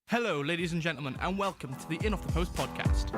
Hello, ladies and gentlemen, and welcome to the In Off the Post podcast.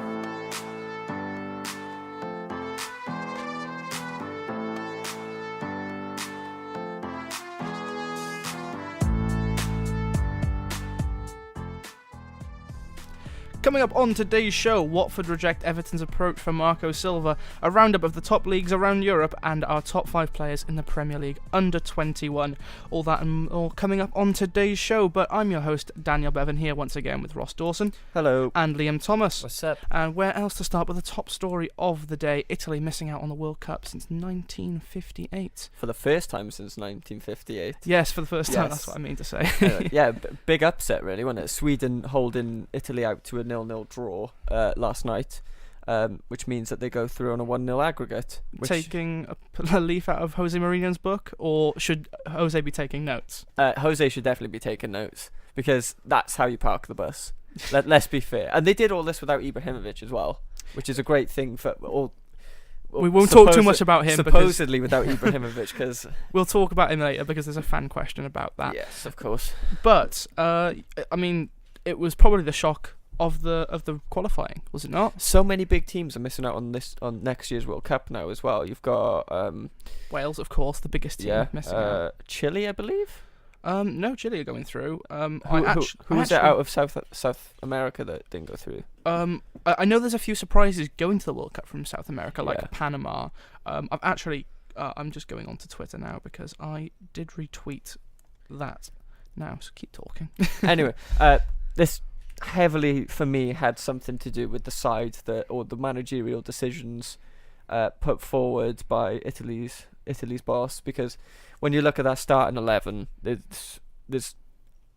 Coming up on today's show, Watford reject Everton's approach for Marco Silva, a roundup of the top leagues around Europe, and our top 5 players in the Premier League under 21. All that and more coming up on today's show, but I'm your host, Daniel Bevan, here once again with Ross Dawson. Hello. And Liam Thomas. What's up? And where else to start with the top story of the day? Italy missing out on the World Cup since 1958. For the first time since 1958. Yes, for the first time, Yes. that's what I mean to say. Big upset really, wasn't it? Sweden holding Italy out to a 0-0 draw last night, which means that they go through on a 1-0 aggregate. Taking a leaf out of Jose Mourinho's book, or should Jose be taking notes? Jose should definitely be taking notes, because that's how you park the bus. Let's be fair. And they did all this without Ibrahimovic as well, which is a great thing for all. We won't talk too much about him. Supposedly without Ibrahimovic, because we'll talk about him later, because there's a fan question about that. Yes, of course. But I mean, it was probably the shock of the qualifying, was it not? So many big teams are missing out on next year's World Cup now as well. You've got Wales, of course, the biggest team missing out. Chile, I believe. No, Chile are going through. Who was it out of South America that didn't go through? I know there's a few surprises going to the World Cup from South America, like Panama. I'm just going on to Twitter now because I did retweet that now, so keep talking. Anyway, this heavily for me had something to do with the side or the managerial decisions put forward by Italy's boss, because when you look at that starting 11, there's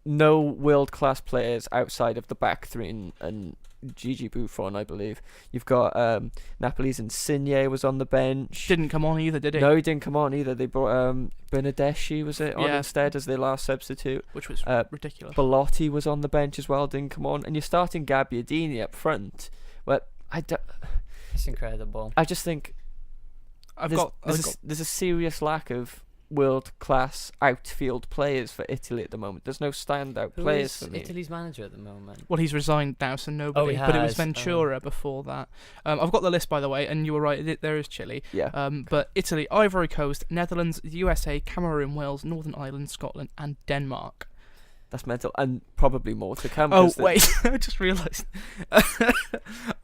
no world-class players outside of the back three and Gigi Buffon, I believe. You've got Napoli's Insigne was on the bench. Didn't come on either, did he? No, he didn't come on either. They brought Bernardeschi, was it, on instead as their last substitute. Which was ridiculous. Bellotti was on the bench as well, didn't come on. And you're starting Gabbiadini up front. But It's incredible. I just think there's a serious lack of world-class outfield players for Italy at the moment. There's no standout players for me. Who is Italy's manager at the moment? Well, he's resigned now, so nobody. But it was Ventura before that. I've got the list, by the way, and you were right. There is Chile. Yeah. But Italy, Ivory Coast, Netherlands, USA, Cameroon, Wales, Northern Ireland, Scotland, and Denmark. That's mental, and probably more to come. Oh wait, I just realised.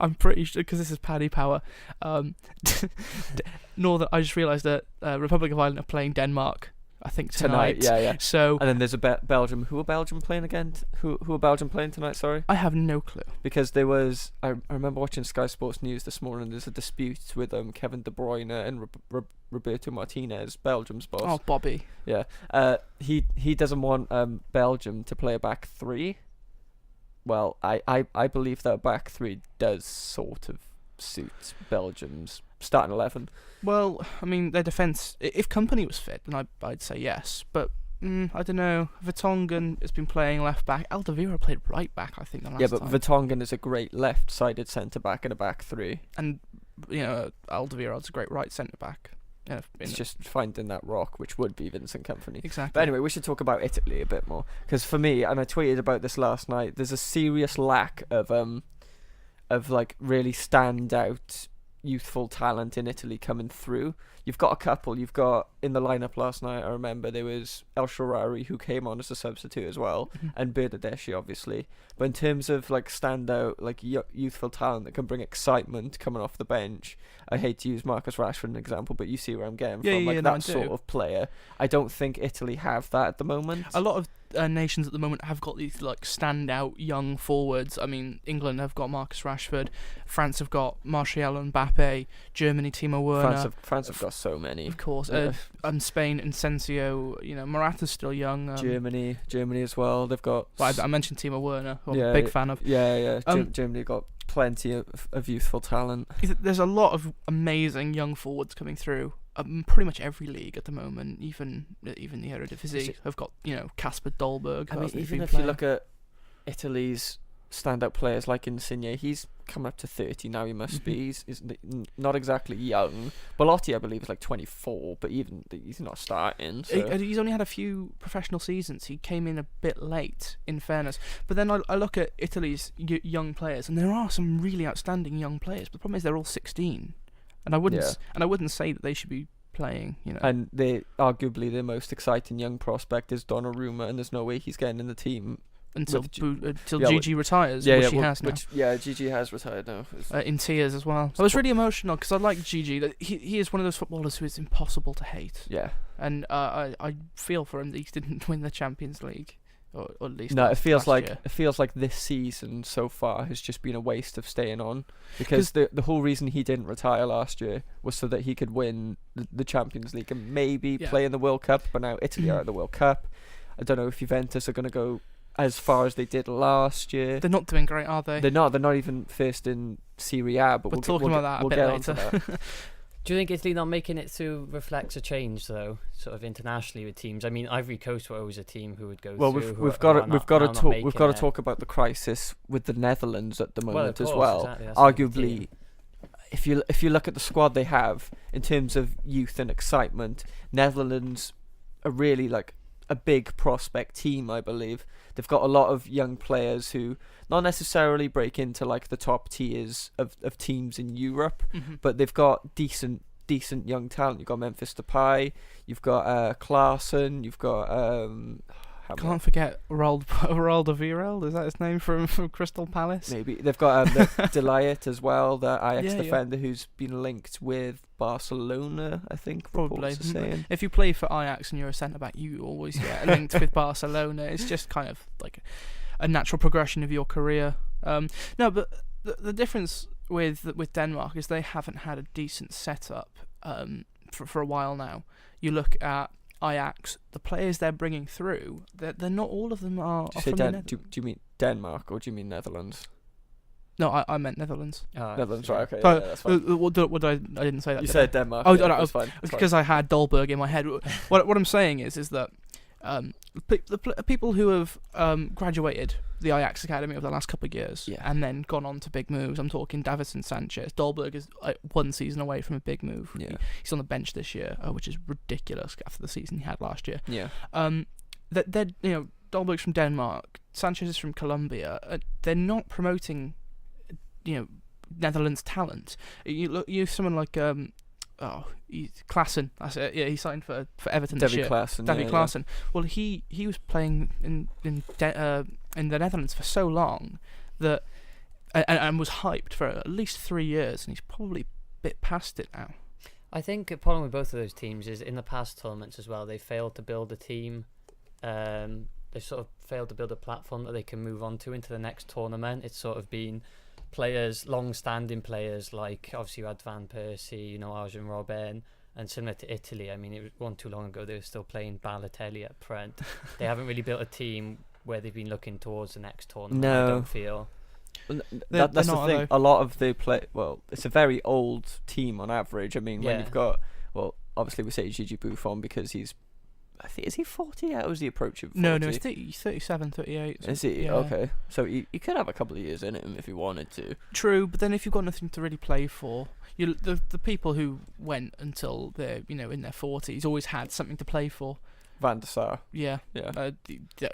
I'm pretty sure, because this is Paddy Power. I just realised that Republic of Ireland are playing Denmark, I think, tonight. Yeah. So, and then there's a Belgium. Who are Belgium playing again? Who are Belgium playing tonight? Sorry, I have no clue. Because there was, I remember watching Sky Sports News this morning. There's a dispute with Kevin De Bruyne and Roberto Martinez, Belgium's boss. Oh, Bobby. Yeah. He doesn't want Belgium to play a back three. Well, I believe that a back three does sort of suit Belgium's starting 11. Well, I mean, their defence, if Company was fit, then I'd say yes. But I don't know. Vertonghen has been playing left back. Alderweireld played right back, I think, the last time. Yeah, but Vertonghen is a great left-sided centre-back in a back three. And, Alderweireld's a great right centre-back. It's just finding that rock, which would be Vincent Kompany. Exactly. But anyway, we should talk about Italy a bit more, because for me, and I tweeted about this last night, there's a serious lack of like really standout youthful talent in Italy coming through. You've got a couple. You've got in the lineup last night, I remember there was El Shaarawy, who came on as a substitute as well, and Bernardeschi, obviously. But in terms of like standout, like youthful talent that can bring excitement coming off the bench, I hate to use Marcus Rashford as an example, but you see where I'm getting from. That sort of player. I don't think Italy have that at the moment. A lot of nations at the moment have got these like standout young forwards. I mean, England have got Marcus Rashford, France have got Martial and Mbappe, Germany Timo Werner. France have got so many, of course. And Spain, Asensio. Morata's still young. Germany as well. They've got. Well, I mentioned Timo Werner, who I'm a big fan of. Yeah. Germany got plenty of youthful talent. There's a lot of amazing young forwards coming through. Pretty much every league at the moment, even the Eredivisie, have got Kasper Dolberg. I mean, even if you look at Italy's standout players like Insigne, he's coming up to 30 now. He must be. Mhm. He's not exactly young. Belotti, I believe, is like 24, but even he's not starting. So. He's only had a few professional seasons. He came in a bit late, in fairness. But then I look at Italy's young players, and there are some really outstanding young players. But the problem is they're all 16, and I wouldn't say that they should be playing. And they arguably the most exciting young prospect is Donnarumma, and there's no way he's getting in the team. Until Yeah, Gigi retires, which he has now. Gigi has retired now. In tears as well. I was really emotional because I like Gigi. That he is one of those footballers who is impossible to hate. Yeah. And I feel for him that he didn't win the Champions League, or at least No, it feels last like this season so far has just been a waste of staying on, because the whole reason he didn't retire last year was so that he could win the Champions League and maybe play in the World Cup. But now Italy are at the World Cup. I don't know if Juventus are going to go as far as they did last year. They're not doing great, are they? They're not even first in Serie A. But we'll talk about that a bit later. Do you think Italy not making it through reflects a change though, sort of internationally with teams? I mean, Ivory Coast were always a team who would go well, through. We've got to talk about the crisis with the Netherlands at the moment as well. Exactly, arguably, if you look at the squad they have in terms of youth and excitement, Netherlands are really like a big prospect team, I believe. They've got a lot of young players who not necessarily break into like the top tiers of teams in Europe, but they've got decent young talent. You've got Memphis Depay, you've got Klaassen, you've got can't forget Raul Alderweireld, is that his name, from Crystal Palace? Maybe. They've got De Ligt as well, the Ajax defender who's been linked with Barcelona, I think. Probably. Saying. If you play for Ajax and you're a centre-back, you always get linked with Barcelona. It's just kind of like a natural progression of your career. No, but the difference with Denmark is they haven't had a decent setup for a while now. You look at Ajax, the players they're bringing through, they're not all of them are from the Netherlands. Do you mean Denmark or do you mean Netherlands? No, I meant Netherlands. Netherlands, right? Okay, that's fine. I didn't say that. You said Denmark. Oh, yeah, no, that's fine. Because I had Dolberg in my head. What I'm saying is that the people who have graduated the Ajax academy over the last couple of years and then gone on to big moves. I'm talking Davinson Sanchez. Dolberg is one season away from a big move. Yeah. He's on the bench this year, which is ridiculous after the season he had last year. Yeah. Dolberg's from Denmark. Sanchez is from Colombia. They're not promoting, Netherlands talent. You someone like Klaassen. That's it. Yeah, he signed for Everton this year. Davy Klaassen. Well, he was playing in the Netherlands for so long that and was hyped for at least 3 years, and he's probably a bit past it now. I think the problem with both of those teams is in the past tournaments as well, they failed to build a team. They've sort of failed to build a platform that they can move on to into the next tournament. It's sort of been players, long-standing players, like obviously you had Van Persie, Arjen Robben, and similar to Italy. I mean, it wasn't too long ago they were still playing Balotelli at Trent. They haven't really built a team where they've been looking towards the next tournament. No. I don't feel. That's the thing. A lot of the play. Well, it's a very old team on average. I mean, when you've got, obviously we say Gigi Buffon because he's. I think, is he 40? How is he approaching 40? No, he's 37, 38. Is he? Yeah. Okay. So he could have a couple of years in him if he wanted to. True, but then if you've got nothing to really play for, the people who went until they're, in their 40s always had something to play for. Van der Sar. Yeah. Yeah.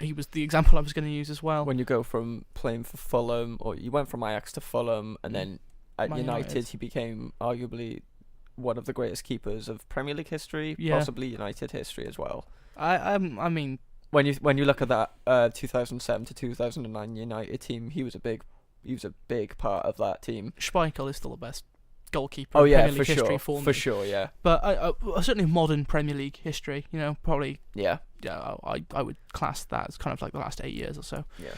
He was the example I was going to use as well. When you go from playing for Fulham, or you went from Ajax to Fulham, and then at United he became arguably one of the greatest keepers of Premier League history, possibly United history as well. I mean, when you look at that 2007 to 2009 United team, he was a big part of that team. Schmeichel is still the best goalkeeper in Premier League history for me. For sure, yeah. But certainly modern Premier League history, probably. Yeah. Yeah, I would class that as kind of like the last 8 years or so. Yeah.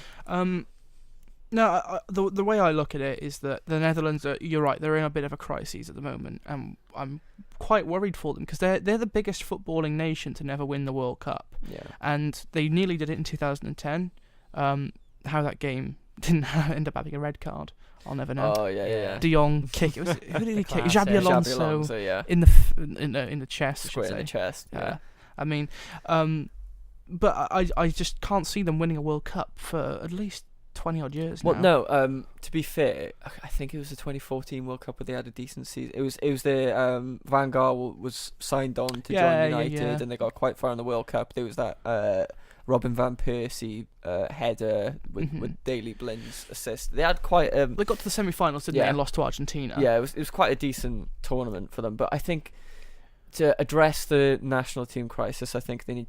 No, the way I look at it is that the Netherlands you're right, they're in a bit of a crisis at the moment, and I'm quite worried for them because they're the biggest footballing nation to never win the World Cup. Yeah. And they nearly did it in 2010. How that game didn't end up having a red card, I'll never know. Oh yeah. De Jong kick. Who did he kick? Xabi Alonso. Yeah. In the chest. Square in the chest. Yeah. I mean, but I just can't see them winning a World Cup for at least 20 odd years Well, now. no. To be fair, I think it was the 2014 World Cup where they had a decent season. It was the Van Gaal was signed on to join United, and they got quite far in the World Cup. There was that Robin van Persie header with Daley Blind's assist. They had quite. They got to the semi-finals, didn't they, and lost to Argentina. Yeah, it was quite a decent tournament for them. But I think to address the national team crisis, I think they need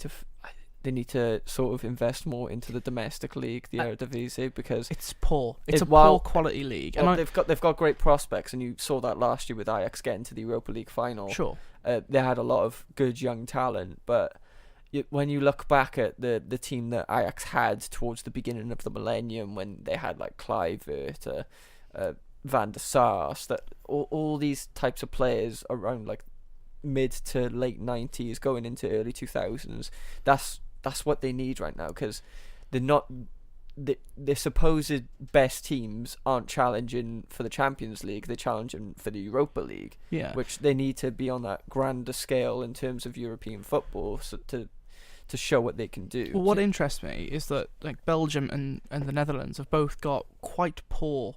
to sort of invest more into the domestic league, the Eredivisie, because it's poor. It's a poor quality league, and they've got great prospects, and you saw that last year with Ajax getting to the Europa League final. Sure, they had a lot of good young talent, but when you look back at the team that Ajax had towards the beginning of the millennium, when they had like Kluivert, Van der Sar, that all these types of players around like mid to late 90s going into early 2000s, that's what they need right now, because they're not the supposed best teams aren't challenging for the Champions League, they're challenging for the Europa League, which they need to be on that grander scale in terms of European football, so to show what they can do. Well, what interests me is that like Belgium and the Netherlands have both got quite poor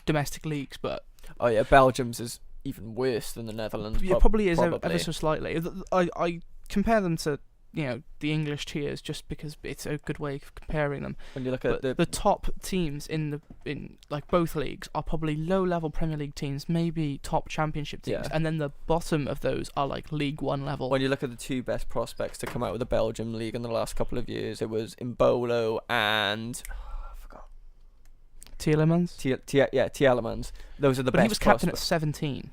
domestic leagues, but Belgium's is even worse than the Netherlands. Yeah, probably is ever so slightly. I compare them to the English tiers just because it's a good way of comparing them. When you look at the top teams in like both leagues are probably low-level Premier League teams, maybe top Championship teams, and then the bottom of those are like League One level. When you look at the two best prospects to come out of the Belgium league in the last couple of years, it was Mbolo and Tielemans. Tielemans. Those are the best. But he was captain prospects. at 17.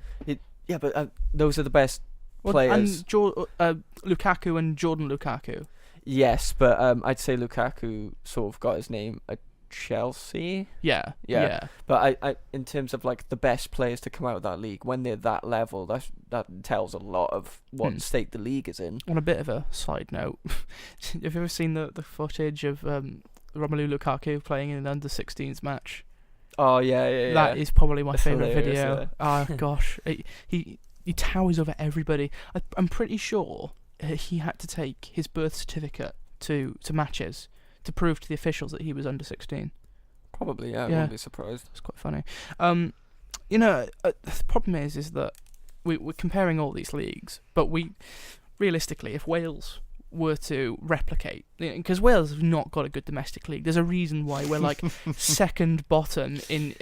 But those are the best players. And Lukaku and Jordan Lukaku. Yes, but I'd say Lukaku sort of got his name at Chelsea. Yeah. But I in terms of like the best players to come out of that league, when they're that level, that tells a lot of what state the league is in. On a bit of a side note, have you ever seen the footage of Romelu Lukaku playing in an under-16s match? Oh yeah. That is probably my favourite video. Yeah. Oh gosh, he towers over everybody. I'm pretty sure he had to take his birth certificate to matches to prove to the officials that he was under 16. Probably, I wouldn't be surprised. It's quite funny. The problem is that we're comparing all these leagues, but realistically, if Wales were to replicate, because Wales have not got a good domestic league. There's a reason why we're like second bottom in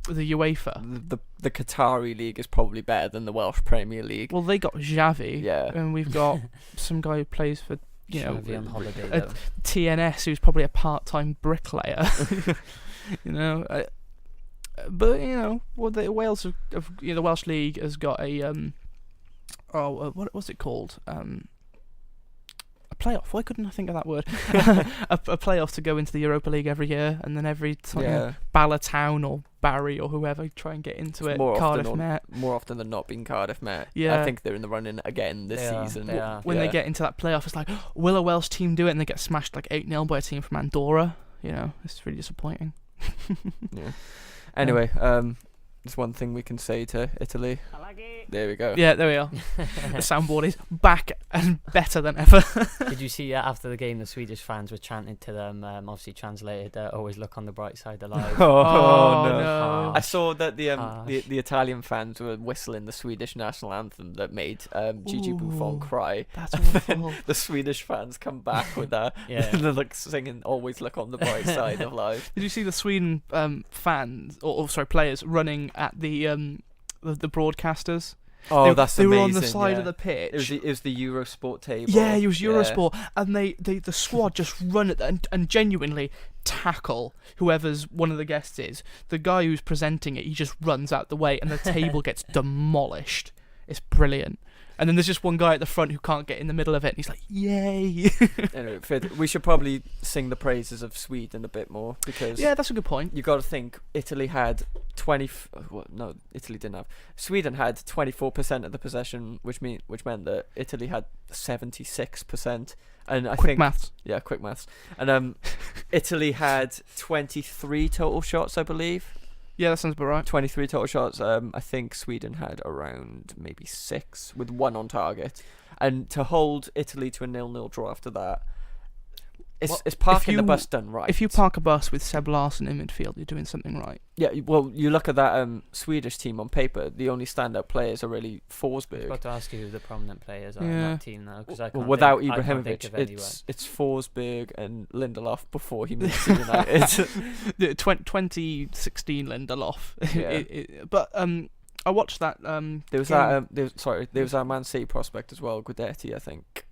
the UEFA. The Qatari league is probably better than the Welsh Premier League. Well, they got Xavi, and we've got some guy who plays for Xavi on holiday, TNS, who's probably a part-time bricklayer. But Wales have the Welsh league has got a what's it called? A playoff. Why couldn't I think of that word? a playoff to go into the Europa League every year, and then every time Bala Town or Barry or whoever try and get into it. Cardiff Met. More often than not, being Cardiff Met. Yeah, I think they're in the running again this season. When they get into that playoff, it's like, will a Welsh team do it? And they get smashed like 8-0 by a team from Andorra. It's really disappointing. Anyway, there's one thing we can say to Italy. I like it. There we go. Yeah, there we are. The soundboard is back and better than ever. Did you see after the game the Swedish fans were chanting to them, obviously translated, always look on the bright side of life. Oh no. I saw that the Italian fans were whistling the Swedish national anthem that made Gigi Buffon cry. That's awful. The Swedish fans come back with that. They're like singing always look on the bright side of life. Did you see the Sweden fans players running at the broadcasters? Oh, that's amazing. They were on the side of the pitch. It was the Eurosport table. Yeah, it was Eurosport, and the squad just run at that and genuinely tackle whoever's one of the guests is. The guy who's presenting it, he just runs out the way, and the table gets demolished. It's brilliant. And then there's just one guy at the front who can't get in the middle of it, and he's like, "Yay!" Anyway, we should probably sing the praises of Sweden a bit more, because that's a good point. You got to think Italy had Italy didn't have. Sweden had 24% of the possession, which meant that Italy had 76%. And quick maths. Yeah, quick maths. And Italy had 23 total shots, I believe. Yeah, that sounds about right. 23 total shots. I think Sweden had around maybe 6 with 1 on target. And to hold Italy to a 0-0 draw after that, it's parking the you- bus done right. If you park a bus with Seb Larsson in midfield, you're doing something right. Yeah, well, you look at that Swedish team on paper. The only standout players are really I was Forsberg. about to ask you who the prominent players are in Yeah. that team now, because I Well, can't without think, I can't think Ibrahimovic, of anyone. it's Forsberg and Lindelof before he moved to United. The 2016 Lindelof. Yeah. But I watched that. There was game. that. There was that Man City prospect as well, Guidetti, I think.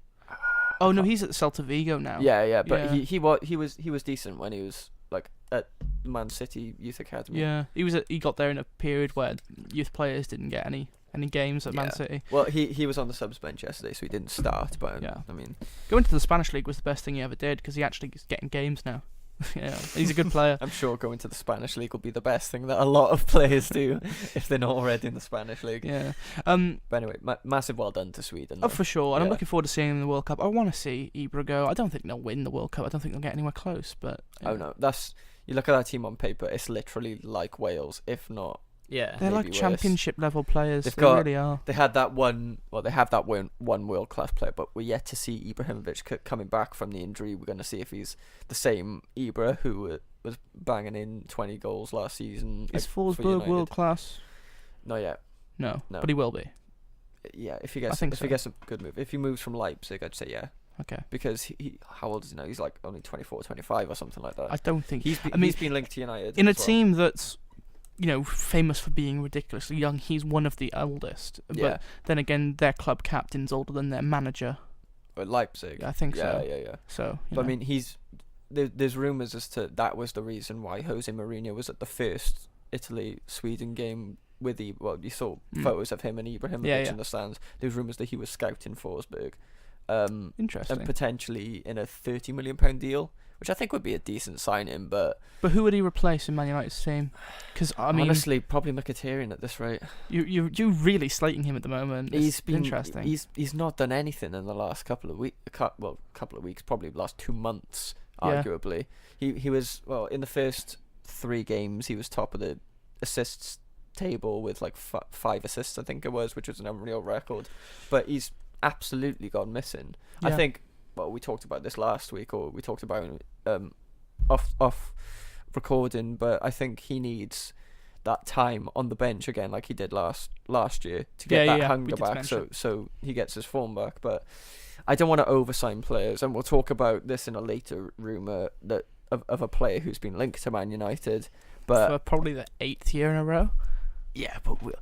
Oh no, he's at Celta Vigo now. Yeah, but Yeah. he was decent when he was like at Man City Youth Academy. Yeah, he got there in a period where youth players didn't get any games at Man Yeah. City. Well, he was on the subs bench yesterday, so he didn't start. But Yeah. I mean, Going to the Spanish league was the best thing he ever did because he actually is getting games now. Yeah, he's a good player. I'm sure going to the Spanish league will be the best thing that a lot of players do if they're not already in the Spanish league. Yeah. But anyway, massive well done to Sweden. Oh, though. for sure. And I'm Yeah. looking forward to seeing him in the World Cup. I want to see Ibra go. I don't think they'll win the World Cup. I don't think they'll get anywhere close. But Oh no, you look at that team on paper. It's literally like Wales, if not. Yeah. they're like maybe worse. championship level players. They've They got- really are. They had that one. Well, they have that one world class player, but we're yet to see Ibrahimovic coming back from the injury. We're going to see if he's the same Ibra who was banging in 20 goals last season. Is for Forsberg United. world class? Not yet. No, No. but he will be. Yeah, if he I gets think if so. he gets a good move, if he moves from Leipzig, I'd say yeah, Okay. because he how old is he now? He's like only 24, 25 or something like that. I don't think He's been linked to United in a as well. team that's famous for being ridiculously young. He's one of the eldest. Yeah, But then again, their club captain's older than their manager. at Leipzig. I think yeah, so. yeah. So, But I mean, there's rumours as to that was the reason why Jose Mourinho was at the first Italy-Sweden game with you saw photos of him and Ibrahimovic Yeah. in the stands. There's rumours that he was scouting Forsberg, interesting. and potentially in a £30 million deal, which I think would be a decent signing. But But who would he replace in Man United's team? Because I mean, honestly, probably Mkhitaryan at this rate. you really slating him at the moment. It's interesting. He's not done anything in the last couple of weeks. Couple of weeks, probably the last 2 months, Yeah. arguably. He was in the first 3 games. He was top of the assists table with like 5 assists, I think it was, which was an unreal record. But he's absolutely gone missing. I Yeah. think. Well, we talked about this last week, or we talked about off recording. But I think he needs that time on the bench again, like he did last year, to get that We hunger did back, mention. so he gets his form back. But I don't want to oversign players, and we'll talk about this in a later rumor that of a player who's been linked to Man United. But for probably the 8th year in a row. yeah, but we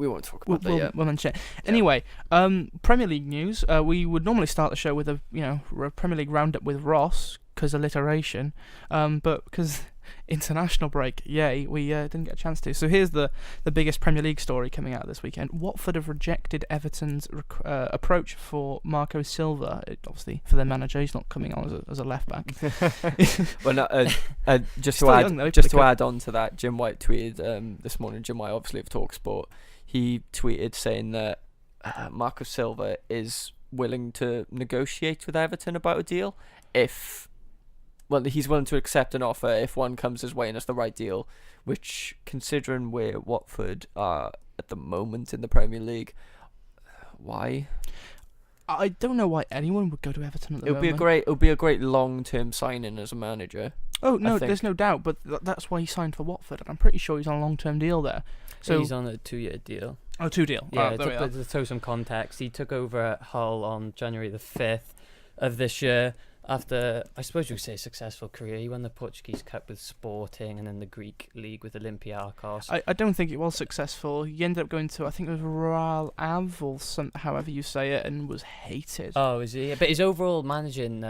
won't talk about that yet. We'll mention it. Anyway, Premier League news. We would normally start the show with a Premier League roundup with Ross because alliteration, but because international break, yay, we didn't get a chance to. So here's the biggest Premier League story coming out this weekend. Watford have rejected Everton's approach for Marco Silva. Obviously, for their manager, he's not coming on as a left back. Well, no, just Still to add, young, though, just pretty to add on to that, Jim White tweeted this morning. Jim White, obviously of TalkSport, he tweeted saying that Marco Silva is willing to negotiate with Everton about a deal he's willing to accept an offer if one comes his way and it's the right deal. Which, considering where Watford are at the moment in the Premier League, why? I don't know why anyone would go to Everton at the moment. It would be a great long-term signing as a manager. Oh no, I think. there's no doubt. But that's why he signed for Watford, and I'm pretty sure he's on a long-term deal there. So he's on a 2-year deal. Oh, 2 deal. Yeah, there we are. to throw some context, he took over at Hull on January the 5th of this year after, I suppose you could say, a successful career. He won the Portuguese Cup with Sporting and then the Greek League with Olympiacos. I don't think it was successful. He ended up going to, I think it was Real Ave or however you say it, and was hated. Oh, is he? But his overall managing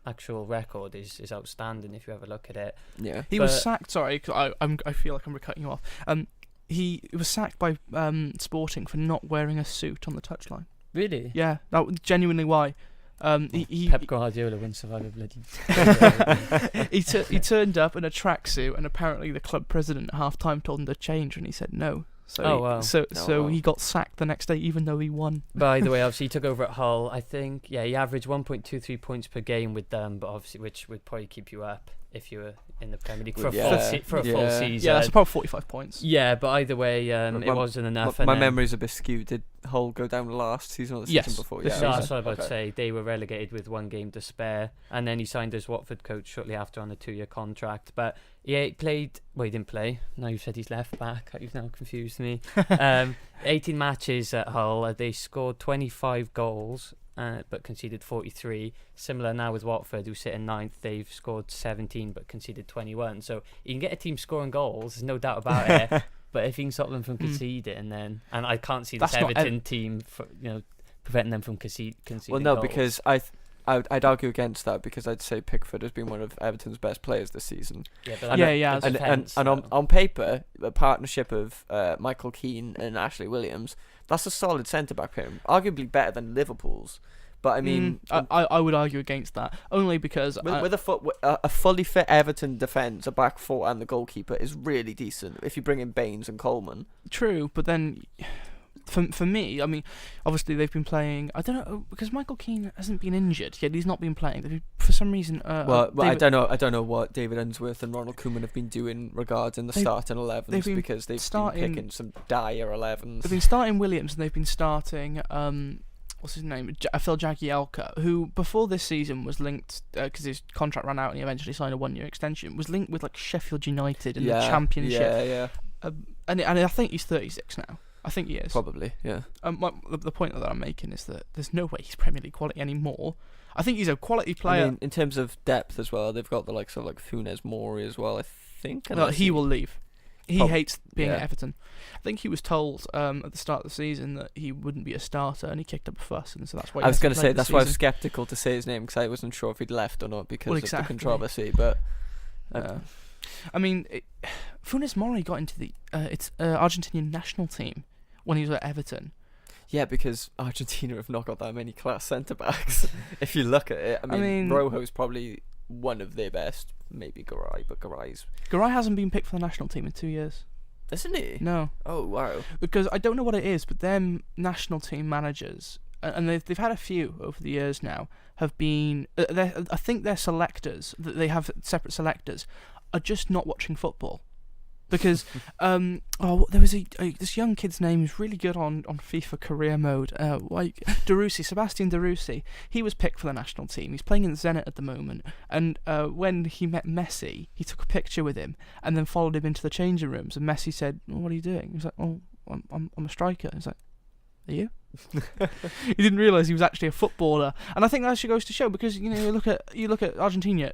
actual record is outstanding if you ever look at it. Yeah. He was sacked. Sorry, 'cause I feel like I'm cutting you off. He was sacked by Sporting for not wearing a suit on the touchline. Really? Yeah, that was genuinely why. Pep Guardiola wouldn't survive a bloody... he turned up in a tracksuit, and apparently the club president at half time told him to change, and he said no. So wow. He got sacked the next day, even though he won. By the way, obviously he took over at Hull. I think he averaged 1.23 points per game with them, but obviously which would probably keep you up. if you were in the Premier League Well, for yeah, a full season. Yeah, that's about 45 points. Yeah, but either way, it wasn't enough. My memory's a bit skewed. Did Hull go down last season or the season before? This Yeah, that's what I was about to say. They were relegated with 1 game to spare, and then he signed as Watford coach shortly after on a 2-year contract. But yeah, he played. Well, he didn't play. Now you've said he's left back. You've now confused me. 18 matches at Hull. They scored 25 goals. But conceded 43. Similar now with Watford, who sit in 9th. They've scored 17 but conceded 21. So you can get a team scoring goals, there's no doubt about it. But if you can stop them from conceding, and I can't see this Everton team preventing them from conceding. Well, no, goals. because I'd argue against that, because I'd say Pickford has been one of Everton's best players this season. Yeah, but and on paper, the partnership of Michael Keane and Ashley Williams, that's a solid centre back pair, arguably better than Liverpool's. But I mean, I would argue against that, only because with a fully fit Everton defence, a back four and the goalkeeper is really decent. If you bring in Baines and Coleman, true, but then. For me, I mean, obviously they've been playing. I don't know, because Michael Keane hasn't been injured yet. He's not been playing. For some reason, I don't know. I don't know what David Unsworth and Ronald Koeman have been doing regarding the starting 11s, because they've been picking some dire 11s. They've been starting Williams, and they've been starting what's his name, Phil Jagielka, who before this season was linked because his contract ran out and he eventually signed a 1-year extension. Was linked with like Sheffield United in the Championship. Yeah. And I think he's 36 now. I think he is. Probably, yeah. The point that I'm making is that there's no way he's Premier League quality anymore. I think he's a quality player. I mean, in terms of depth as well, they've got the likes of like Funes Mori as well, I think. No, he will leave. He hates being at Everton. I think he was told at the start of the season that he wouldn't be a starter, and he kicked up a fuss, and so that's why. I was going to say that's why I was sceptical to say his name, because I wasn't sure if he'd left or not because of the controversy. But I mean, Funes Mori got into the Argentinian national team when he was at Everton. Yeah, because Argentina have not got that many class centre backs. If you look at it, I mean Rojo's probably one of their best. Maybe Garay, but Garay hasn't been picked for the national team in 2 years. Isn't he? No. Oh wow. Because I don't know what it is, but them national team managers, and they've had a few over the years now, have been. I think their selectors, that they have separate selectors, are just not watching football. Because there was this young kid's name who's really good on FIFA career mode. Sebastian Derusi. He was picked for the national team. He's playing in Zenit at the moment. And when he met Messi, he took a picture with him and then followed him into the changing rooms. And Messi said, "What are you doing?" He was like, "Oh, I'm a striker." He's like, "Are you?" He didn't realise he was actually a footballer. And I think that actually goes to show, because you look at Argentina.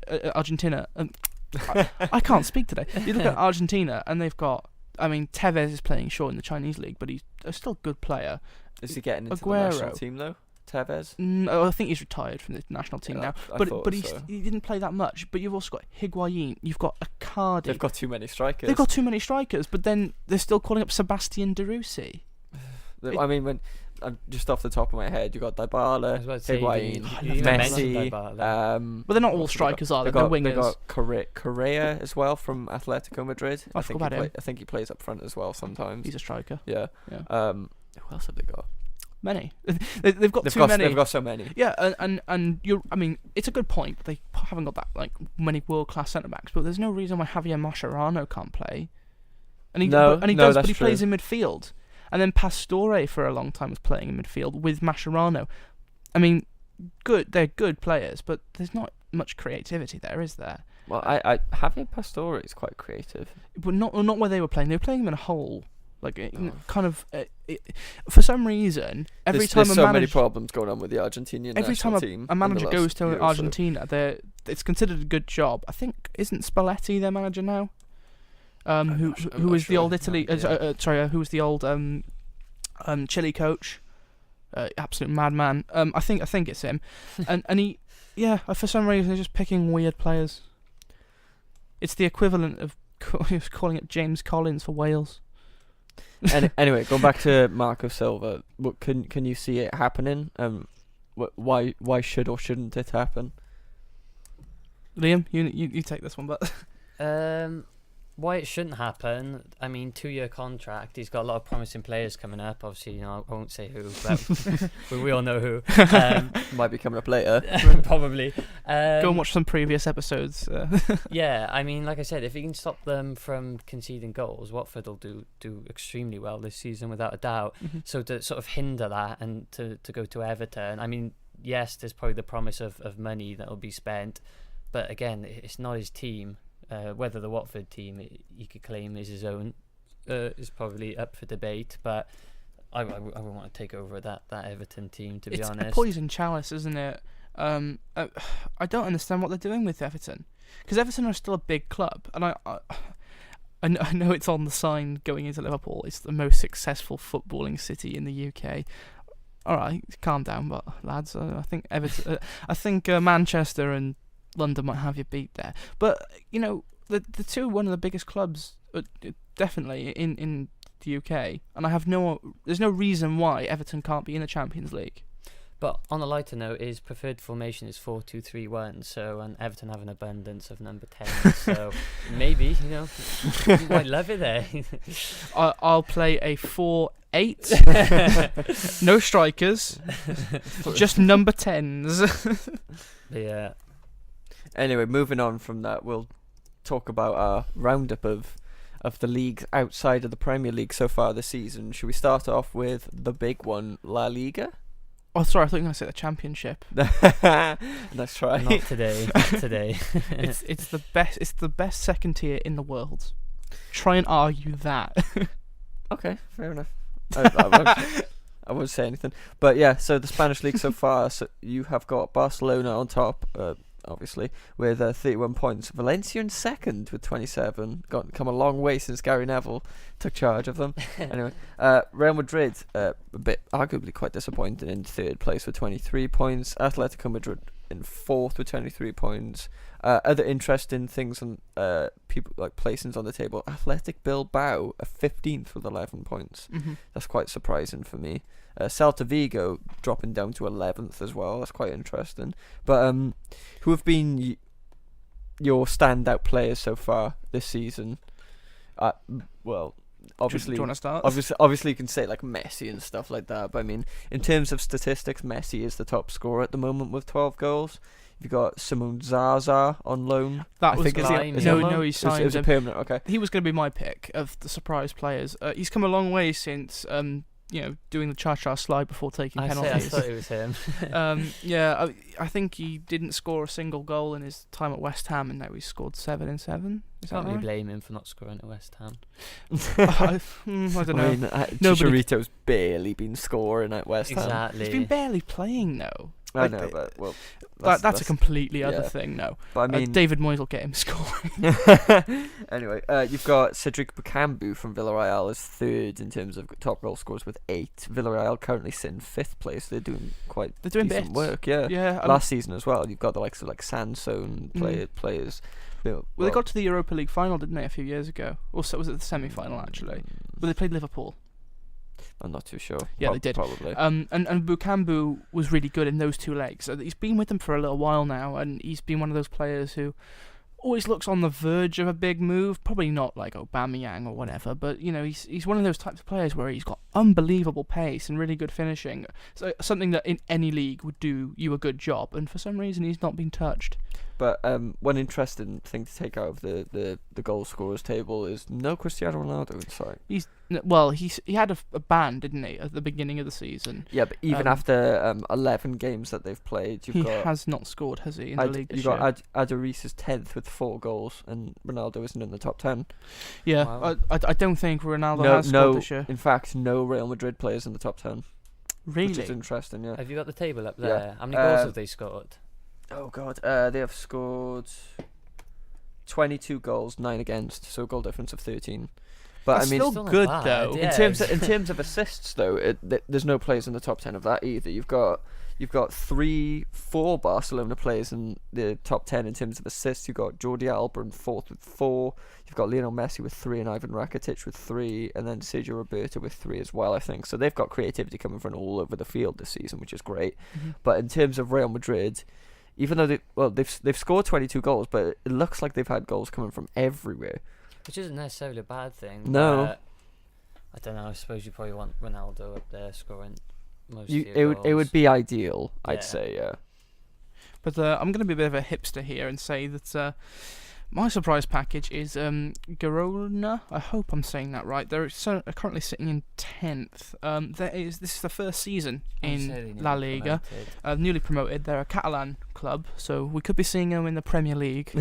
I can't speak today. You look at Argentina, and they've got. I mean, Tevez is playing short in the Chinese league, but he's still a good player. Is he getting into the national team though, Tevez? No, I think he's retired from the national team now. But he didn't play that much. But you've also got Higuain. You've got Icardi. They've got too many strikers. They've got too many strikers. But then they're still calling up Sebastian Derusi. I mean, when just off the top of my head, you got Dybala, Higuain, Messi. But they're not all strikers, are they? They're wingers. They got Correa as well from Atletico Madrid. I think he plays up front as well sometimes. He's a striker. Yeah. Who else have they got? Many. They've got too many. They've got so many. Yeah, and you're. I mean, it's a good point. They haven't got that like many world class centre backs, but there's no reason why Javier Mascherano can't play. And he does, but he plays in midfield. And then Pastore for a long time was playing in midfield with Mascherano. I mean, they're good players, but there's not much creativity there, is there? Well, I Javier Pastore is quite creative, but not where they were playing. They were playing him in a hole, for some reason. There's so many problems going on with the Argentinian national team. Every time a manager goes to Argentina, it's considered a good job. I think isn't Spalletti their manager now? Who was the old Italy? Who was the old Chile coach? Absolute madman. I think it's him, and he, for some reason they're just picking weird players. It's the equivalent of calling it James Collins for Wales. Anyway, going back to Marco Silva, can you see it happening? Why should or shouldn't it happen? Liam, you take this one, but. why it shouldn't happen, I mean, 2-year contract. He's got a lot of promising players coming up. Obviously, I won't say who, but we all know who. Might be coming up later. Probably. Go and watch some previous episodes. Yeah, I mean, like I said, if he can stop them from conceding goals, Watford will do extremely well this season, without a doubt. Mhm. So to sort of hinder that and to go to Everton, I mean, yes, there's probably the promise of money that will be spent, but again, it's not his team. Whether the Watford team you could claim is his own is probably up for debate, but I wouldn't want to take over that Everton team, to be honest. It's a poison chalice, isn't it? I don't understand what they're doing with Everton, because Everton are still a big club, and I know it's on the sign going into Liverpool. It's the most successful footballing city in the UK. All right, calm down, but lads, I think Everton, I think Manchester and London might have you beat there. But the two are one of the biggest clubs, definitely in the UK, and there's no reason why Everton can't be in the Champions League. But on a lighter note, his preferred formation is 4-2-3-1. So, and Everton have an abundance of number 10. So maybe you might love it there. I'll play a 4-8. No strikers, just number 10s. Yeah. Anyway, moving on from that, we'll talk about our roundup of the leagues outside of the Premier League so far this season. Should we start off with the big one, La Liga? Oh, sorry, I thought you were going to say the Championship. That's right. Not today. Not today. It's the best. It's the best second tier in the world. Try and argue that. Okay, fair enough. I won't say anything. But yeah, so the Spanish league so far, so you have got Barcelona on top, obviously, with 31 points. Valencia in second with 27. Come a long way since Gary Neville took charge of them. Anyway, Real Madrid, a bit arguably quite disappointing, in third place with 23 points. Atletico Madrid in fourth with 23 points. Other interesting things on people like placings on the table. Athletic Bilbao are 15th with 11 points. Mm-hmm. That's quite surprising for me. Celta Vigo dropping down to 11th as well. That's quite interesting. But who have been your standout players so far this season? Well, obviously, do you want to start? Obviously, you can say like Messi and stuff like that. But I mean, in terms of statistics, Messi is the top scorer at the moment with 12 goals. You've got Simon Zaza on loan. That was is he on no, loan? he signed. It was a permanent. Okay. He was going to be my pick of the surprise players. He's come a long way since doing the cha-cha slide before taking I penalties. thought it was him. I think he didn't score a single goal in his time at West Ham, and now he's scored 7 in 7. Is that Can't really right? blame him for not scoring at West Ham. I don't know. I mean, Chicharito's barely been scoring at West Ham. Exactly. He's been barely playing though. I know, but well, That's a completely other thing. No, but I mean, David Moyes will get him scoring. Anyway, you've got Cedric Bakambu from Villarreal as third in terms of top goal scorers with 8. Villarreal currently sit in 5th place. They're doing decent bits. work. Yeah. Yeah. Last season as well, you've got the likes of like Sansone players. Well, they got to the Europa League final, didn't they, a few years ago? Or so was it the semi-final actually? But they played Liverpool. I'm not too sure. Yeah, they did. Probably. And Bukambu was really good in those 2 legs. So he's been with them for a little while now, and he's been one of those players who always looks on the verge of a big move. Probably not like Aubameyang or whatever, but he's one of those types of players where he's got unbelievable pace and really good finishing. So something that in any league would do you a good job, and for some reason he's not been touched. But one interesting thing to take out of the goal scorers table is no Cristiano Ronaldo inside. He had a ban, didn't he, at the beginning of the season? Yeah, but even after 11 games that they've played, he has not scored, has he, in the league this year? You've got Aduriz is 10th with 4 goals, and Ronaldo isn't in the top 10. Yeah, wow. I don't think Ronaldo has scored this year. In fact, no Real Madrid players in the top 10. Really? Which is interesting, yeah. Have you got the table up there? Yeah. How many goals have they scored? Oh god, they have scored 22 goals, 9 against, so a goal difference of 13. But That's I mean, still good though. In terms of assists though, there's no players in the top 10 of that either. You've got 4 Barcelona players in the top 10 in terms of assists. You've got Jordi Alba in 4th with 4. You've got Lionel Messi with 3 and Ivan Rakitic with 3, and then Sergio Roberto with 3 as well, I think. So they've got creativity coming from all over the field this season, which is great. Mm-hmm. But in terms of Real Madrid, even though they've scored 22 goals, but it looks like they've had goals coming from everywhere. which isn't necessarily a bad thing. No. I don't know. I suppose you probably want Ronaldo up there scoring most You, of your it would goals. be ideal, Yeah. I'd say, yeah. But I'm going to be a bit of a hipster here and say that my surprise package is Girona. I hope I'm saying that right. They're currently sitting in 10th. This is the first season in La Liga. Newly promoted. They're a Catalan club, so we could be seeing them in the Premier League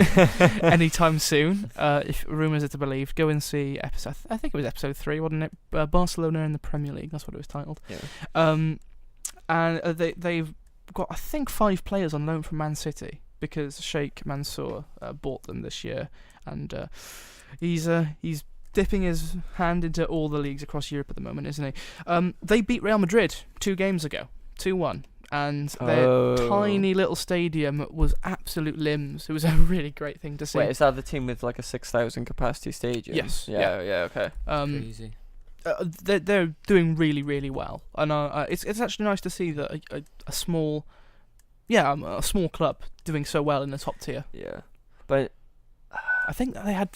anytime soon. If rumours are to believe, go and see episode. I think it was episode 3, wasn't it? Barcelona in the Premier League. That's what it was titled. Yeah. And they've got, I think, 5 players on loan from Man City because Sheikh Mansour bought them this year, and he's dipping his hand into all the leagues across Europe at the moment, isn't he? They beat Real Madrid 2 games ago, 2-1, and their tiny little stadium was absolute limbs. It was a really great thing to see. Wait, is that the team with like a 6,000 capacity stadium? Yes. Yeah, okay. Crazy. They're doing really, really well, and it's actually nice to see that a small club doing so well in the top tier. Yeah, but I think they had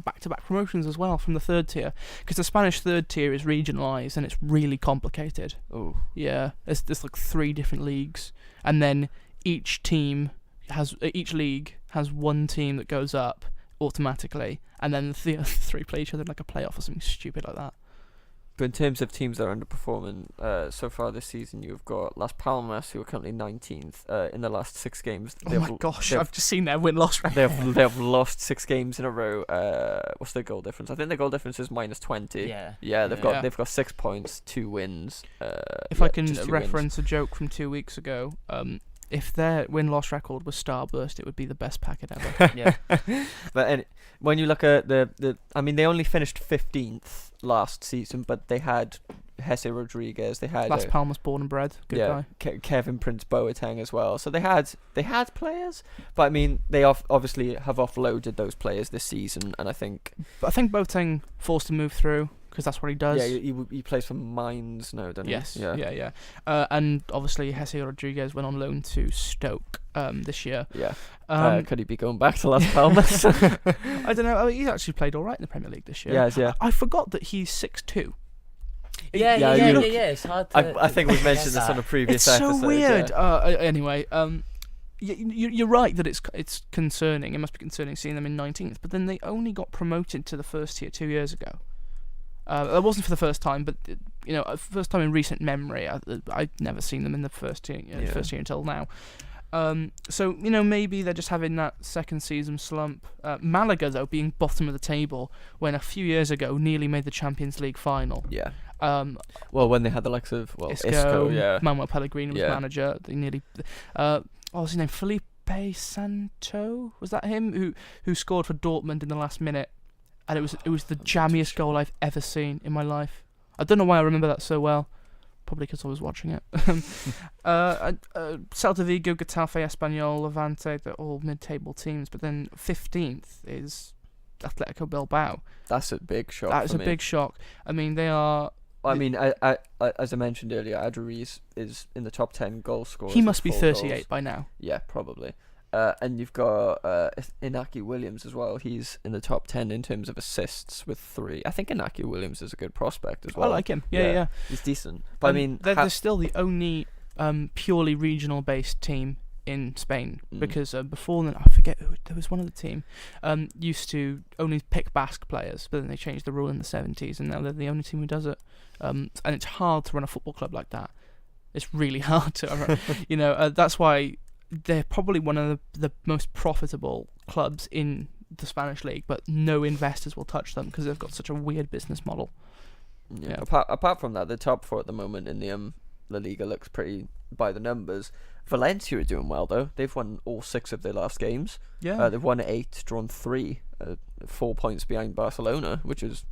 back-to-back promotions as well from the 3rd tier, because the Spanish 3rd tier is regionalised and it's really complicated. oh, Yeah, there's like 3 different leagues, and then each league has one team that goes up automatically, and then the 3 play each other in like a playoff or something stupid like that. but in terms of teams that are underperforming, so far this season, you've got Las Palmas, who are currently 19th in the last 6 games. Oh my gosh, I've just seen their win-loss rate. They've lost 6 games in a row. What's their goal difference? I think their goal difference is -20. Yeah. They've got 6 points, 2 wins. If I can just 2 reference a joke from 2 weeks ago, if their win-loss record was Starburst, it would be the best packet ever. Yeah. But when you look at I mean, they only finished 15th last season, but they had Jesse Rodriguez. They had Las Palmas born and bred. Good guy. Kevin Prince Boateng as well. So they had players, but I mean, they obviously have offloaded those players this season, and I think Boateng forced to move through because that's what he does. Yeah, he plays for Mines now, doesn't he? Yes. Yeah. And obviously Jesse Rodriguez went on loan to Stoke this year. Yeah. Could he be going back to Las Palmas? I don't know. He's actually played all right in the Premier League this year. Yeah. I forgot that he's 6'2". Yeah. It's hard to. I think we've mentioned this on a previous episode. It's so weird. Yeah. Anyway, you're right that it's concerning. It must be concerning seeing them in 19th. But then they only got promoted to the 1st tier 2 years ago. That wasn't for the first time, but first time in recent memory. I'd never seen them in the first tier until now. So maybe they're just having that second season slump. Malaga, though, being bottom of the table when a few years ago nearly made the Champions League final. Yeah. Well, when they had the likes of Isco, yeah. Manuel Pellegrini was Yeah. manager. They nearly. What was his name? Felipe Santo, was that him who scored for Dortmund in the last minute? And it was the jammiest goal I've ever seen in my life. I don't know why I remember that so well. Probably because I was watching it. Celta Vigo, Getafe, Espanyol, Levante, they're all mid-table teams. But then 15th is Atletico Bilbao. That's a big shock. That is a big shock. I mean, they are... I mean, as I mentioned earlier, Aduriz is in the top 10 goal scorers. He must be with 38 goals. by now. Yeah, probably. And you've got Inaki Williams as well. He's in the top 10 in terms of assists with 3. I think Inaki Williams is a good prospect as well. I like him. Yeah. He's decent. But I mean, they're still the only purely regional-based team in Spain because before then, I forget who, there was one other team used to only pick Basque players, but then they changed the rule in the 70s, and now they're the only team who does it. And it's hard to run a football club like that. It's really hard to, that's why they're probably one of the most profitable clubs in the Spanish league, but no investors will touch them because they've got such a weird business model. Yeah. Apart from that, the top 4 at the moment in the La Liga looks pretty by the numbers. Valencia are doing well though. They've won all 6 of their last games. Yeah. They've won 8, drawn 3, 4 points behind Barcelona, which is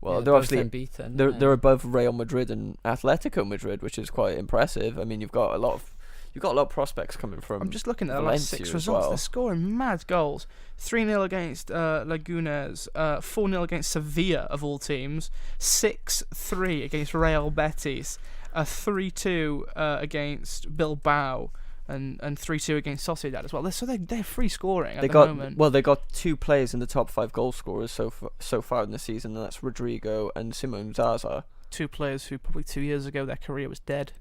they're both obviously unbeaten. they're above Real Madrid and Atletico Madrid, which is quite impressive. I mean, you've got a lot of prospects coming from. I'm just looking at the last 6 Valencia as results. well. They're scoring mad goals. 3-0 against Lagunes, 4-0 against Sevilla of all teams, 6-3 against Real Betis, 3-2 against Bilbao, and 3-2 against Sociedad as well. They're free scoring at They the got moment. well. They got 2 players in the top 5 goal scorers so far in the season, and that's Rodrigo and Simone Zaza. 2 players who probably 2 years ago their career was dead.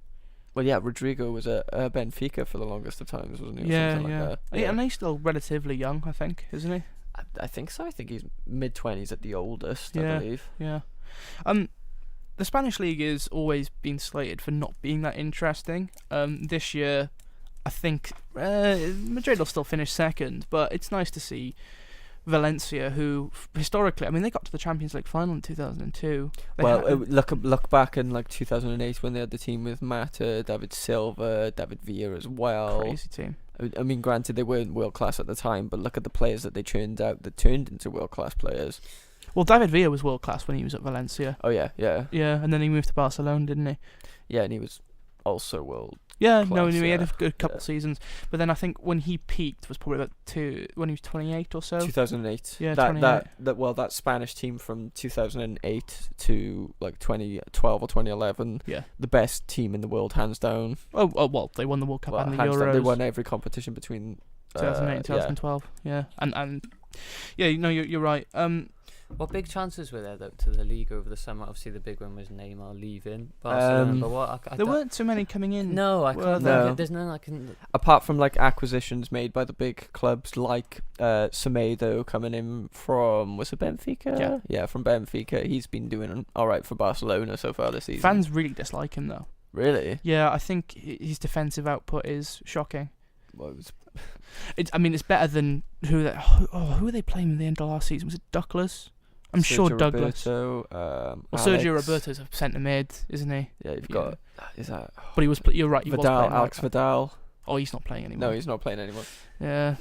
Well, yeah, Rodrigo was at Benfica for the longest of times, wasn't he? Or Yeah, something yeah. Like that. Yeah. And he's still relatively young, I think, isn't he? I think so. I think he's mid-20s at the oldest, Yeah. I believe. Yeah. The Spanish league is always been slated for not being that interesting. This year, I think Madrid will still finish second, but it's nice to see Valencia, who historically, I mean, they got to the Champions League final in 2002. Look back in like 2008 when they had the team with Mata, David Silva, David Villa as well. Crazy team. I mean, granted they weren't world class at the time, but look at the players that they churned out that turned into world class players. Well, David Villa was world class when he was at Valencia. Oh yeah. Yeah, and then he moved to Barcelona, didn't he? Yeah, and he was also world. Yeah, Class, he had a yeah. good couple seasons, but then I think when he peaked was probably when he was 28 or so. 2008. Yeah, that Spanish team from 2008 to like 2012 or 2011. Yeah. The best team in the world, hands down. Oh well, they won the World Cup and the hands Euros. down, they won every competition between 2008 and 2012. Yeah, and yeah, you're right. What big chances were there though to the league over the summer? Obviously, the big one was Neymar leaving Barcelona. But what? There weren't too many coming in. No, I can't. No. There's none I can. Apart from like acquisitions made by the big clubs like Semedo coming in from, was it Benfica? Yeah, from Benfica. He's been doing all right for Barcelona so far this season. Fans really dislike him though. Really? Yeah, I think his defensive output is shocking. Well, it's better than who are they playing at the end of last season? Was it Douglas? I'm sure Douglas. Sergio Roberto's a centre mid, isn't he? Yeah, you've got. Is that? But he was. You're right. He was Vidal, playing Alex Vidal. Oh, he's not playing anymore. No, he's not playing anymore. Yeah,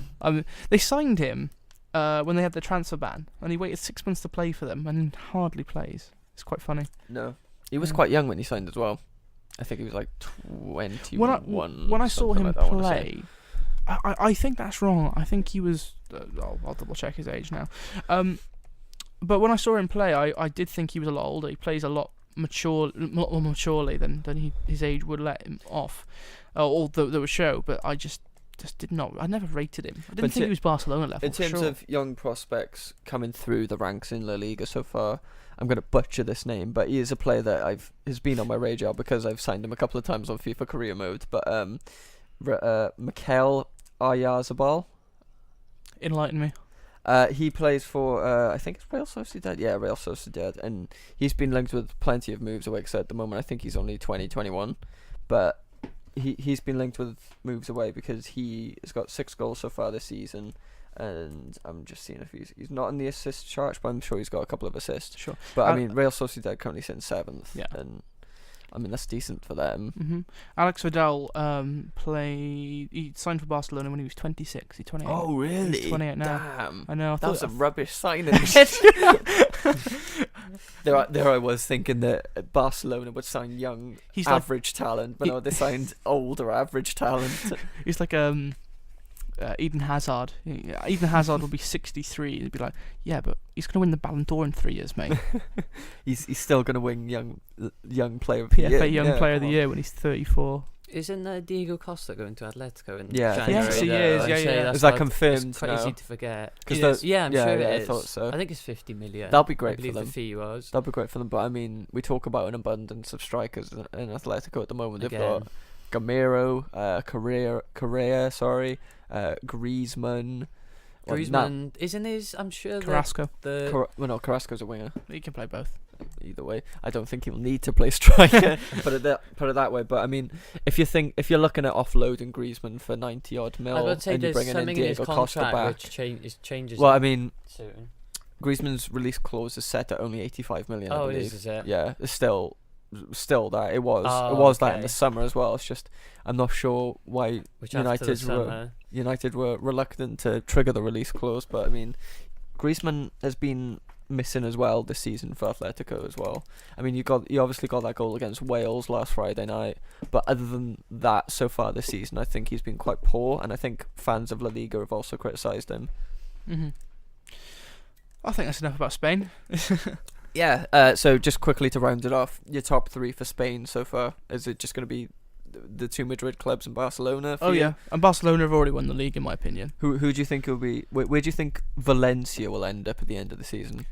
they signed him when they had the transfer ban, and he waited 6 months to play for them, and hardly plays. It's quite funny. No, he was quite young when he signed as well. I think he was like 21. When I saw him like that, play, I think that's wrong. I think he was. I'll double check his age now. But when I saw him play, I did think he was a lot older. He plays a lot more maturely than his age would let him off, or that would show. But I just did not. I never rated him. I didn't think he was Barcelona level. In terms of young prospects coming through the ranks in La Liga so far, I'm going to butcher this name, but he is a player that has been on my radar because I've signed him a couple of times on FIFA Career Mode. But Mikel Oyarzabal. Enlighten me. He plays for, I think it's Real Sociedad. Yeah, Real Sociedad. And he's been linked with plenty of moves away, because at the moment I think he's only 20, 21. But he's been linked with moves away because he has got 6 goals so far this season. And I'm just seeing if he's not in the assist chart, but I'm sure he's got a couple of assists. Sure. But I mean, Real Sociedad currently sitting 7th. Yeah. And I mean, that's decent for them. Mm-hmm. Alex Vidal he signed for Barcelona when he was 26. He's 28. Oh, really? He's 28 now. Damn. I know. That was a rubbish signing. There I was thinking that Barcelona would sign young, average talent, but no, they signed older, average talent. He's like Eden Hazard. Eden Hazard will be 63. He'd be like, yeah, but he's gonna win the Ballon d'Or in 3 years, mate. he's still gonna win young player of the the year. Young player of the year when he's 34. Isn't Diego Costa going to Atletico in January? Yes, he is. Yeah. Is that confirmed? It's quite easy to forget. I'm sure it is. I thought so. I think it's 50 million. That'll be great I believe for them. The fee was. That'll be great for them. But I mean, we talk about an abundance of strikers in Atletico at the moment. They've got Gamero, Correa, Griezmann. Griezmann isn't his? I'm sure. Carrasco. Carrasco's a winger. He can play both. Either way, I don't think he'll need to play striker. put it that way. But I mean, if you're looking at offloading Griezmann for 90 odd mil, I would say and you're there's bringing in something in his Diego Costa contract back, which changes. Well, I mean, soon. Griezmann's release clause is set at only 85 million. I believe. Is it? Yeah, it's still that it was that in the summer as well. It's just I'm not sure why United were reluctant to trigger the release clause, but I mean, Griezmann has been missing as well this season for Atletico as well. I mean, you obviously got that goal against Wales last Friday night, but other than that, so far this season, I think he's been quite poor, and I think fans of La Liga have also criticised him. Mm-hmm. I think that's enough about Spain. Yeah. So just quickly to round it off, your top 3 for Spain so far, is it just going to be the two Madrid clubs and Barcelona. Oh yeah, and Barcelona have already won the league in my opinion. Who do you think will be? Where do you think Valencia will end up at the end of the season?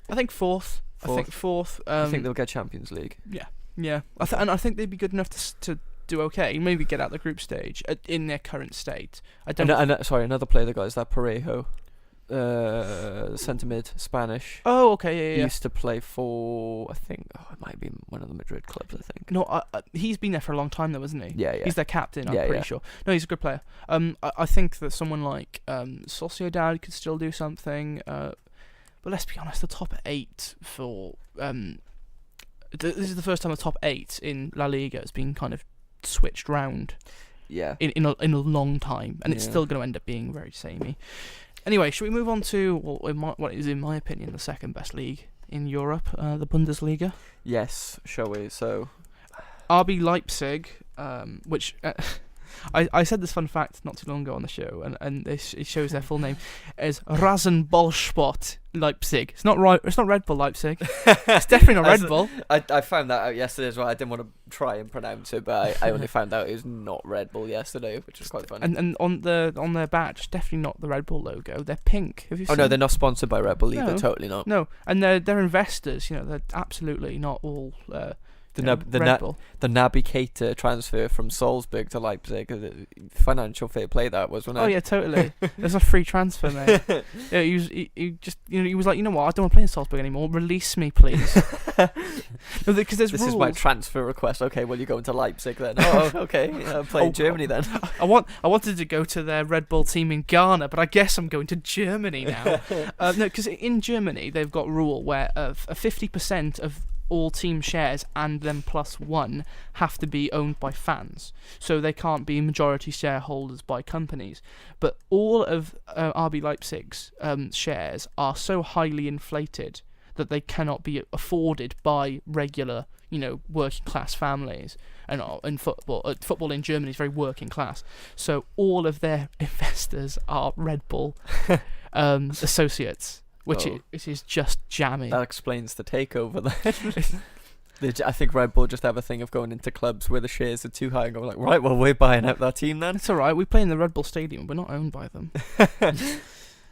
I think fourth. I think fourth. I think they'll get Champions League. Yeah. And I think they'd be good enough to do okay. Maybe get out the group stage in their current state. I don't. Sorry, another player they got is that Parejo, centre mid, Spanish. Oh, okay, He yeah. used to play for, I think, it might be one of the Madrid clubs, I think. No, he's been there for a long time though, hasn't he? Yeah. He's their captain, I'm Yeah, pretty yeah. sure. No, he's a good player. I think that someone like Sociedad could still do something. But let's be honest, the top 8 for this is the first time the top 8 in La Liga has been kind of switched round. Yeah. In a long time, and it's Yeah. still going to end up being very samey. Anyway, should we move on to what is, in my opinion, the second best league in Europe, the Bundesliga? Yes, shall we? So, RB Leipzig, which I said this fun fact not too long ago on the show, and it shows their full name as Rasenballsport Leipzig. It's not right. It's not Red Bull Leipzig. It's definitely not Red Bull. I found that out yesterday as well. I didn't want to try and pronounce it, but I only found out it was not Red Bull yesterday, which was quite funny. And on their badge, definitely not the Red Bull logo. They're pink. Have you seen? Oh no, they're not sponsored by Red Bull either. No. Totally not. No, and they're investors. They're absolutely not all. Red Bull. The Naby Keita transfer from Salzburg to Leipzig, financial fair play that was, wasn't it? Oh yeah, totally. There's a free transfer, mate. Yeah, he was like, you know what? I don't want to play in Salzburg anymore. Release me, please. No, because there's this rules. is my transfer request. Okay, well, you're going to Leipzig then. Oh, okay. Play in Germany then. I wanted to go to their Red Bull team in Ghana, but I guess I'm going to Germany now. No, because in Germany they've got a rule where 50% of all team shares and then plus one have to be owned by fans, so they can't be majority shareholders by companies. But all of RB Leipzig's shares are so highly inflated that they cannot be afforded by regular, working class families. And football in Germany is very working class, so all of their investors are Red Bull associates. Which is just jammy. That explains the takeover then. I think Red Bull just have a thing of going into clubs where the shares are too high and going like, right, well, we're buying out that team then. It's alright, we play in the Red Bull Stadium, we're not owned by them.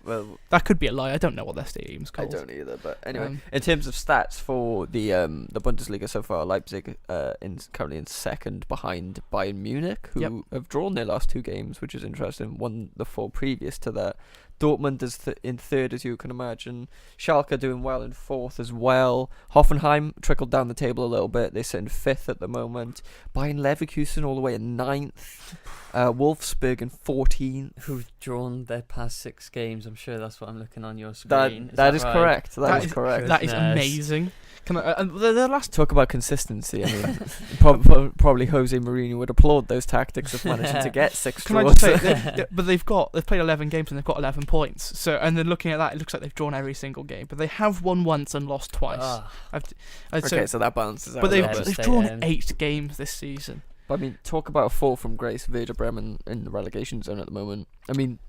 Well, that could be a lie, I don't know what their stadium's called. I don't either, but anyway. In terms of stats for the Bundesliga so far, Leipzig currently in second behind Bayern Munich, who have drawn their last 2 games, which is interesting, won the 4 previous to that. Dortmund is in third, as you can imagine. Schalke doing well in 4th as well. Hoffenheim trickled down the table a little bit. They sit in 5th at the moment. Bayern Leverkusen all the way in 9th. Wolfsburg in 14th. Who've drawn their past 6 games. I'm sure that's what I'm looking on your screen. That is right? correct. That is correct. That is amazing. The last talk about consistency. I mean, probably Jose Mourinho would applaud those tactics of managing to get 6 draws. Can I just say, but they've played 11 games and they've got 11 points. So, and then looking at that, it looks like they've drawn every single game, but they have won once and lost twice. So that balances out. But they've drawn 8 games this season. But I mean, talk about a fall from grace. Werder Bremen in the relegation zone at the moment. I mean,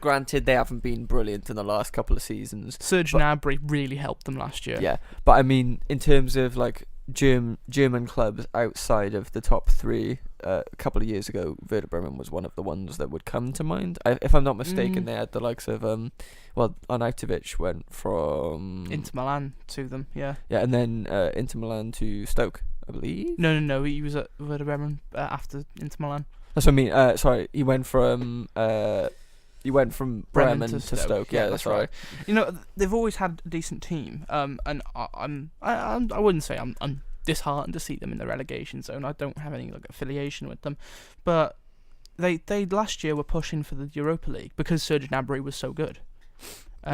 granted, they haven't been brilliant in the last couple of seasons. Serge Gnabry really helped them last year. Yeah, but I mean, in terms of like German clubs outside of the top 3, a couple of years ago, Werder Bremen was one of the ones that would come to mind. If I'm not mistaken, they had the likes of Arnautovic went from Inter Milan to them. Yeah, and then Inter Milan to Stoke, I believe. No, he was at Werder Bremen after Inter Milan. That's what I mean. Sorry, he went from Bremen to Stoke. Yeah, that's right. They've always had a decent team. And I wouldn't say I'm disheartened to see them in the relegation zone. I don't have any affiliation with them, but they last year were pushing for the Europa League because Serge Gnabry was so good.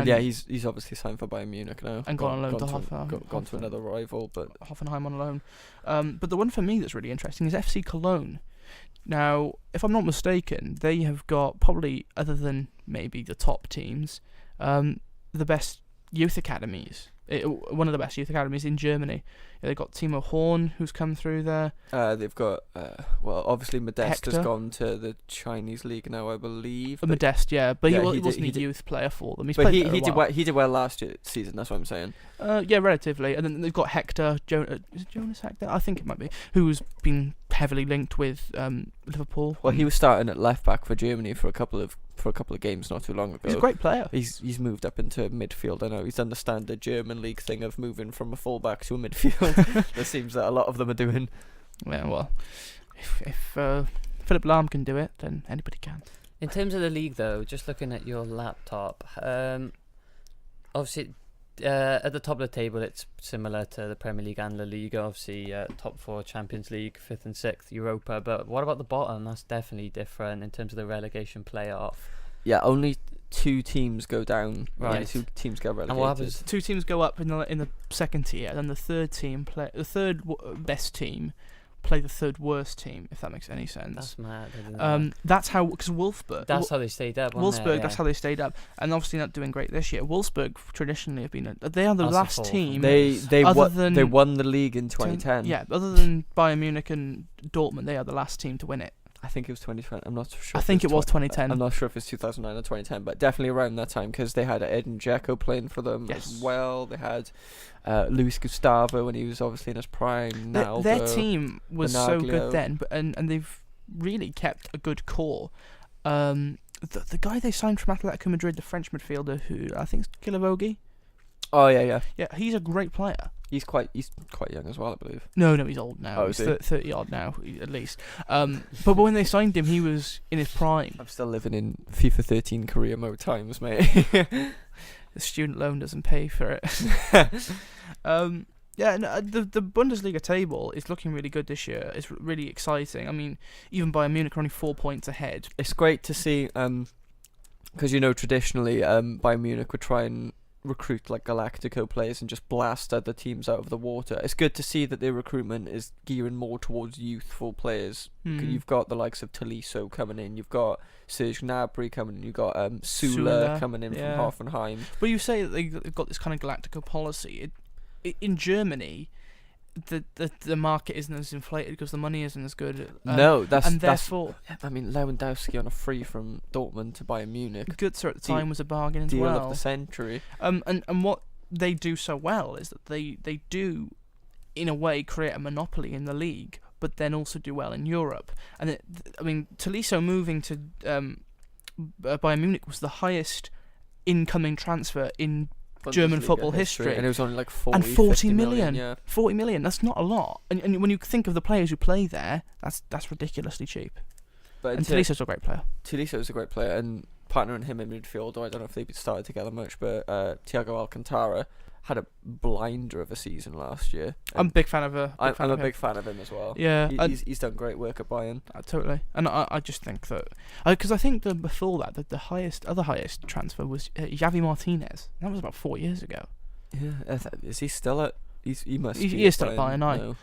Yeah, he's obviously signed for Bayern Munich now and gone on loan to Hoffenheim. Gone to another rival, but Hoffenheim on loan. But the one for me that's really interesting is FC Cologne. Now, if I'm not mistaken, they have got probably, other than maybe the top teams, the best youth academies one of the best youth academies in Germany. They've got Timo Horn, who's come through there. They've got obviously Modeste has Hector. gone to the Chinese league now, I believe. Modeste, yeah, but Yeah, he he wasn't did- a youth player for them. He's But played he there a he did while. well. He did well last season. That's what I'm saying. Yeah, relatively. And then they've got Hector. Is it Jonas Hector? I think it might be. Who's been heavily linked with Liverpool. Well, he was starting at left back for Germany for a couple of games not too long ago. He's a great player. He's moved up into midfield. I know he's done the standard German league thing of moving from a fullback to a midfield. It seems that a lot of them are doing. Yeah, well, if Philip Lahm can do it, then anybody can. In terms of the league, though, just looking at your laptop, obviously at the top of the table, it's similar to the Premier League and La Liga. Obviously, top 4 Champions League, 5th and 6th Europa. But what about the bottom? That's definitely different in terms of the relegation playoff. Yeah, only 2 teams go down. Right. Only 2 teams get relegated. And what happens? 2 teams go up in the second tier, and then the third best team play the third worst team, if that makes any sense. That's mad. I didn't know. That's how, because Wolfsburg. That's how they stayed up. wasn't it? Wolfsburg, Yeah. that's how they stayed up, and obviously not doing great this year. Wolfsburg traditionally have been. They are the That's the last fourth. team. They Other than- won the league in 2010. Yeah, other than Bayern Munich and Dortmund, they are the last team to win it. I think it was 2020. I'm not sure. I think it was 2010. I'm not sure if it's 2009 or 2010, but definitely around that time because they had Edin Dzeko playing for them Yes. as well. They had Luis Gustavo when he was obviously in his prime. Their team was so Benaglio. good then, but and they've really kept a good core. The guy they signed from Atletico Madrid, the French midfielder, who I think is Kilavogi. Oh yeah. Yeah, he's a great player. He's quite young as well, I believe. No, he's old now. Oh, He's is he? 30 odd now, at least. But when they signed him, he was in his prime. I'm still living in FIFA 13 career mode times, mate. The student loan doesn't pay for it. Yeah, no, the Bundesliga table is looking really good this year. It's really exciting. I mean, even Bayern Munich are only 4 points ahead. It's great to see, because traditionally, Bayern Munich would try and recruit like Galactico players and just blast other teams out of the water. It's good to see that their recruitment is gearing more towards youthful players. You've got the likes of Tolisso coming in, you've got Serge Gnabry coming in, you've got Sula coming in yeah. from Hoffenheim. But you say that they've got this kind of Galactico policy. In Germany, the market isn't as inflated because the money isn't as good. No, and therefore, I mean, Lewandowski on a free from Dortmund to Bayern Munich. Götze at the time was a bargain as Deal well. of the century. And what they do so well is that they do, in a way, create a monopoly in the league, but then also do well in Europe. And Tolisso moving to Bayern Munich was the highest incoming transfer in German Bundesliga football history. And it was only like 40, and 40 50 million. Yeah. 40 million, that's not a lot. And when you think of the players who play there, that's ridiculously cheap. But And Tolisso's a great player. Tolisso is a great player, and partnering him in midfield, I don't know if they've started together much, but Thiago Alcantara had a blinder of a season last year. I'm a big fan of I'm a big fan of him as well. Yeah, He's done great work at Bayern. totally. And I just think that because I think before that the other highest transfer was Javi Martinez. That was about 4 years ago. Yeah, is he still at? He must. He be is still at Bayern, aye. no.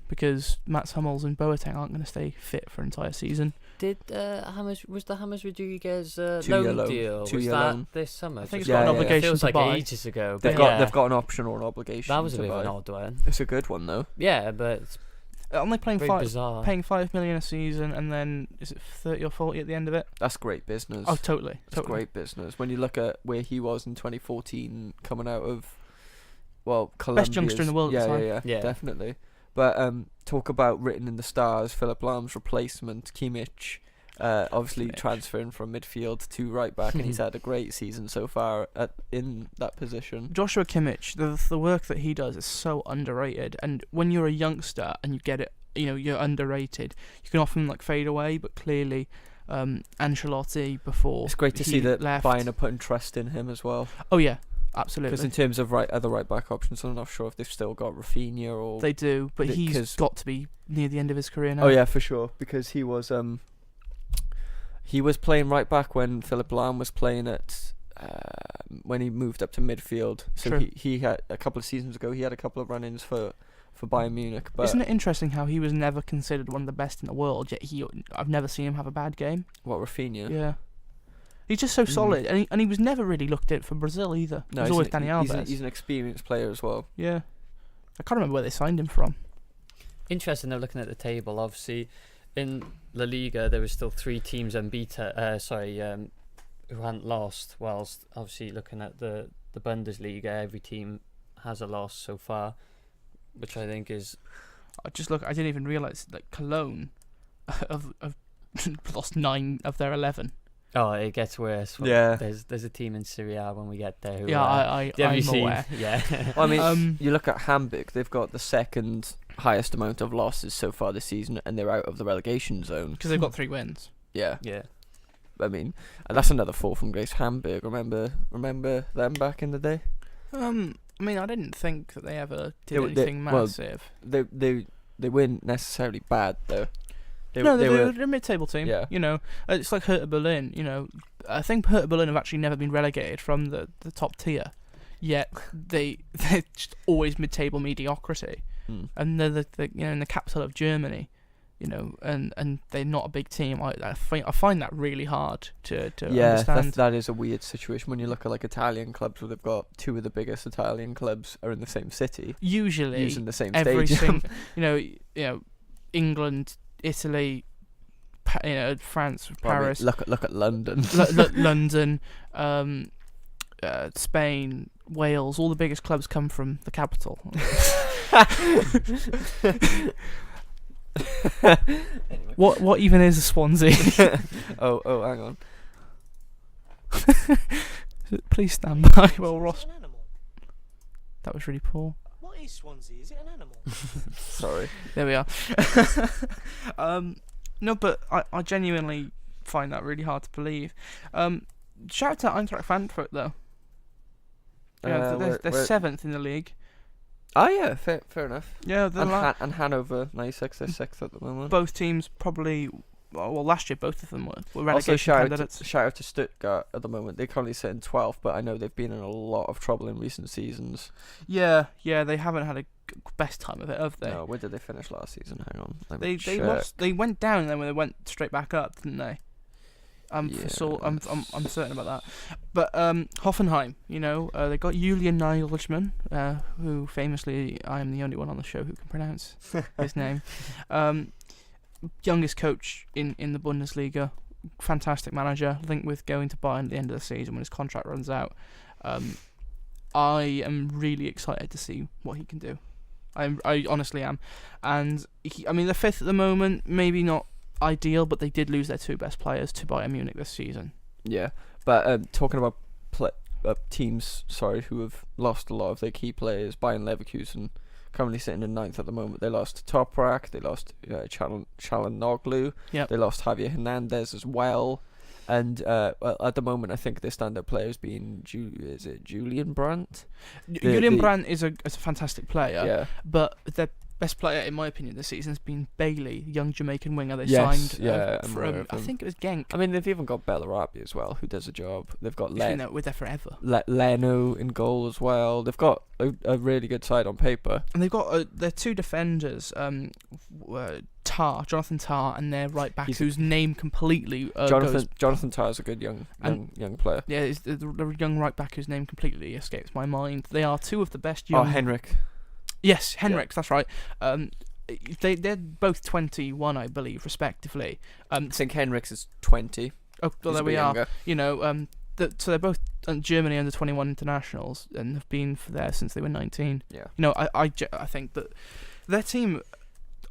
Because Mats Hummels and Boateng aren't going to stay fit for an entire season. Did James Rodriguez Two-year loan loan. deal? Was Two-year that loan. this summer? I think it's Yeah, got an yeah. obligation It feels to like buy. ages ago. They've but got an option or an obligation. That was a to bit of buy. an odd one. It's a good one though. Yeah, but it's Aren't they paying very bizarre. paying 5 million a season, and then is it 30 or 40 at the end of it? That's great business. Oh, totally. It's great business. When you look at where he was in 2014, coming out of Colombia's, youngster in the world at the time. Yeah. Definitely. But talk about written in the stars. Philip Lahm's replacement, Kimmich, obviously Kimmich. transferring from midfield to right back, and he's had a great season so far in that position. Joshua Kimmich, the work that he does is so underrated, and when you're a youngster and you get it, you're underrated, you can often fade away, but clearly Ancelotti before It's great to he see that left. Bayern are putting trust in him as well. Oh yeah, absolutely. Because in terms of other right back options, I'm not sure if they've still got Rafinha or. They do, but he's 'cause- got to be near the end of his career now. Oh yeah, for sure. Because he was playing right back when Philip Lahm was playing at when he moved up to midfield. So True. he had a couple of seasons ago. He had a couple of run-ins for Bayern Munich. But Isn't it interesting how he was never considered one of the best in the world, yet I've never seen him have a bad game. what, Rafinha? Yeah. He's just so solid, and he was never really looked at for Brazil either. No, it was always Dani Alves. He's an experienced player as well. Yeah, I can't remember where they signed him from. Interesting though, looking at the table, obviously in La Liga there was still 3 teams unbeaten. Who hadn't lost. Whilst obviously looking at the Bundesliga, every team has a loss so far, which I think is. I didn't even realise that Cologne have lost 9 of their 11. Oh, it gets worse. Yeah. There's a team in Serie A when we get there. Who, Yeah, I'm aware. Yeah. Well, I mean, you look at Hamburg; they've got the second highest amount of losses so far this season, and they're out of the relegation zone because they've got 3 wins. Yeah. Yeah. I mean, and that's another fall from grace. Hamburg, remember them back in the day? I mean, I didn't think that they ever did anything massive. Well, they weren't necessarily bad though. They're a mid-table team. Yeah. You know, it's like Hertha Berlin. You know, I think Hertha Berlin have actually never been relegated from the top tier, yet they're just always mid-table mediocrity, and they're in the capital of Germany. You know, and they're not a big team. I find that really hard to understand. That is a weird situation when you look at like Italian clubs where they've got 2 of the biggest Italian clubs are in the same city, usually using the same stadium. You know, England, Italy, France, Paris. Look at London. London, Spain, Wales. All the biggest clubs come from the capital. Anyway. What even is a Swansea? oh, hang on. Please stand by. Well, Ross. That was really poor. What is Swansea? Is it an animal? Sorry. There we are. No, but I genuinely find that really hard to believe. Shout out to Eintracht Frankfurt though. Yeah, they're 7th in the league. Oh yeah, fair enough. Yeah, and Hanover 96, they're 6th at the moment. Both teams probably. Well, last year both of them were Also, relegation candidates. shout out to Stuttgart at the moment. They're currently sitting 12th, but I know they've been in a lot of trouble in recent seasons. Yeah, they haven't had a best time of it, have they? No, where did they finish last season? Hang on. They lost. They went down, and then when they went straight back up, didn't they? I'm certain about that. But Hoffenheim, you know, they got Julian Nagelsmann, who famously I am the only one on the show who can pronounce his name. Youngest coach in the Bundesliga, fantastic manager. Linked with going to Bayern at the end of the season when his contract runs out. I am really excited to see what he can do. I honestly am, and they're 5th at the moment. Maybe not ideal, but they did lose their 2 best players to Bayern Munich this season. Yeah, but talking about teams, who have lost a lot of their key players, Bayern Leverkusen currently sitting in 9th at the moment. They lost Toprak, they lost Çalhanoğlu, they lost Javier Hernandez as well, and at the moment I think their standout players being Julian Brandt. Julian Brandt is a fantastic player, yeah, but their best player, in my opinion, this season has been Bailey, young Jamaican winger they yes, signed from, I think it was Genk. I mean, they've even got Bellarabi as well, who does a job. They've got we're there forever. Leno in goal as well. They've got a really good side on paper. And they've got their 2 defenders, Jonathan Tah, and their right back, whose name completely Jonathan Tah is a good young player. Yeah, it's the young right back whose name completely escapes my mind. They are 2 of the best young... Oh, Henrik. Yes, Henrik, that's right. They're both 21, I believe, respectively. I think Henrik's is 20. Oh, well, there we younger. are. You know, so they're both Germany under 21 internationals and have been there since they were 19. Yeah. You know, I think that their team,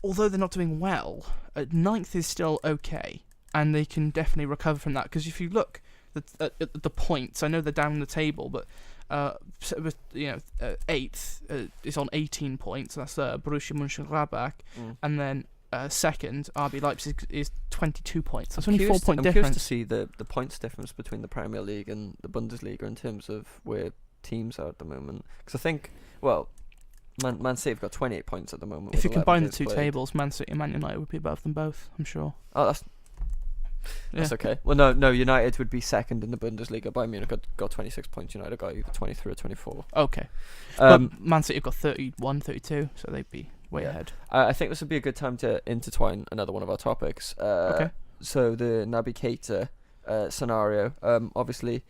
although they're not doing well, 9th is still okay, and they can definitely recover from that. Because if you look at the points, I know they're down the table, but 8th is on 18 points. That's Borussia Mönchengladbach, and then second RB Leipzig is 22 points. That's only 4 point difference. I'm curious to see the points difference between the Premier League and the Bundesliga in terms of where teams are at the moment. Because I think, Man City have got 28 points at the moment. If you combine the 2 tables, Man City and Man United would be above them both, I'm sure. Oh, that's okay. Well, no, United would be second in the Bundesliga. Bayern Munich got 26 points. United got either 23 or 24. Okay. But Man City have got 31, 32, so they'd be way ahead. I think this would be a good time to intertwine another one of our topics. Okay. So the Naby Keita scenario. Obviously,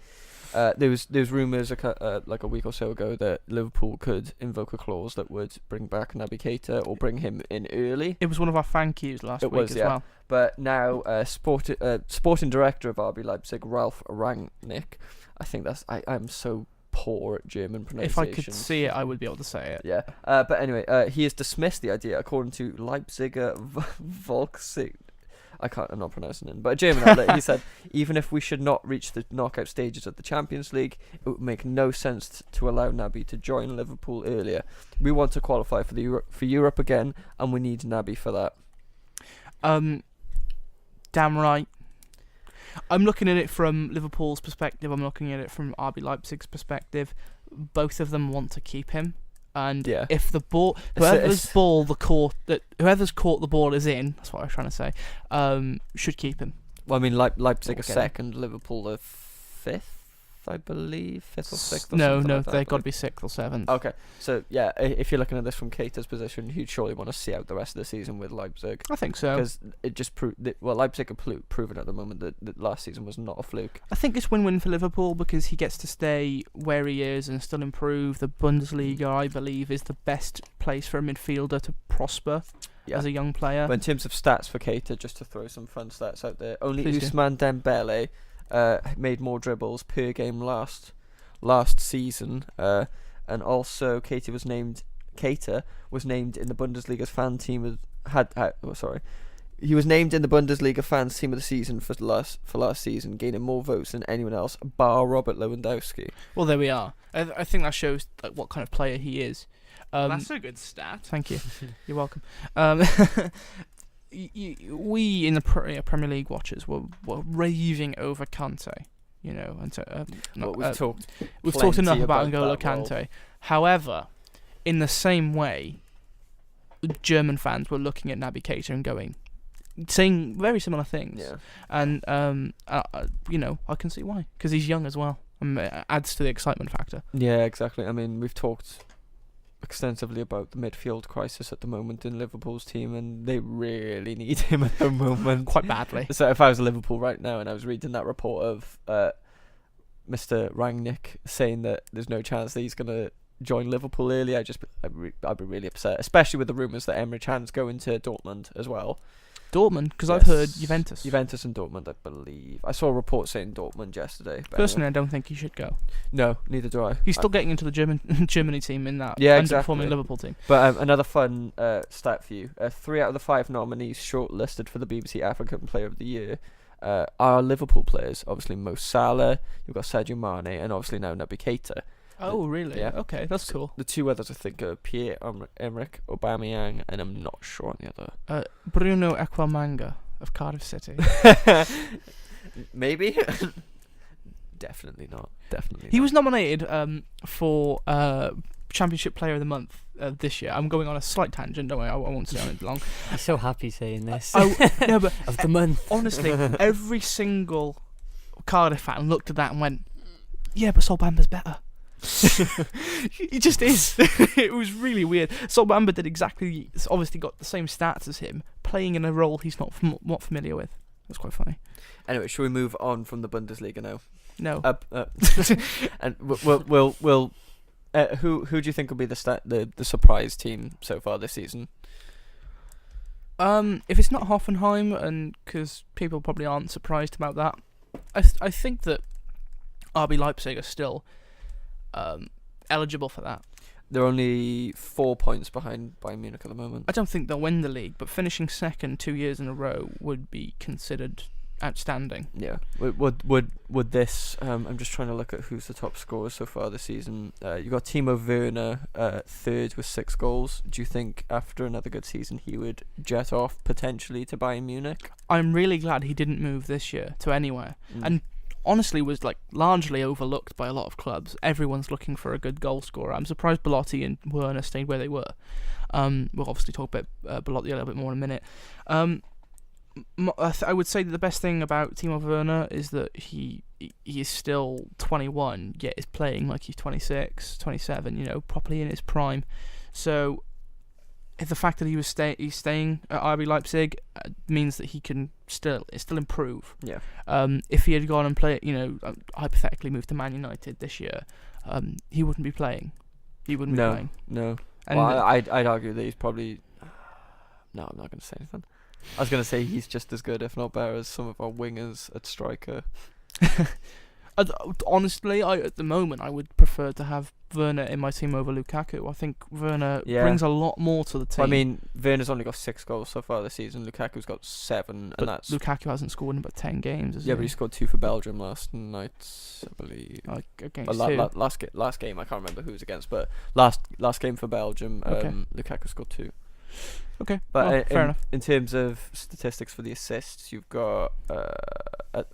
there was rumours like a week or so ago that Liverpool could invoke a clause that would bring back Naby Keita or bring him in early. It was one of our thank yous last week as well. But now, sporting director of RB Leipzig, Ralf Rangnick, I think I'm so poor at German pronunciation. If I could see it, I would be able to say it. Yeah. But anyway, he has dismissed the idea, according to Leipziger Volkszeitung. I'm not pronouncing it, but a German outlet. He said, even if we should not reach the knockout stages of the Champions League, it would make no sense to allow Naby to join Liverpool earlier. We want to qualify for Europe again, and we need Naby for that. Damn right. I'm looking at it from Liverpool's perspective. I'm looking at it from RB Leipzig's perspective. Both of them want to keep him. And if the ball, whoever's caught the ball is in. That's what I was trying to say. Should keep him. Well, I mean, Leipzig are second, Liverpool are fifth, I believe, fifth or sixth. No, they've got to be sixth or seventh. Okay, so yeah, if you're looking at this from Keita's position, he'd surely want to see out the rest of the season with Leipzig. I think so, because it just proved that, Leipzig are proven at the moment that last season was not a fluke. I think it's win-win for Liverpool because he gets to stay where he is and still improve. The Bundesliga, I believe, is the best place for a midfielder to prosper as a young player. But in terms of stats for Keita, just to throw some fun stats out there, only Please Ousmane Dembele made more dribbles per game last season, and also Keita was named in the Bundesliga's fan team he was named in the Bundesliga fans team of the season for last season, gaining more votes than anyone else, bar Robert Lewandowski. Well, there we are. I think that shows what kind of player he is. That's a good stat. Thank you. You're welcome. We in the Premier League watchers were raving over Kante, and so we've talked enough about N'Golo Kante. However, in the same way, German fans were looking at Naby Keita and saying very similar things. Yeah. And I can see why, because he's young as well. It adds to the excitement factor. Yeah, exactly. I mean, we've talked extensively about the midfield crisis at the moment in Liverpool's team, and they really need him at the moment quite badly. So if I was Liverpool right now and I was reading that report of Mr. Rangnick saying that there's no chance that he's going to join Liverpool early, I'd be really upset, especially with the rumours that Emre Can's going to Dortmund as well. Dortmund, because I've heard Juventus and Dortmund, I believe. I saw a report saying Dortmund yesterday. Personally, I don't think he should go. No, neither do I. He's still getting into the Germany team in that underperforming Liverpool team. But another fun stat for you: 3 out of the 5 nominees shortlisted for the BBC African Player of the Year are Liverpool players. Obviously, Mo Salah, you've got Sadio Mane, and obviously now Naby Keita. Oh, really? Yeah. Okay, that's cool. The two others, I think, are Pierre-Emerick Aubameyang, and I'm not sure on the other. Bruno Ekwamanga of Cardiff City. Maybe. Definitely not. He was nominated for Championship Player of the Month this year. I'm going on a slight tangent, don't worry, I won't stay on it long. He's so happy saying this. No, but of the month. Honestly, every single Cardiff fan looked at that and went, yeah, but Sol Bamba's better. He just is. It was really weird. Sol Bamba obviously got the same stats as him, playing in a role he's not familiar with. It was quite funny. Anyway, shall we move on from the Bundesliga now? No. And we'll who do you think will be the surprise team so far this season? If it's not Hoffenheim, and because people probably aren't surprised about that, I think that RB Leipzig are still eligible for that. They're only 4 points behind Bayern Munich at the moment. I don't think they'll win the league, but finishing second 2 years in a row would be considered outstanding. Yeah. Would this? I'm just trying to look at who's the top scorers so far this season. You got Timo Werner, third with 6 goals. Do you think after another good season he would jet off potentially to Bayern Munich? I'm really glad he didn't move this year to anywhere, and honestly was largely overlooked by a lot of clubs. Everyone's looking for a good goal scorer. I'm surprised Belotti and Werner stayed where they were. We'll obviously talk about Belotti a little bit more in a minute. I would say that the best thing about Timo Werner is that he is still 21, yet is playing like he's 26, 27, properly in his prime. So the fact that he's staying at RB Leipzig means that he can still improve. Yeah. If he had gone and played, hypothetically moved to Man United this year, he wouldn't be playing. He wouldn't be playing. No. And Well, I'd argue that he's probably. No, I'm not going to say anything. I was going to say he's just as good, if not better, as some of our wingers at striker. Honestly, at the moment, I would prefer to have Werner in my team over Lukaku. I think Werner brings a lot more to the team. I mean, Werner's only got 6 goals so far this season. Lukaku's got 7, but and that's Lukaku hasn't scored in about 10 games. Has yeah, he? but he scored 2 for Belgium last night, I believe. Against Well, last game, I can't remember who it was against, but last game for Belgium, Lukaku scored 2. Okay, but fair enough. In terms of statistics for the assists, you've got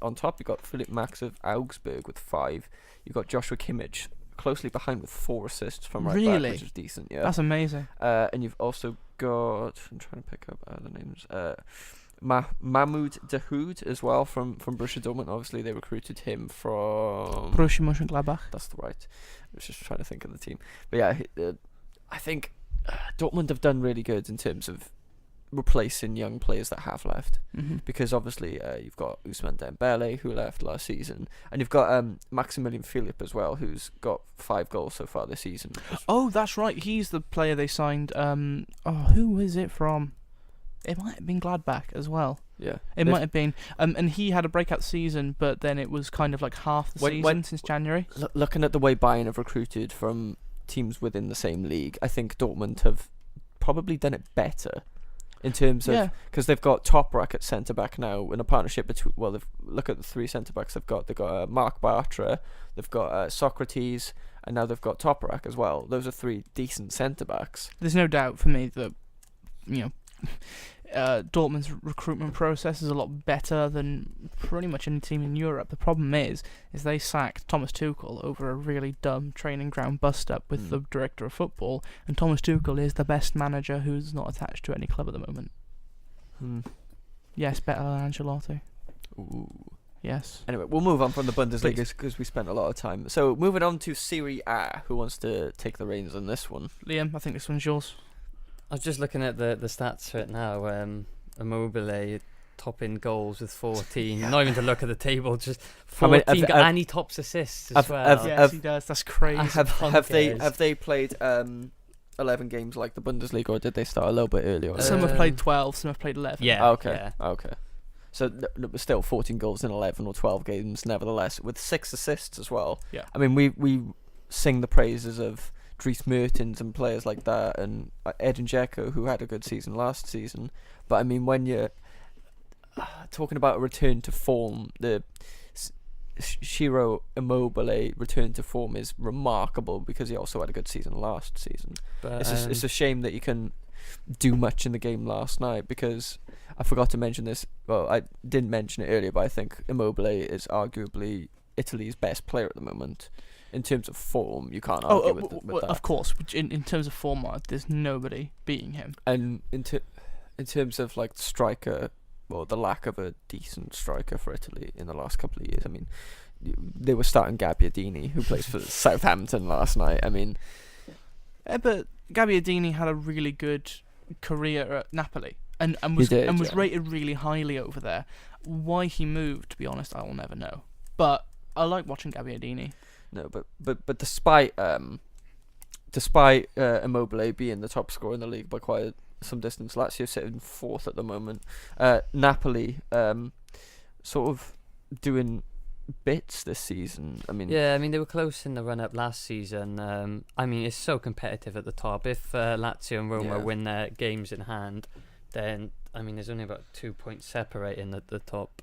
on top you've got Philipp Max of Augsburg with 5. You've got Joshua Kimmich closely behind with 4 assists from right back, which is decent. Yeah, that's amazing. And you've also got, I'm trying to pick up other names. Mahmoud Dahoud as well from Borussia Dortmund. Obviously, they recruited him from Borussia Mönchengladbach. That's right. I was just trying to think of the team, but yeah, I think Dortmund have done really good in terms of replacing young players that have left, because obviously you've got Ousmane Dembele who left last season, and you've got Maximilian Philipp as well, who's got 5 goals so far this season. Oh, that's right. He's the player they signed. Who is it from? It might have been Gladbach as well. Yeah, it might have been. And he had a breakout season, but then it was kind of like half the season since January. Looking at the way Bayern have recruited from teams within the same league, I think Dortmund have probably done it better in terms of, because they've got Toprak at centre back now in a partnership between. Well, look at the 3 centre backs they've got. They've got Mark Bartra, they've got Socrates, and now they've got Toprak as well. Those are 3 decent centre backs. There's no doubt for me that Dortmund's recruitment process is a lot better than pretty much any team in Europe. The problem is they sacked Thomas Tuchel over a really dumb training ground bust-up with the director of football, and Thomas Tuchel is the best manager who's not attached to any club at the moment. Yes, better than Ancelotti. Ooh. Yes. Anyway, we'll move on from the Bundesliga because we spent a lot of time. So, moving on to Serie A. Who wants to take the reins on this one? Liam, I think this one's yours. I was just looking at the stats for it now. Immobile topping goals with 14. Not even to look at the table, just 14. And he tops assists as well. Yes, he does. That's crazy. Have they played 11 games like the Bundesliga, or did they start a little bit earlier? Some have played 12, some have played 11. Yeah. Okay. So still 14 goals in 11 or 12 games, nevertheless, with 6 assists as well. Yeah. I mean, we sing the praises of Dries Mertens and players like that, and Edin Dzeko, who had a good season last season. But I mean, when you're talking about a return to form, the Ciro Immobile return to form is remarkable, because he also had a good season last season. But it's a shame that you can do much in the game last night, because I forgot to mention this. Well, I didn't mention it earlier, but I think Immobile is arguably Italy's best player at the moment. In terms of form, you can't argue with that. Of course, in terms of form, there's nobody beating him. And in terms of like striker, well, the lack of a decent striker for Italy in the last couple of years. I mean, they were starting Gabbiadini, who plays for Southampton last night. I mean, but Gabbiadini had a really good career at Napoli, and was rated really highly over there. Why he moved, to be honest, I will never know. But I like watching Gabbiadini. No, but despite Immobile being the top scorer in the league by quite some distance, Lazio sitting 4th at the moment. Napoli sort of doing bits this season. I mean, they were close in the run up last season. I mean, it's so competitive at the top. If Lazio and Roma win their games in hand, then I mean, there's only about 2 points separating the top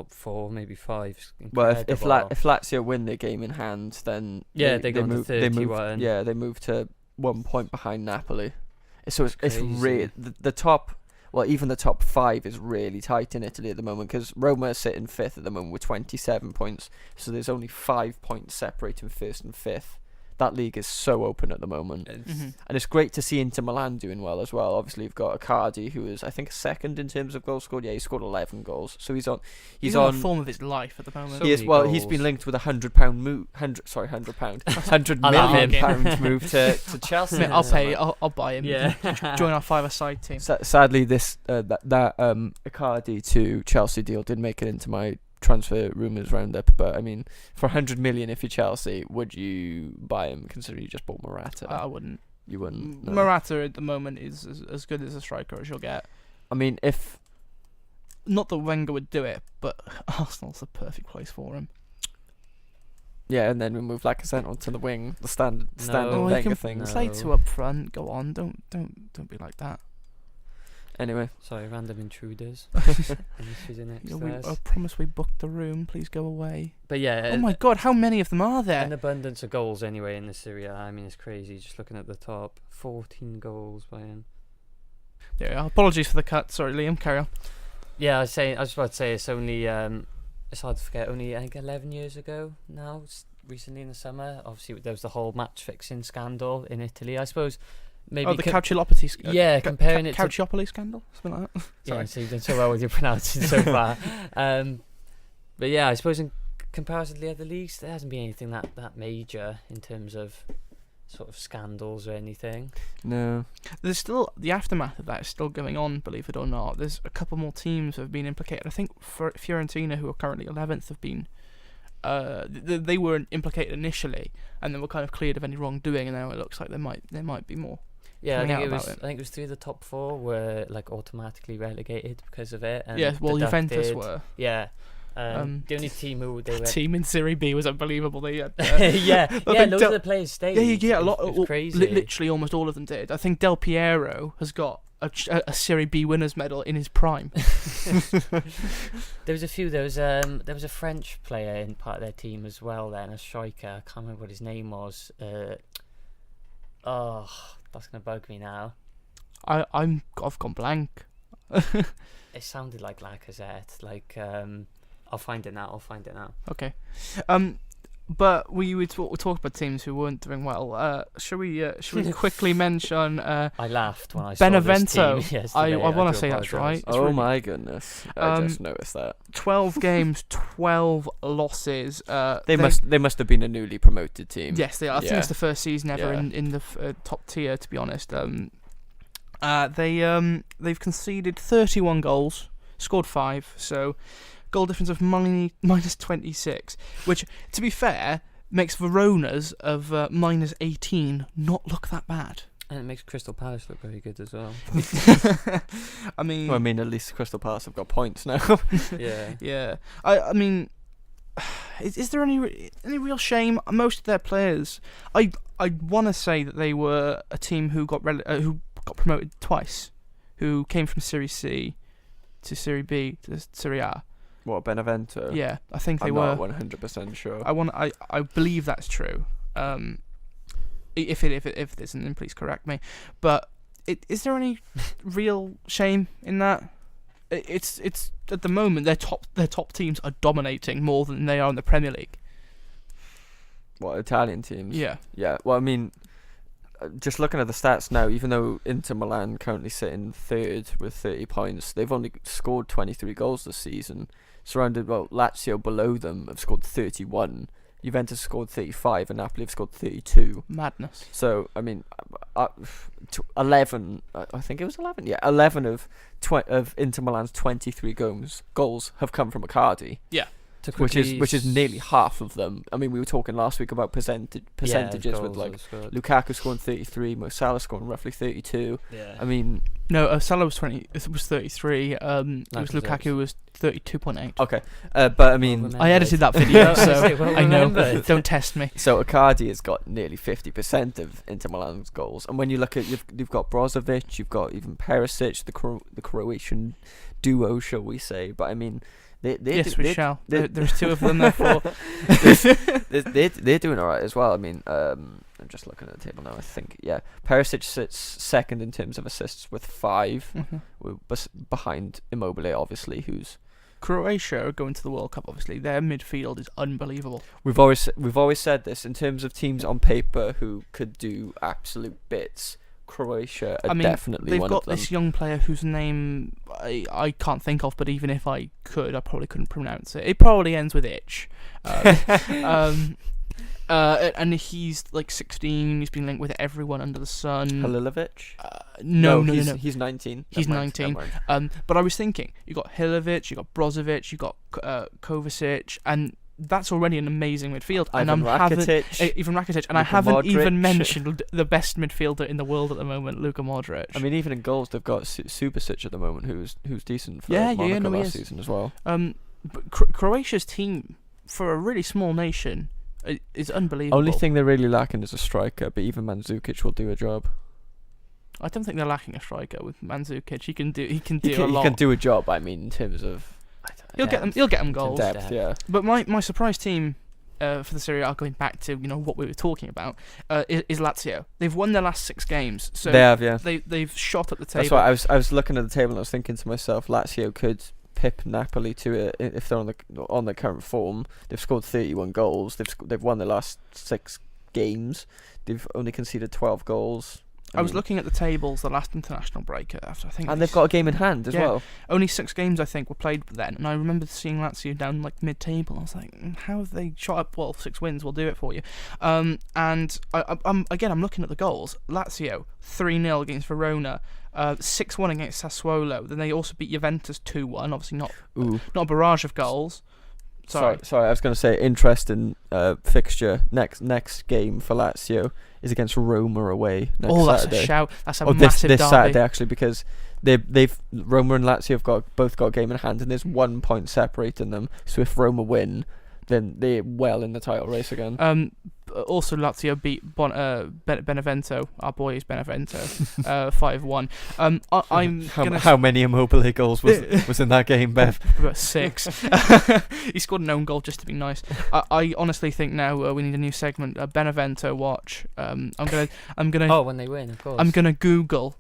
4, maybe 5. Well, if Lazio win their game in hand, then they go to 31. They move to 1 point behind Napoli. So it's really the top. Well, even the top 5 is really tight in Italy at the moment, because Roma are sitting 5th at the moment with 27 points. So there's only 5 points separating 1st and 5th that league is so open at the moment. Mhm. And it's great to see Inter Milan doing well as well. Obviously, you've got Icardi, who is, I think, second in terms of goals scored. Yeah, he scored 11 goals. So he's on He's on the form of his life at the moment. So he is, many well, he's goals. been linked with £100 move. £100 I love million him. pound move to Chelsea. Mate, I'll pay. I'll buy him. Yeah. Join our five-a-side team. Sadly, this that Icardi to Chelsea deal did make it into my transfer rumours roundup. But I mean, for 100 million, if you're Chelsea, would you buy him? Considering you just bought Morata, I wouldn't. you wouldn't. No. Morata at the moment is as good as a striker as you'll get. I mean, if Not that Wenger would do it, but Arsenal's the perfect place for him. yeah, and then we move Lacazette onto the wing, the standard No. he Wenger can thing. No. play two up front. Go on, don't be like that. Anyway, Sorry, random intruders. I promise we booked the room. Please go away. But yeah, Oh my God, how many of them are an there? abundance of goals anyway in the Serie A. I mean, it's crazy. Just looking at the top, 14 goals by him. Yeah, apologies for the cut. Sorry, Liam. Carry on. Yeah, I was about to say it's only it's hard to forget. Only I think 11 years ago now. Recently in the summer, obviously there was the whole match fixing scandal in Italy. I suppose maybe The Calciopoli scandal. yeah, comparing it to Calciopoli scandal, something like that. yeah. Sorry. So you've done so well with your pronouncing so far. But yeah, I suppose in comparison to the other leagues, there hasn't been anything that major in terms of sort of scandals or anything. no. There's still the aftermath of that is still going on, believe it or not. There's a couple more teams that have been implicated. I think for Fiorentina, who are currently 11th, have been. They weren't implicated initially, and then were kind of cleared of any wrongdoing, and now it looks like there might be more. Yeah, I Coming think out it was. about it. I think it was 3 of the top 4 were like automatically relegated because of it. And Yeah, well, Juventus deducted. were. Yeah. The only team who they The were. team in Serie B was unbelievable. They had, yeah, I yeah. think Loads of the players stayed. a lot. It was crazy. Literally, almost all of them did. I think Del Piero has got a Serie B winners medal in his prime. There was a few. There was a French player in part of their team as well. Then a striker. I can't remember what his name was. Oh, that's gonna bug me now. I've gone blank. It sounded like Lacazette. Like I'll find it now. Okay. But we talk about teams who weren't doing well. Should we quickly mention I laughed when I Benevento? saw this team yesterday. I want do to say that's right. apologise. It's Oh really- my goodness! I just noticed that 12 games, 12 losses. they must have been a newly promoted team. Yes, they are. I think Yeah. it's the first season ever Yeah. in the top tier, to be honest. They've conceded 31 goals, scored 5, so goal difference of minus 26, which, to be fair, makes Verona's of minus 18 not look that bad. And it makes Crystal Palace look very good as well. I mean, Well, I mean, at least Crystal Palace have got points now. Yeah. yeah. I mean, is there any real shame? Most of their players, I want to say that they were a team who got promoted twice, who came from Serie C to Serie B to Serie A. What, Benevento? Yeah, I think they I'm were. not 100% sure. I believe that's true. If it isn't, then please correct me. But is there any real shame in that? It's at the moment their top teams are dominating more than they are in the Premier League. What, Italian teams? Yeah. Yeah, well, I mean, just looking at the stats now, even though Inter Milan currently sit in third with 30 points, they've only scored 23 goals this season. Surrounded, well, Lazio below them have scored 31. Juventus scored 35 and Napoli have scored 32. Madness. So, I mean, 11, I think it was 11? Yeah, 11 of Inter Milan's 23 goals have come from Icardi. Yeah. Which is nearly half of them. I mean, we were talking last week about percentages with like Lukaku scoring 33, Mo Salah scoring roughly 32. Yeah. I mean, No, Salah was 20. It was 33. It was Lacazette. Lukaku was 32.8. okay, but I mean, I edited that video, Well so I know. remembered. Don't test me. so Icardi has got nearly 50% of Inter Milan's goals, and when you look at you've got Brozovic, you've got even Perisic, the Croatian duo, shall we say? But I mean, We shall. There's two of them, therefore. they're doing alright as well. I mean, I'm just looking at the table now. I think Perisic sits second in terms of assists with 5. Mhm. We're behind Immobile, obviously, who's Croatia are going to the World Cup. Obviously, their midfield is unbelievable. We've always said this in terms of teams on paper who could do absolute bits. Croatia are definitely they've one got of them. this young player whose name I can't think of, but even if I could, I probably couldn't pronounce it. It probably ends with itch. And he's like 16. He's been linked with everyone under the sun. Halilovic? No. He's 19. He's Never mind, 19. never mind. But I was thinking, you got Hilovic, you got Brozovic, you got Kovacic, and that's already an amazing midfield. Ivan Rakitic. Even Rakitic, and Luka I haven't Modric. even mentioned the best midfielder in the world at the moment, Luka Modric. I mean, even in goals, they've got Subasic at the moment, who's decent for Yeah, Monaco he last is. season as well. But Croatia's team, for a really small nation, is unbelievable. Only thing they're really lacking is a striker, but even Mandzukic will do a job. I don't think they're lacking a striker with Mandzukic. He can do a He lot. can do a job. I mean, in terms of He'll get them goals. depth. Yeah. But my surprise team for the Serie A, going back to what we were talking about, is Lazio. They've won their last 6 games, so They have, yeah. they've shot at the table. That's why I was looking at the table and I was thinking to myself, Lazio could pip Napoli to it if they're on the current form. They've scored 31 goals. They've won their last 6 games. They've only conceded 12 goals. I was looking at the tables the last international break after I think, and they've got a game in hand as well. Only 6 games I think were played then, and I remember seeing Lazio down like mid-table. I was like, how have they shot up? Well, 6 wins will do it for you. And I'm looking at the goals. Lazio 3-0 against Verona, 6-1 against Sassuolo. Then they also beat Juventus 2-1. Obviously not a barrage of goals. Sorry. I was going to say interesting fixture next game for Lazio is against Roma away next Saturday. A shout. That's a this massive derby. Saturday actually, because they've Roma and Lazio have both got a game in hand, and there's 1 point separating them. So if Roma win, then they're well in the title race again. Also, Lazio beat Benevento, our boys Benevento, 5-1. How many Immobile goals was in that game, Bev? About 6. He scored an own goal just to be nice. I honestly think now we need a new segment, Benevento Watch. I'm gonna. Oh, when they win, of course. I'm gonna Google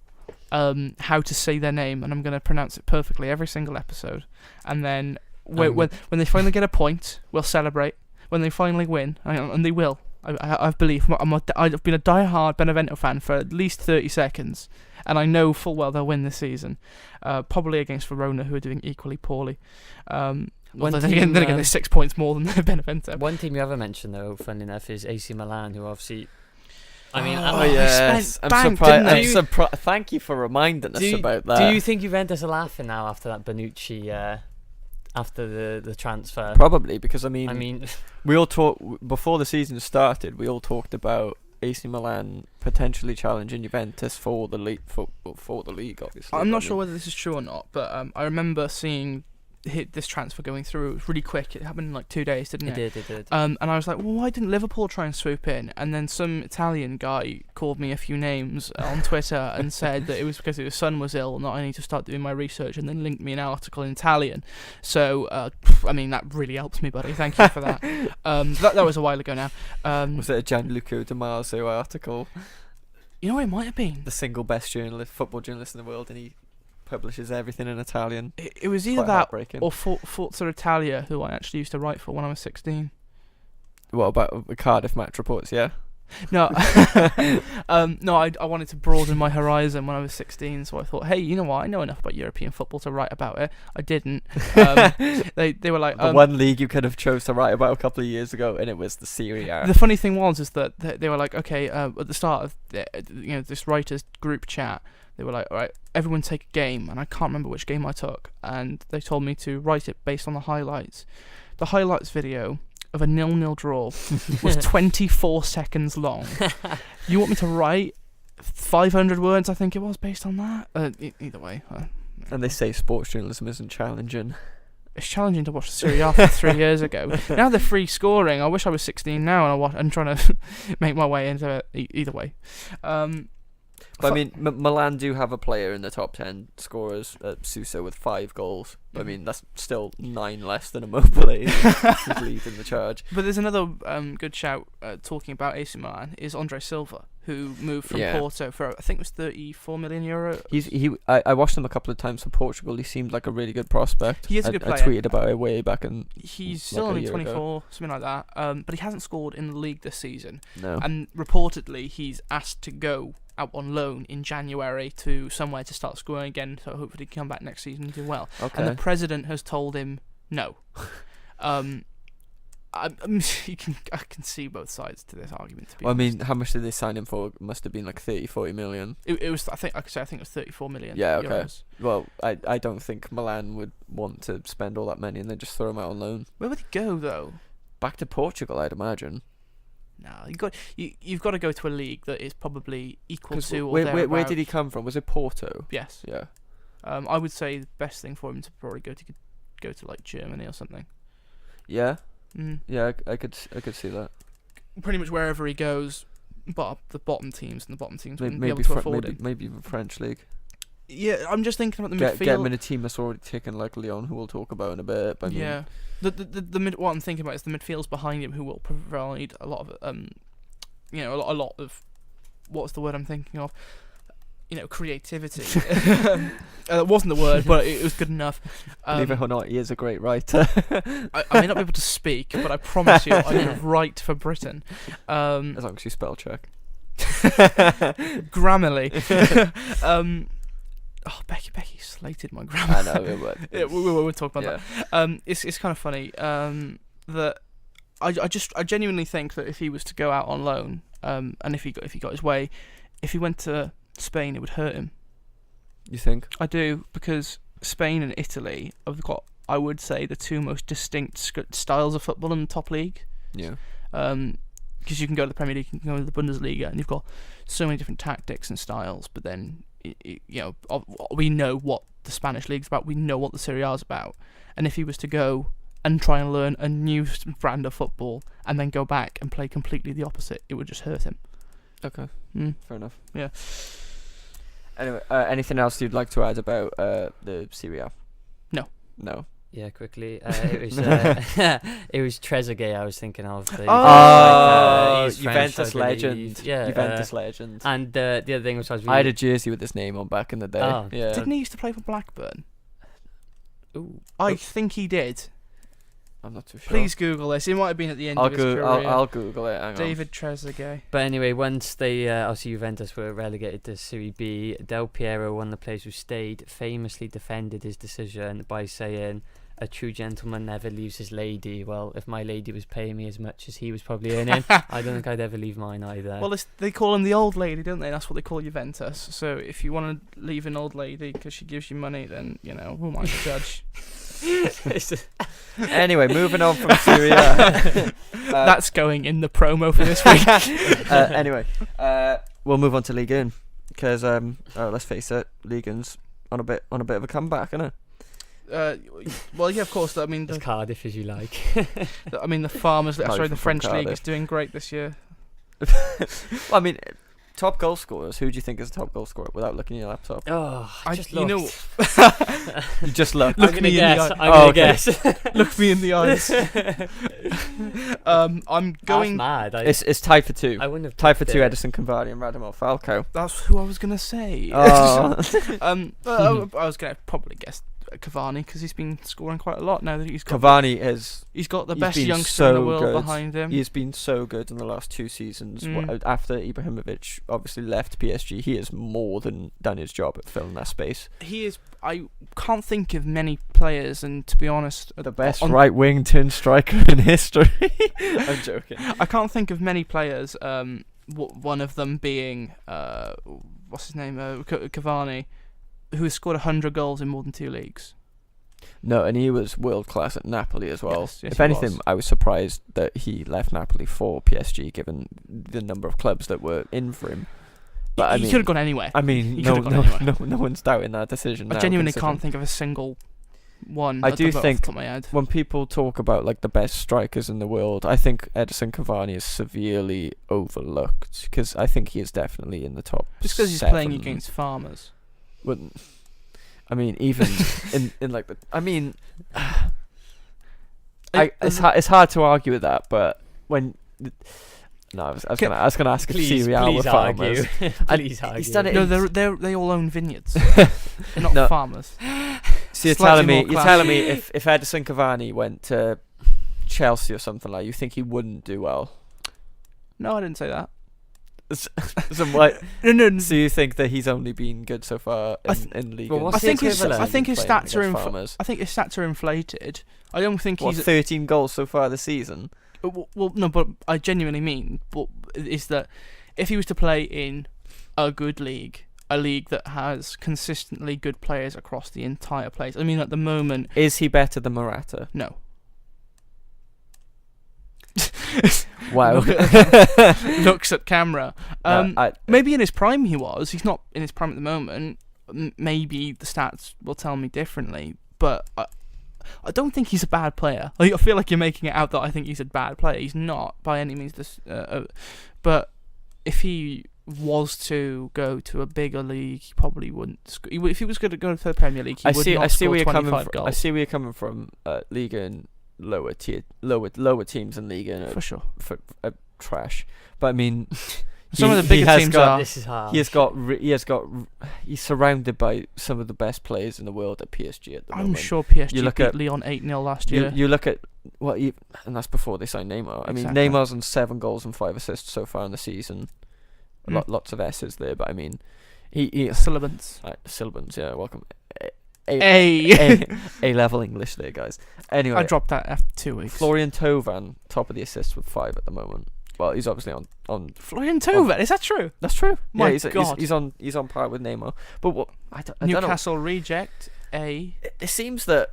how to say their name, and I'm gonna pronounce it perfectly every single episode. And then when they finally get a point, we'll celebrate. When they finally win, and they will. I believe. I've been a die-hard Benevento fan for at least 30 seconds, and I know full well they'll win this season. Probably against Verona, who are doing equally poorly. Then again, they're 6 points more than Benevento. One team you haven't mentioned, though, funny enough, is AC Milan, who obviously... I mean, yes. I'm surprised. Thank you for reminding us about that. Do you think Juventus are laughing now after that Bonucci... after the transfer? Probably, because I mean we all before the season started. We all talked about AC Milan potentially challenging Juventus for the league. For the league, obviously. I'm not sure whether this is true or not, but I remember seeing this transfer going through. It was really quick. It happened in like 2 days, didn't it? It did. And I was like, well, why didn't Liverpool try and swoop in? And then some Italian guy called me a few names on Twitter and said that it was because his son was ill, not I need to start doing my research, and then linked me an article in Italian. So, I mean, that really helps me, buddy. Thank you for that. That was a while ago now. Was it a Gianluca Di Marzio article? You know what it might have been? The single best football journalist in the world, and he publishes everything in Italian. It was either that or Forza Italia, who I actually used to write for when I was 16. What about the Cardiff match reports? Yeah. No, no. I wanted to broaden my horizon when I was 16, so I thought, hey, you know what? I know enough about European football to write about it. I didn't. They were like the one league you could have chose to write about a couple of years ago, and it was the Serie A. The funny thing is that they were like, okay, at the start of this writers group chat, they were like, all right, everyone take a game, and I can't remember which game I took, and they told me to write it based on the highlights. The highlights video of a 0-0 draw was 24 seconds long. You want me to write 500 words, I think it was, based on that? Either way. And they say sports journalism isn't challenging. It's challenging to watch the Serie A from 3 years ago. Now they're free scoring. I wish I was 16 now and trying to make my way into it. Either way. But I mean, Milan do have a player in the top 10 scorers, Suso, with 5 goals. But I mean, that's still 9 less than Immobile, who's leading the charge. But there's another good shout talking about AC Milan is Andre Silva, who moved from Yeah. Porto for I think it was €34 million. I watched him a couple of times for Portugal. He seemed like a really good prospect. He is a good I player. tweeted about it way back in. He's like still a only year ago. 24, something like that. But he hasn't scored in the league this season. No. And reportedly, he's asked to go out on loan in January to somewhere to start scoring again. So hopefully he can come back next season and do well. Okay. And the president has told him no. I can see both sides to this argument. To be Well, I honest. mean, how much did they sign him for? It must have been like 30-40 million. It was. I think it was 34 million. Yeah, okay. Euros. Well, I don't think Milan would want to spend all that money and then just throw him out on loan. Where would he go though? Back to Portugal, I'd imagine. No, you've got to go to a league that is probably equal 'Cause to or where did thereabouts. he come from? Was it Porto? Yes. Yeah. I would say the best thing for him to probably go to like Germany or something. Yeah. Mm. Yeah, I could see that. Pretty much wherever he goes, but the bottom teams wouldn't be able Maybe to afford him. maybe even French league. Yeah, I'm just thinking about the Get midfield. him in a team that's already taken like Lyon, who we'll talk about in a bit. But I mean, Yeah, what I'm thinking about is the midfields behind him who will provide a lot of a lot of what's the word I'm thinking of? Creativity. That wasn't the word, but it was good enough. believe it or not, he is a great writer. I may not be able to speak, but I promise you, I can write for Britain. As long as you spell check. Grammarly. Becky slated my grammar. I know, but Yeah, we'll talk about yeah. that. It's kind of funny that I genuinely think that if he was to go out on loan, and if he got his way, if he went to Spain, it would hurt him. You think? I do, because Spain and Italy have got, I would say, the two most distinct styles of football in the top league. Yeah. Because you can go to the Premier League, you can go to the Bundesliga, and you've got so many different tactics and styles. But then, we know what the Spanish league's about. We know what the Serie A's about. And if he was to go and try and learn a new brand of football and then go back and play completely the opposite, it would just hurt him. Okay. Mm. Fair enough. Yeah. Anyway, anything else you'd like to add about the Serie A? No. No. Yeah, quickly. It was it was Trezeguet I was thinking of. He's French, Juventus I believe. legend. Yeah, Juventus legend. And the other thing which I was I had really... a jersey with his name on back in the day. Oh. Yeah. Didn't he used to play for Blackburn? Ooh. I think he did. I'm not too sure. Please Google this. It might have been at the end of his career. I'll Google it. Hang on. David Trezeguet. But anyway, once they obviously Juventus were relegated to Serie B, Del Piero, one of the players who stayed, famously defended his decision by saying, "A true gentleman never leaves his lady." Well, if my lady was paying me as much as he was probably earning, I don't think I'd ever leave mine either. Well, they call him the old lady, don't they? That's what they call Juventus. So if you want to leave an old lady because she gives you money, then, who am I to judge? Anyway, moving on from Serie A. That's going in the promo for this week. Anyway, we'll move on to Ligue 1 because let's face it, Ligue 1's on a bit of a comeback, isn't it? Well, yeah, of course. I mean, as Cardiff as you like. the Farmers. Not Sorry, even the from French league Cardiff. is doing great this year. Well, I mean, top goal scorers. Who do you think is the top goal scorer without looking at your laptop? Oh, I just you know, You just look. Look I'm me gonna in the guess. eye. I'm gonna okay. guess. Look me in the eyes. I'm going. That's mad. It's tied for two. I wouldn't have Tied for picked two. it. Edison Cavani and Radamel Falcao. That's who I was gonna say. Oh. I was gonna probably guess Cavani because he's been scoring quite a lot now that he's got. Cavani has. He's got the he's best been youngster in the so world good. behind him. He's been so good in the last 2 seasons. Mm. After Ibrahimovic obviously left PSG, he has more than done his job at filling that space. He is. I can't think of many players, and to be honest, The best on- right wing turned striker in history. I'm joking. I can't think of many players. One of them being what's his name, Cavani, who has scored 100 goals in more than 2 leagues. No, and he was world class at Napoli as well. Yes, If he anything, was. I was surprised that he left Napoli for PSG, given the number of clubs that were in for him. But I he mean, could have gone anywhere. I mean, he no, could've gone anywhere. no one's doubting that decision. I now, genuinely considering- can't think of a single one. I off do the think top of my head. when people talk about like the best strikers in the world, I think Edison Cavani is severely overlooked because I think he is definitely in the top. Just because he's 7. playing against farmers. Wouldn't. I mean, even in like the. I mean, it's hard to argue with that, but when No, I was gonna ask if cereal were please farmers. argue. Please argue. He's done it. No, they all own vineyards. They're not No. farmers. So you're Slightly telling more me classy. if Edison Cavani went to Chelsea or something like, you think he wouldn't do well? No, I didn't say that. So what? No. So you think that he's only been good so far in league? Well, what's I think the his equivalent? I think his stats are farmers. I think his stats are inflated. I don't think What, he's 13 goals so far this season? well. No, but I genuinely mean, but is that if he was to play in a good league, a league that has consistently good players across the entire place. I mean, at the moment, Is he better than Morata? no. Wow. Looks at camera. No, Maybe in his prime he was. He's not in his prime at the moment. Maybe the stats will tell me differently. But I don't think he's a bad player. I feel like you're making it out that I think he's a bad player. He's not by any means. But if he was to go to a bigger league, he probably wouldn't. If he was going to go to the Premier League, he would not score 25 goals. I see where you're coming from. Liga and lower teams in Liga For sure. for trash. But I mean, Some of the bigger teams are. This is hard. He's surrounded by some of the best players in the world at PSG at the moment. I'm sure PSG You look beat at- Lyon 8-0 last year. You look at and that's before they signed Neymar. I mean, Exactly. Neymar's on 7 goals and 5 assists so far in the season. Lots of S's there, but I mean, he Syllabants. syllabants. Yeah, welcome. A. A level English there, guys. Anyway, I dropped that after 2 weeks. Florian Thauvin, top of the assists with 5 at the moment. Well, he's obviously on. Florian Thauvin, is that true? That's true. My yeah, God. he's on par with Neymar. But what I don't know. Newcastle reject A. It seems that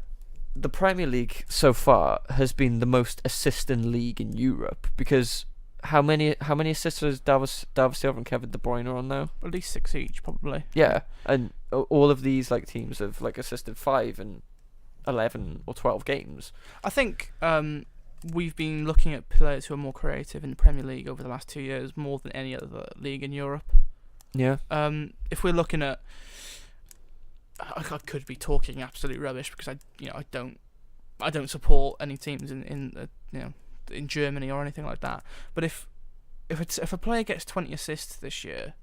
the Premier League so far has been the most assistant league in Europe, because how many assists has David Silva and Kevin De Bruyne on now? At least 6 each, probably. Yeah, and all of these like teams have like assisted 5 and 11 or 12 games. I think we've been looking at players who are more creative in the Premier League over the last 2 years, more than any other league in Europe. Yeah. If we're looking at, I could be talking absolute rubbish because I don't support any teams in Germany or anything like that. But if a player gets 20 assists this year,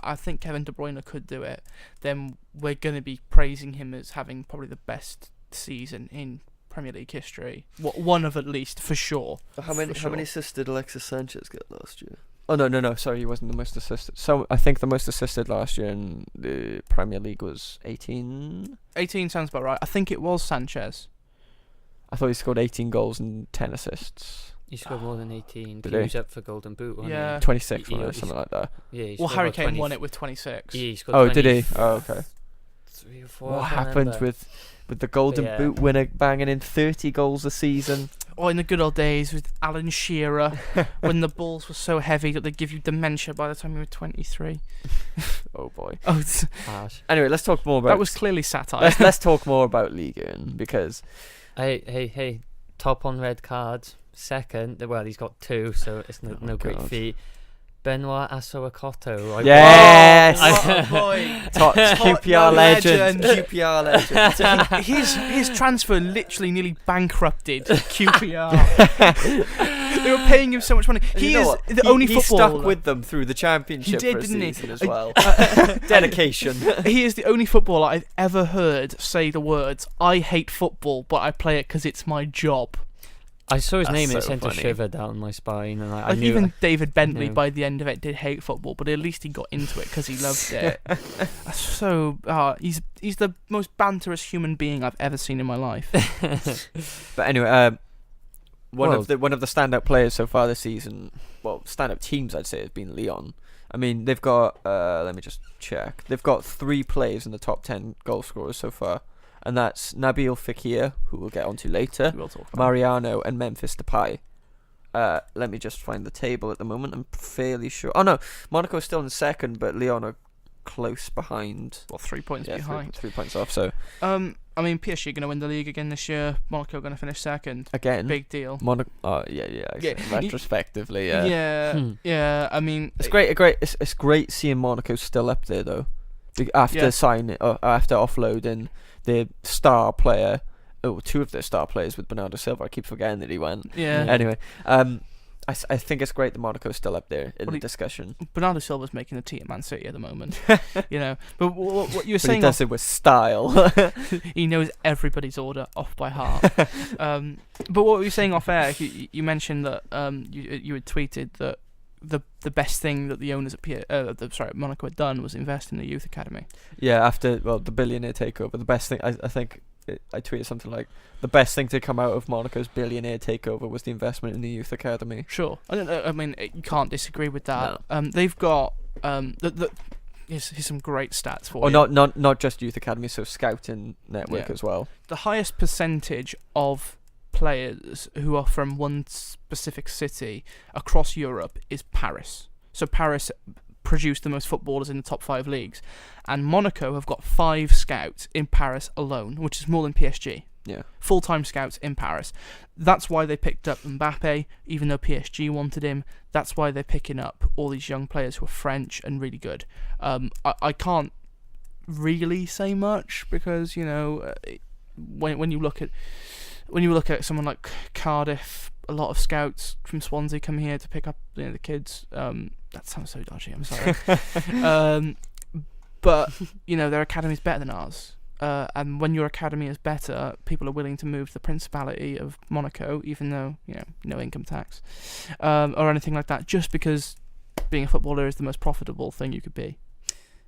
I think Kevin De Bruyne could do it. Then we're going to be praising him as having probably the best season in Premier League history. One of at least, for sure. How many assists did Alexis Sanchez get last year? Oh no! Sorry, he wasn't the most assisted. So I think the most assisted last year in the Premier League was 18. 18 sounds about right. I think it was Sanchez. I thought he scored 18 goals and 10 assists. He scored more than 18. Did He he? was up for Golden Boot, wasn't Yeah. 26 He- or he- something like that. he? Yeah. He Well, scored Harry about Kane 20 won it with 26. Yeah, he scored Oh, did he? 20 Oh, okay. 3 or 4. What I can't happened remember. with the Golden Yeah. Boot winner banging in 30 goals a season? Or in the good old days with Alan Shearer, when the balls were so heavy that they'd give you dementia by the time you were 23. Oh boy. Oh, Harsh. Anyway, let's talk more about. that was clearly satire. let's talk more about Ligue 1 because Hey! Top on red cards. Second, well, he's got 2, so it's Oh no great God. feat. Benoit Assoakoto. Yes! Oh, boy. top QPR legend. legend. QPR legend. His transfer literally nearly bankrupted QPR. They were paying him so much money. And He you know is what? the He- only he footballer. stuck with them through the championship He did, for a didn't he? season as well. Dedication. He is the only footballer I've ever heard say the words, "I hate football, but I play it because it's my job." I saw his That's name and it so sent funny. a shiver down my spine, and I Like knew. even David Bentley, knew. by the end of it, did hate football, but at least he got into it because he loved it. That's so. He's the most banterous human being I've ever seen in my life. But anyway, one Well- of the standout players so far this season, well, standout teams I'd say has been Lyon. I mean, they've got let me just check. They've got 3 players in the top 10 goal scorers so far, and that's Nabil Fekir, who we'll get onto later, We'll talk about. Mariano, and Memphis Depay. Let me just find the table at the moment. I'm fairly sure. Oh no, Monaco's still in second, but Lyon are close behind. Well, 3 points Yeah, behind. 3 points off. So I mean, PSG going to win the league again this year. Monaco going to finish second. again, Big deal. Monaco. Oh yeah. Yeah. Retrospectively, yeah. Yeah. I mean, It's it's great seeing Monaco still up there though. After after offloading their star player, 2 of their star players with Bernardo Silva. I keep forgetting that he went. Yeah. Anyway, I think it's great that Monaco's still up there in Well, the discussion. Bernardo Silva's making the team at Man City at the moment. But what you were But he saying, does it with style. he knows everybody's order off by heart. But what were you saying off air? You mentioned that you had tweeted that the best thing that the owners at Monaco had done was invest in the youth academy. Yeah, after the billionaire takeover, the best thing I think I tweeted something like the best thing to come out of Monaco's billionaire takeover was the investment in the youth academy. Sure, I mean you can't disagree with that. No. They've got here's some great stats for you. Not just youth academy, so scouting network as well. The highest percentage of players who are from one specific city across Europe is Paris. So Paris produce the most footballers in the top 5 leagues, and Monaco have got 5 scouts in Paris alone, which is more than PSG. Yeah, full-time scouts in Paris. That's why they picked up Mbappe, even though PSG wanted him. That's why they're picking up all these young players who are French and really good. I can't really say much because when you look at someone like Cardiff, a lot of scouts from Swansea come here to pick up the kids. That sounds so dodgy. I'm sorry. But their academy's better than ours. And when your academy is better, people are willing to move to the Principality of Monaco, even though no income tax or anything like that, just because being a footballer is the most profitable thing you could be.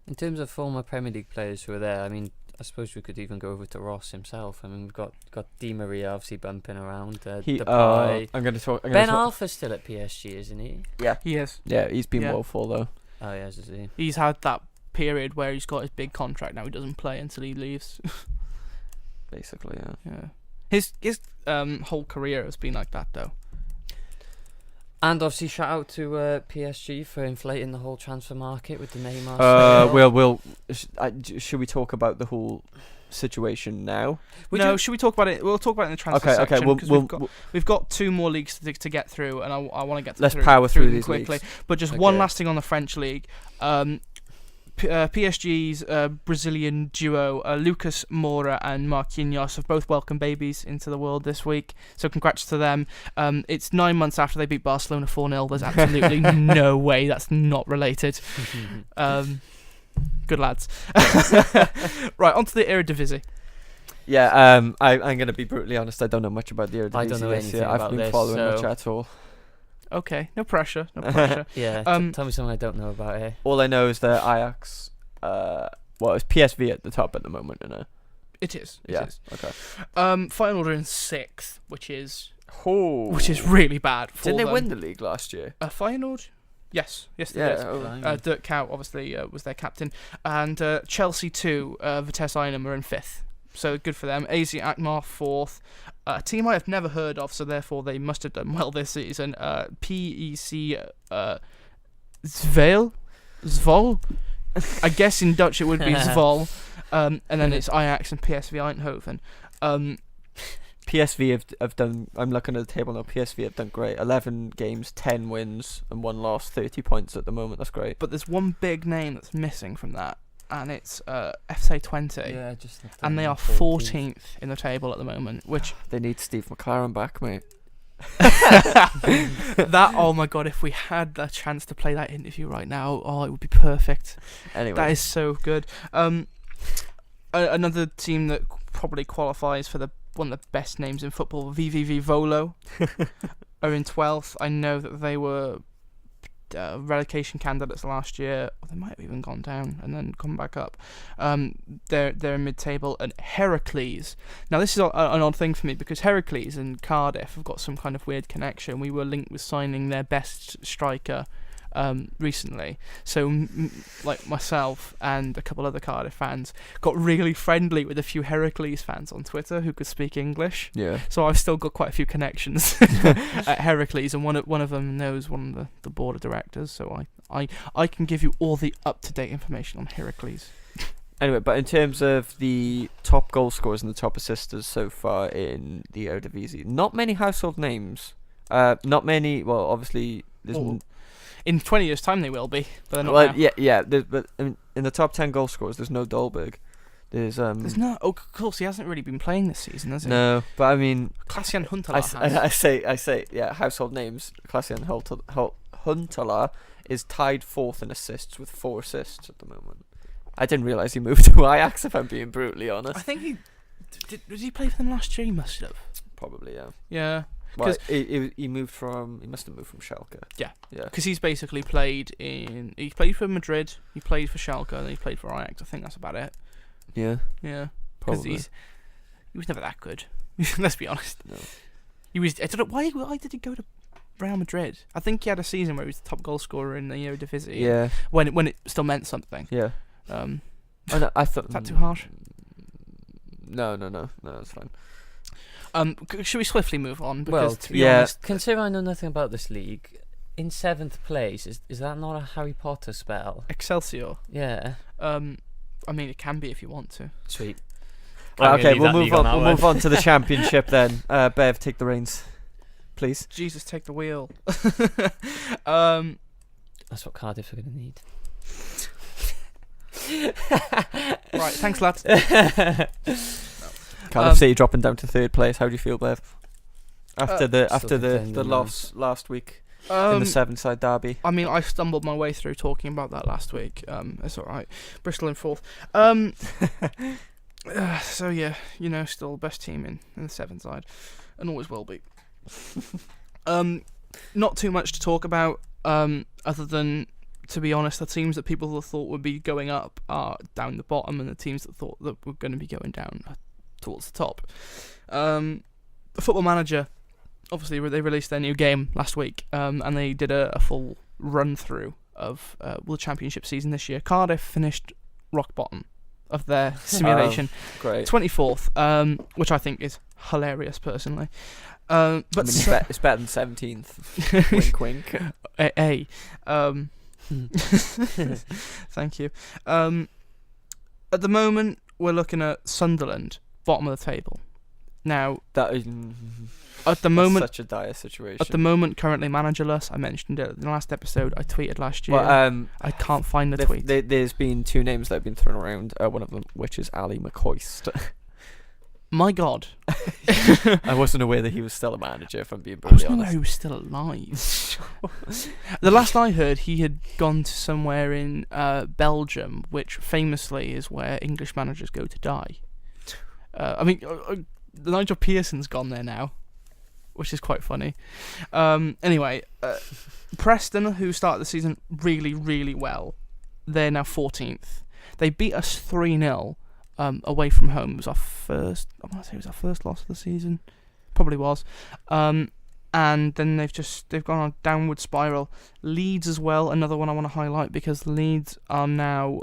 In terms of former Premier League players who are there, I mean, I suppose we could even go over to Ross himself. I mean, we've got Di Maria obviously bumping around. Depay. I'm going to talk. Ben Arthur's still at PSG, isn't he? Yeah, he is. Yeah, he's been woeful though. Oh yeah, is he? He's had that period where he's got his big contract. Now he doesn't play until he leaves. Basically, yeah. His whole career has been like that though. And obviously, shout out to PSG for inflating the whole transfer market with the Neymar. Should we talk about the whole situation now? Should we talk about it? We'll talk about it in the transfer section. Okay. We've got 2 more leagues to get through, and I want to get Let's power through these quickly. Leagues. But just one last thing on the French league. PSG's Brazilian duo Lucas Moura and Marquinhos have both welcomed babies into the world this week, so congrats to them. It's 9 months after they beat Barcelona 4-0. There's absolutely no way that's not related. Good lads. Right, on to the Eredivisie. Yeah, I'm going to be brutally honest, I don't know much about the Eredivisie. I don't know anything about I've been this, following much at all. Okay, no pressure. Yeah, tell me something I don't know about here. All I know is that Ajax, it's PSV at the top at the moment, isn't it? It is. It is. Okay. Final order in 6th, which is really bad. Didn't they win the league last year? Feyenoord? Yes, they did. Dirk Kuyt obviously was their captain, and Chelsea 2, Vitesse Arnhem are in 5th. So good for them. AZ Alkmaar 4th. A team I have never heard of, so therefore they must have done well this season. PEC Zwolle. I guess in Dutch it would be Zwolle. And then it's Ajax and PSV Eindhoven. PSV have done. I'm looking at the table now. PSV have done great. 11 games, 10 wins, and 1 loss. 30 points at the moment. That's great. But there's one big name that's missing from that, and it's FC 20. Yeah, and they are 14th in the table at the moment, which they need Steve McLaren back, mate. Oh my god, if we had the chance to play that interview right now, it would be perfect. Anyway, that is so good. Another team that probably qualifies for one of the best names in football, VVV Volo, are in 12th. I know that they were relegation candidates last year. They might have even gone down and then come back up. They're in mid-table. And Heracles. Now this is an odd thing for me because Heracles and Cardiff have got some kind of weird connection. We were linked with signing their best striker recently, so like myself and a couple other Cardiff fans got really friendly with a few Heracles fans on Twitter who could speak English. Yeah. So I've still got quite a few connections at Heracles, and one of them knows one of the board of directors. So I can give you all the up-to-date information on Heracles. Anyway, but in terms of the top goal scorers and the top assisters so far in the Eredivisie, not many household names. Not many. Well, obviously there's. In 20 years' time, they will be, but they're not now. Yeah. But in the top 10 goal scorers, there's no Dolberg. There's no. Oh, of course, he hasn't really been playing this season, has he? no, but I mean, Klaas-Jan Huntelaar I has. say, yeah, household names. Klaas-Jan Huntelaar is tied 4th in assists with 4 assists at the moment. I didn't realise he moved to Ajax, if I'm being brutally honest. I think he did he play for them last year? He must have. Probably, yeah. Yeah. Well, he must have moved from Schalke. Yeah. Yeah. Because he's basically he played for Madrid, he played for Schalke, and he played for Ajax. I think that's about it. Yeah. Yeah. Because Probably. he was never that good. Let's be honest. No. He was. I don't know why did he go to Real Madrid? I think he had a season where he was the top goal scorer in the Eredivisie. Yeah. When it still meant something. Yeah. I thought. Is that too harsh? No, it's fine. Should we swiftly move on? Because Well, to be honest, considering I know nothing about this league, in 7th place, is that not a Harry Potter spell? Excelsior. Yeah. I mean, it can be if you want to. Sweet. Right, I'm okay, gonna we'll leave that move league on. on We'll that move one. on to the championship then. Bev, take the reins, please. Jesus, take the wheel. That's what Cardiff are going to need. Right, thanks, lads. Cardiff City dropping down to 3rd place. How do you feel, Bev? After the Still defending, man. loss last week in the 7-side derby. I mean, I stumbled my way through talking about that last week. It's all right. Bristol in 4th. So yeah, still best team in the 7th side, and always will be. Not too much to talk about, other than, to be honest, the teams that people thought would be going up are down the bottom, and the teams that thought that were going to be going down are towards the top. Football Manager, obviously, they released their new game last week, and they did a full run through of the Championship season this year. Cardiff finished rock bottom of their simulation, Great. 24th, which I think is hilarious personally. But I mean, it's better than 17th. Wink, wink. Thank you. At the moment, we're looking at Sunderland, bottom of the table. Now, That is at the moment, such a dire situation. at the moment, currently managerless. I mentioned it in the last episode. I tweeted last year. Well, I can't find the tweet. there's been 2 names that have been thrown around. One of them, which is Ali McCoist. My God, I wasn't aware that he was still a manager, if I'm being I was brutally not aware honest. he was still alive. The last I heard, he had gone to somewhere in Belgium, which famously is where English managers go to die. Nigel Pearson's gone there now, which is quite funny. Anyway, Preston, who started the season really, really well, they're now 14th. They beat us 3-0 away from home. It was our first. I want to say it was our first loss of the season. Probably was. And then they've gone on a downward spiral. Leeds as well, another one I want to highlight, because Leeds are now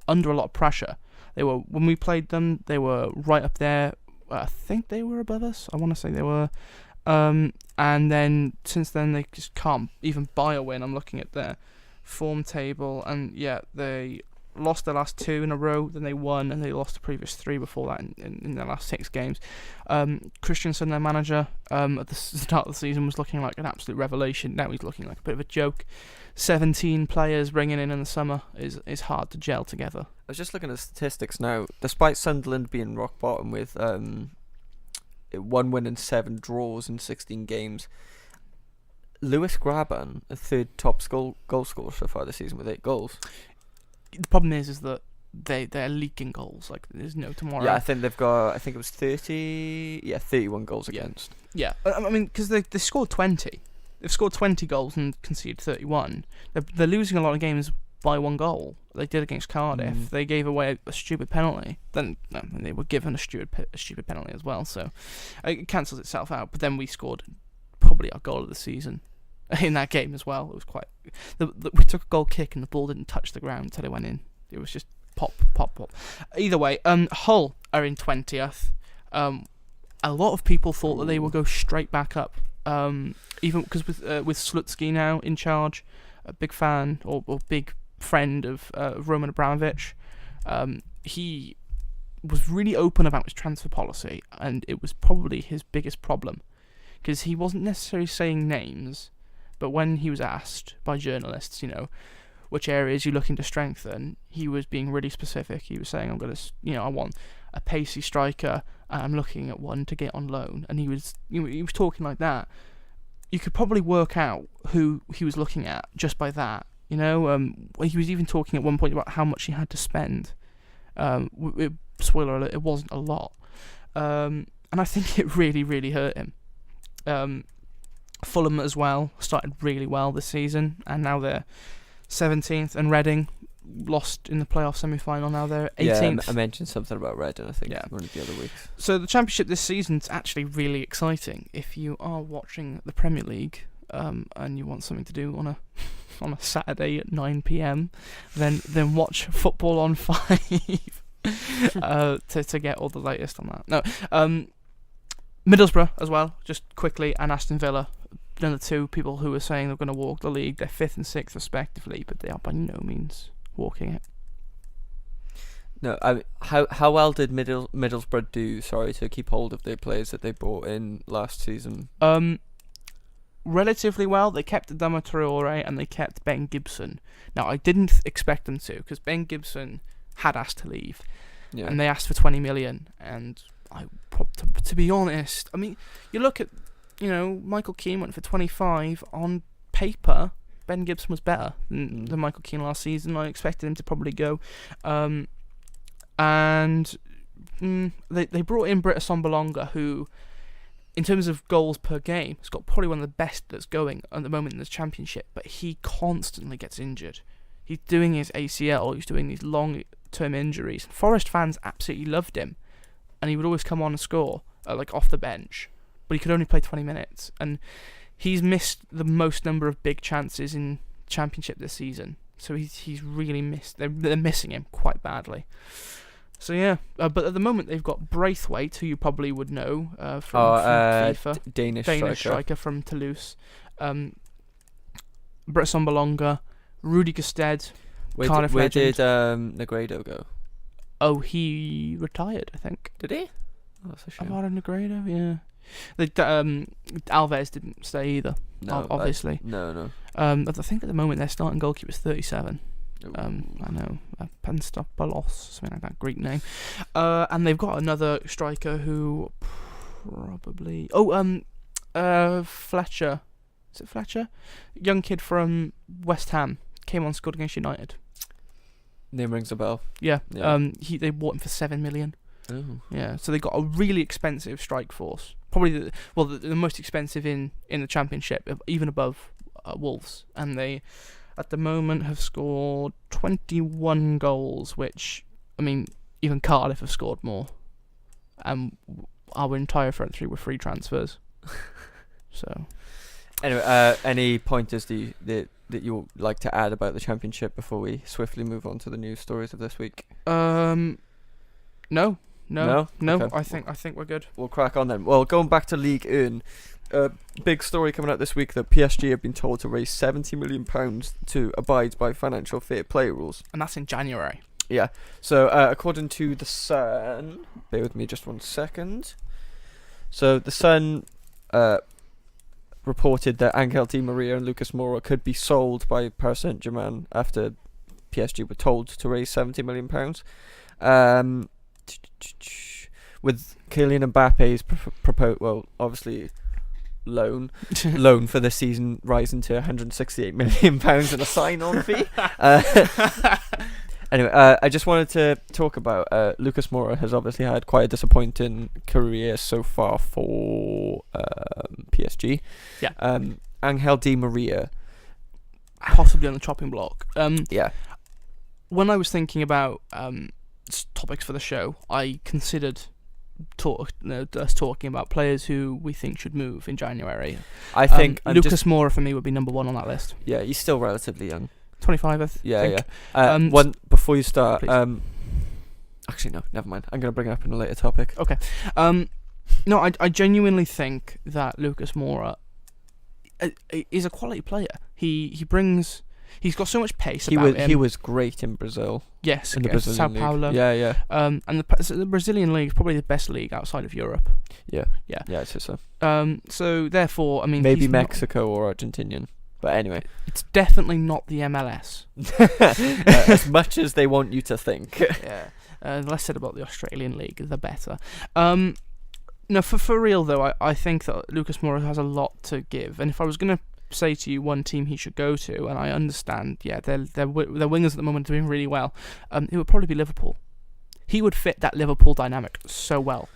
under a lot of pressure. When we played them, they were right up there. I think they were above us. I want to say they were. And then since then they just can't even buy a win. I'm looking at their form table, and yeah, they lost their last 2 in a row, then they won, and they lost the previous 3 before that in their last 6 games. Christensen, their manager, at the start of the season was looking like an absolute revelation. Now he's looking like a bit of a joke. 17 players bringing in the summer is hard to gel together. I was just looking at statistics now. Despite Sunderland being rock bottom with 1 win and 7 draws in 16 games, Lewis Graben, a 3rd top goal scorer so far this season with 8 goals. The problem is that they're leaking goals. Like, there's no tomorrow. Yeah, I think they've got. I think it was 31 goals against. Yeah, I mean, because they scored 20. They've scored 20 goals and conceded 31. They're losing a lot of games by 1 goal. They did against Cardiff. They gave away a stupid penalty. Then they were given a stupid penalty as well. So it cancels itself out. But then we scored probably our goal of the season in that game as well. It was quite. We took a goal kick and the ball didn't touch the ground until it went in. It was just pop, pop, pop. Either way, Hull are in 20th. A lot of people thought that they would go straight back up. Even because with Slutsky now in charge, a big fan or big friend of Roman Abramovich, he was really open about his transfer policy, and it was probably his biggest problem, because he wasn't necessarily saying names, but when he was asked by journalists, which areas you're looking to strengthen, he was being really specific. He was saying, I want a pacey striker. I'm looking at one to get on loan, and he was talking like that. You could probably work out who he was looking at just by that. He was even talking at one point about how much he had to spend. Spoiler alert, it wasn't a lot. And I think it really, really hurt him. Fulham as well started really well this season, and now they're 17th, and Reading lost in the playoff semi-final. Now they're 18th. Yeah, I mentioned something about Reading, I think, Yeah. one of the other weeks. So the Championship this season's actually really exciting. If you are watching the Premier League and you want something to do on a Saturday at 9 p.m, then watch Football on 5 to get all the latest on that. No, Middlesbrough as well, just quickly, and Aston Villa. Another two people who are saying they're going to walk the league. They're 5th and 6th respectively, but they are by no means walking it. No, how well did Middlesbrough do? Sorry, to keep hold of their players that they bought in last season. Relatively well. They kept Adama Traore and they kept Ben Gibson. Now I didn't expect them to, because Ben Gibson had asked to leave, and they asked for 20 million. And to be honest, I mean, you look at, Michael Keane went for 25. On paper, Ben Gibson was better than Michael Keane last season. I expected him to probably go. And they brought in Britta Sombolonga, who, in terms of goals per game, has got probably one of the best that's going at the moment in the Championship, but he constantly gets injured. He's doing his ACL, he's doing these long-term injuries. Forest fans absolutely loved him, and he would always come on and score, off the bench, but he could only play 20 minutes, and he's missed the most number of big chances in Championship this season. So he's really missed. They're missing him quite badly. So yeah, but at the moment they've got Braithwaite, who you probably would know from FIFA, Danish striker from Toulouse. Britta Sombolonga, Rudy Gusted, Cardiff where legend. did Negredo go? Oh, he retired, I think. Did he? Oh, that's a shame. Alvaro Negredo, yeah. Alves didn't stay either. No, obviously. No. I think at the moment their starting goalkeeper is 37. Ooh. I know, Penstopoulos, something like that, Greek name. And they've got another striker who probably... Fletcher. Is it Fletcher? Young kid from West Ham. Came on, scored against United. Name rings a bell. Yeah. Yeah. They bought him for 7 million. Oh. Yeah, so they got a really expensive strike force. Probably the most expensive in the Championship, even above Wolves. And they, at the moment, have scored 21 goals, which, I mean, even Cardiff have scored more. And our entire front three were free transfers. So, anyway, any pointers that you would like to add about the Championship before we swiftly move on to the news stories of this week? No. Okay. I think we're good. We'll crack on then. Well, going back to League 1, big story coming out this week that PSG have been told to raise £70 million to abide by financial fair play rules. And that's in January. Yeah. So, according to The Sun, bear with me just 1 second. So, The Sun reported that Angel Di Maria and Lucas Moura could be sold by Paris Saint-Germain after PSG were told to raise £70 million. With Kylian Mbappe's obviously loan for this season rising to £168 million and a sign-on fee. Anyway, I just wanted to talk about Lucas Moura has obviously had quite a disappointing career so far for PSG. Yeah. Angel Di Maria, possibly on the chopping block. Yeah. When I was thinking about topics for the show, I considered us talking about players who we think should move in January. I think Lucas Moura for me would be number one on that list. Yeah, he's still relatively young. 25, I think. Yeah. One before you start. Please. Actually, no, never mind. I'm going to bring it up in a later topic. Okay. No, I genuinely think that Lucas Moura is a quality player. He's got so much pace about him. He was great in Brazil. Yes, in the against Brazilian Sao Paulo. League. Yeah. And the Brazilian league is probably the best league outside of Europe. Yeah, I'd say so. So therefore, I mean, maybe Mexico or Argentinian. But anyway, It's definitely not the MLS. as much as they want you to think. Yeah. The less said about the Australian League, the better. No, for real though, I think that Lucas Moura has a lot to give. And if I was going to say to you one team he should go to, and I understand, yeah, their wingers at the moment are doing really well, it would probably be Liverpool. He would fit that Liverpool dynamic so well.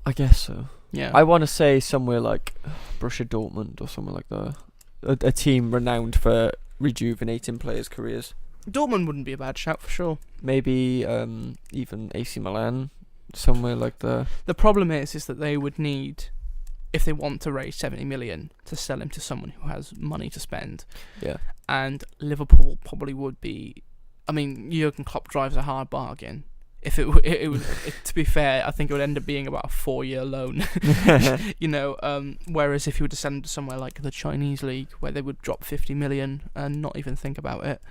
I guess so. Yeah. I want to say somewhere like Borussia Dortmund or somewhere like that. A team renowned for rejuvenating players' careers. Dortmund wouldn't be a bad shout for sure. Maybe even AC Milan, somewhere like that. The problem is that they would need, if they want to raise 70 million, to sell him to someone who has money to spend. Yeah. And Liverpool probably would be. I mean, Jurgen Klopp drives a hard bargain. If it would, to be fair, I think it would end up being about a 4-year loan. Whereas if you were to send him to somewhere like the Chinese league, where they would drop 50 million and not even think about it,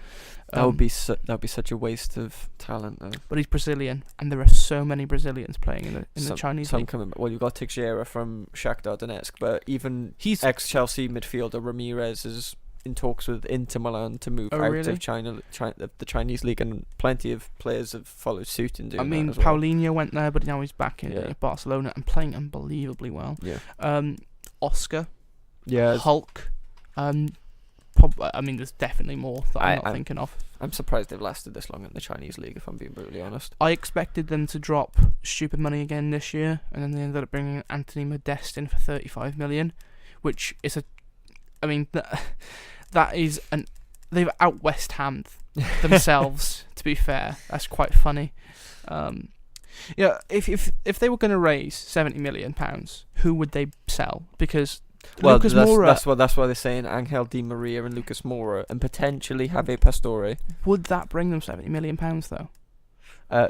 That would be such a waste of talent, though. But he's Brazilian, and there are so many Brazilians playing in the Chinese league. Well, you've got Teixeira from Shakhtar Donetsk, but even He's ex-Chelsea midfielder Ramirez is in talks with Inter Milan to move out really? of the Chinese league, and plenty of players have followed suit in doing I mean, that as well. Paulinho went there, but now he's back in Barcelona and playing unbelievably well. Yeah. Oscar, Yeah. Hulk. I mean, there's definitely more that I'm not thinking of. I'm surprised they've lasted this long in the Chinese league, if I'm being brutally honest. I expected them to drop stupid money again this year, and then they ended up bringing Anthony Modeste in for 35 million, which is that is they've out West Ham themselves. To be fair, that's quite funny. If they were going to raise £70 million, who would they sell? Because Lucas Moura, that's why they're saying Angel Di Maria and Lucas Moura and potentially Javier Pastore. Would that bring them £70 million though?